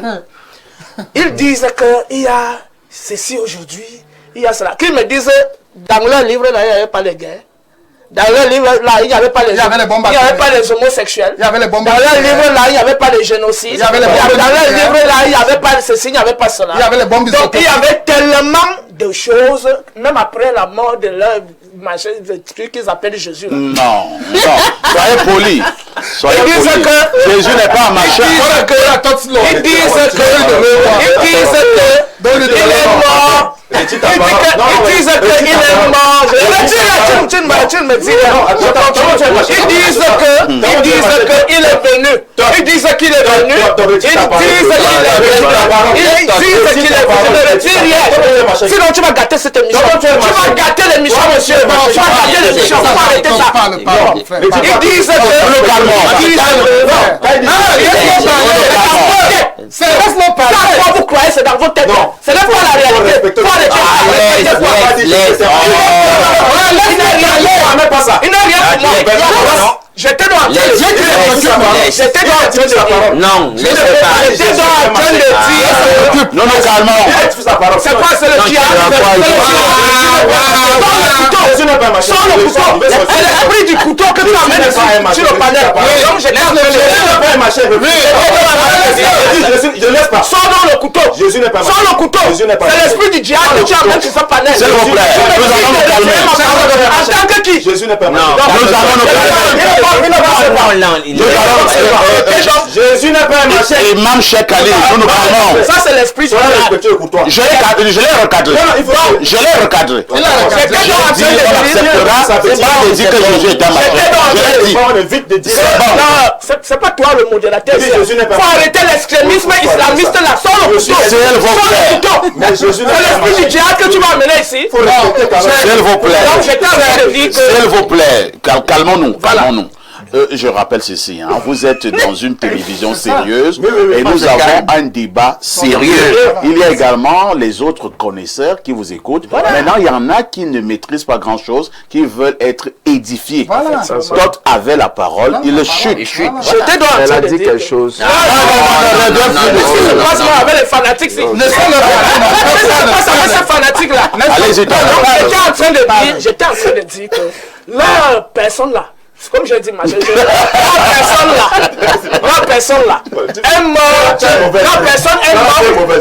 ils disent qu'il y a ceci aujourd'hui, il y a cela. Qu'ils me disent, dans leur livre, là, il n'y avait pas les guerres. Dans leur livre, là, il n'y avait pas les homosexuels. Dans leur livre, là, il n'y avait pas les génocides. Dans leur livre, là, il n'y avait pas ceci, il n'y avait pas cela. Donc, il y avait tellement de choses, même après la mort de leur machin, le truc qu'ils appellent Jésus. Là. Non, soyez polis. Soyez polis. Jésus n'est pas un machin. Ils disent que il est mort. Ils disent qu'il est mort. Tu me dis. Ils disent qu'il est venu. Ils disent qu'il est venu. Sinon tu vas gâter cette émission. Tu vas gâter l'émission, monsieur. Tu vas gâter l'émission. Tu vas arrêter ça. Ils disent que vous croyez, c'est dans votre tête. Ce n'est pas la réalité. Il n'a rien pour moi. J'étais dans la non, laissez pas. J'étais en train de dire. Non, calmement. C'est quoi, c'est le djihad? Sans le couteau. C'est l'esprit du couteau que tu amènes sur le panel. Donc j'étais en train de dire. Je laisse pas. Sans le couteau. Jésus n'est pas sans le couteau. C'est l'esprit du djihad que tu amènes sur ce panel. S'il vous plaît. En tant que qui? Jésus n'est pas nous allons nous calmer. Jésus n'est pas un machin. Imam Cheikh Ali, nous nous calmons. Ça c'est l'esprit du djihad. Je l'ai recadré. Je l'ai recadré. Dire que Jésus est un c'est pas toi le modérateur. Faut arrêter l'extrémisme islamiste là. Sans le couteau. C'est l'esprit du djihad que tu vas amener ici. S'il vous plaît. S'il vous plaît. Calmons-nous. Je rappelle ceci, hein, vous êtes dans une télévision sérieuse et oui, nous avons un débat sérieux. Il y a également les autres connaisseurs qui vous écoutent. Maintenant, il y en a qui ne maîtrisent pas grand-chose, qui veulent être édifiés. D'autres avaient la parole, ils chutent. J'étais dans Elle a dit quelque chose. avec les fanatiques. J'étais en train de dire que la personne là, comme je dis, la personne là est morte.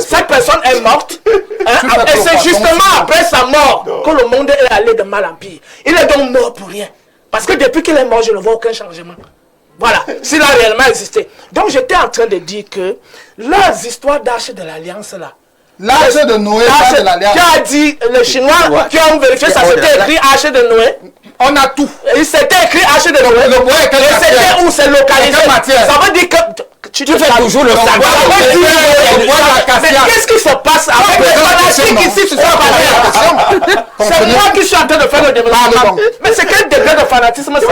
Cette personne est morte. Et c'est justement après sa mort que le monde est allé de mal en pire. Il est donc mort pour rien. Parce que depuis qu'il est mort, je ne vois aucun changement. Voilà, s'il a réellement existé. Donc j'étais en train de dire que leurs histoires d'Arche de l'Alliance là, L'Arche de Noé, de l'Alliance. Qui a dit, les Chinois qui ont vérifié, ça s'était écrit Arche de Noé. On a tout. Il s'était écrit Arche de Noé. Le bois est et c'était où c'est localisé. Ça veut dire que tu fais toujours le sac. Mais qu'est-ce qui se passe avec les fanatiques ici? C'est moi qui suis en train de faire le développement. Mais c'est quel degré de fanatisme c'est?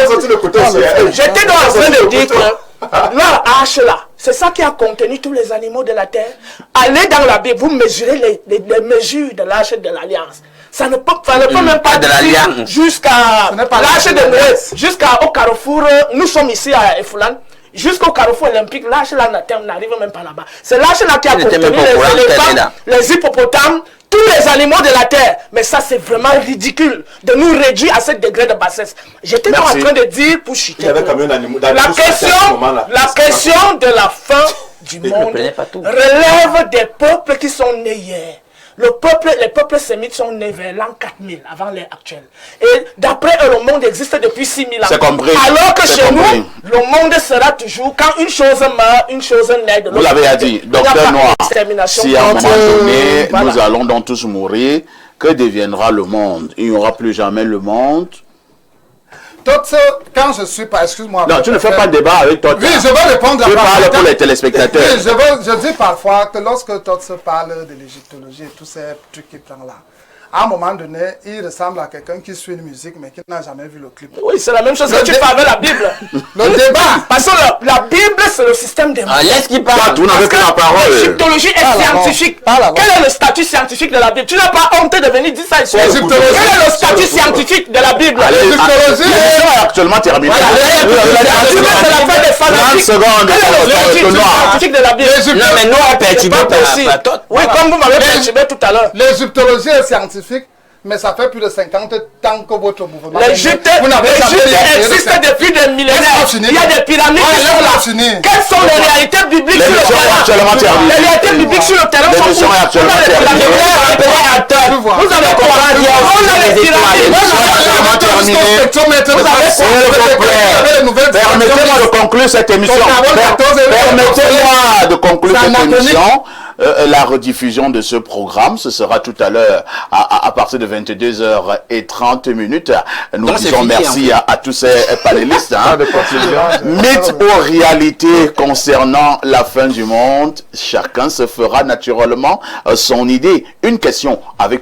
J'étais en train de dire que leur arche là, c'est ça qui a contenu tous les animaux de la terre. Allez dans la Bible, vous mesurez les mesures de l'arche de l'Alliance. Ça ne peut même pas dire jusqu'à l'arche de Noé, jusqu'au carrefour. Nous sommes ici à Efoulan. Jusqu'au carrefour olympique, l'arche là n'arrive même pas là-bas. C'est l'arche là qui a contenu les éléphants, les hippopotames, tous les animaux de la terre. Mais ça, c'est vraiment ridicule de nous réduire à ce degré de bassesse. J'étais en train de dire pour chuter. La question de la fin du monde relève des peuples qui sont nés hier. Les peuples sémites sont nés vers l'an 4000 avant l'ère actuelle. Et d'après eux, le monde existe depuis 6000 ans. C'est compris. Alors que chez nous, le monde sera toujours, quand une chose meurt, une chose naît de l'autre. Vous l'avez dit, docteur Noir, si à un moment donné, nous allons donc tous mourir, que deviendra le monde? Il n'y aura plus jamais le monde. Quand je suis pas, excuse-moi. Non, tu ne fais pas de débat avec toi. Oui, je vais répondre à tu parles pour les téléspectateurs. Oui, je dis parfois que lorsque Tots parle de l'égyptologie et tous ces trucs qui prennent là, à un moment donné, il ressemble à quelqu'un qui suit une musique mais qui n'a jamais vu le clip. Oui, c'est la même chose que tu fais avec la Bible. Le débat. Parce que la Bible, c'est le système des mots. Laisse qu'il parle. Vous n'avez pas la parole. L'égyptologie est scientifique. Quel est le statut scientifique de la Bible? Tu n'as pas honte de venir dire ça ici. Quel est le statut scientifique de la Bible? L'égyptologie est actuellement terminée. C'est la fin des fanatiques. 30 secondes. Quel est le statut scientifique de la Bible? Non, mais nous, on perturbé par oui, comme vous m'avez perturbé tout à l'heure. L'égyptologie est scientifique, mais ça fait plus de 50 ans que votre mouvement... L'Égypte existe depuis des millénaires. Il y a des pyramides qui sont là. Quelles sont les réalités bibliques sur le terrain? Les réalités bibliques sur le terrain sont vous avez permettez-moi de conclure cette émission. Permettez-moi de conclure cette émission. La rediffusion de ce programme, ce sera tout à l'heure à partir de 22h30. Nous disons merci à tous ces panélistes. Mythe ou réalité concernant la fin du monde, chacun se fera naturellement son idée. Une question avec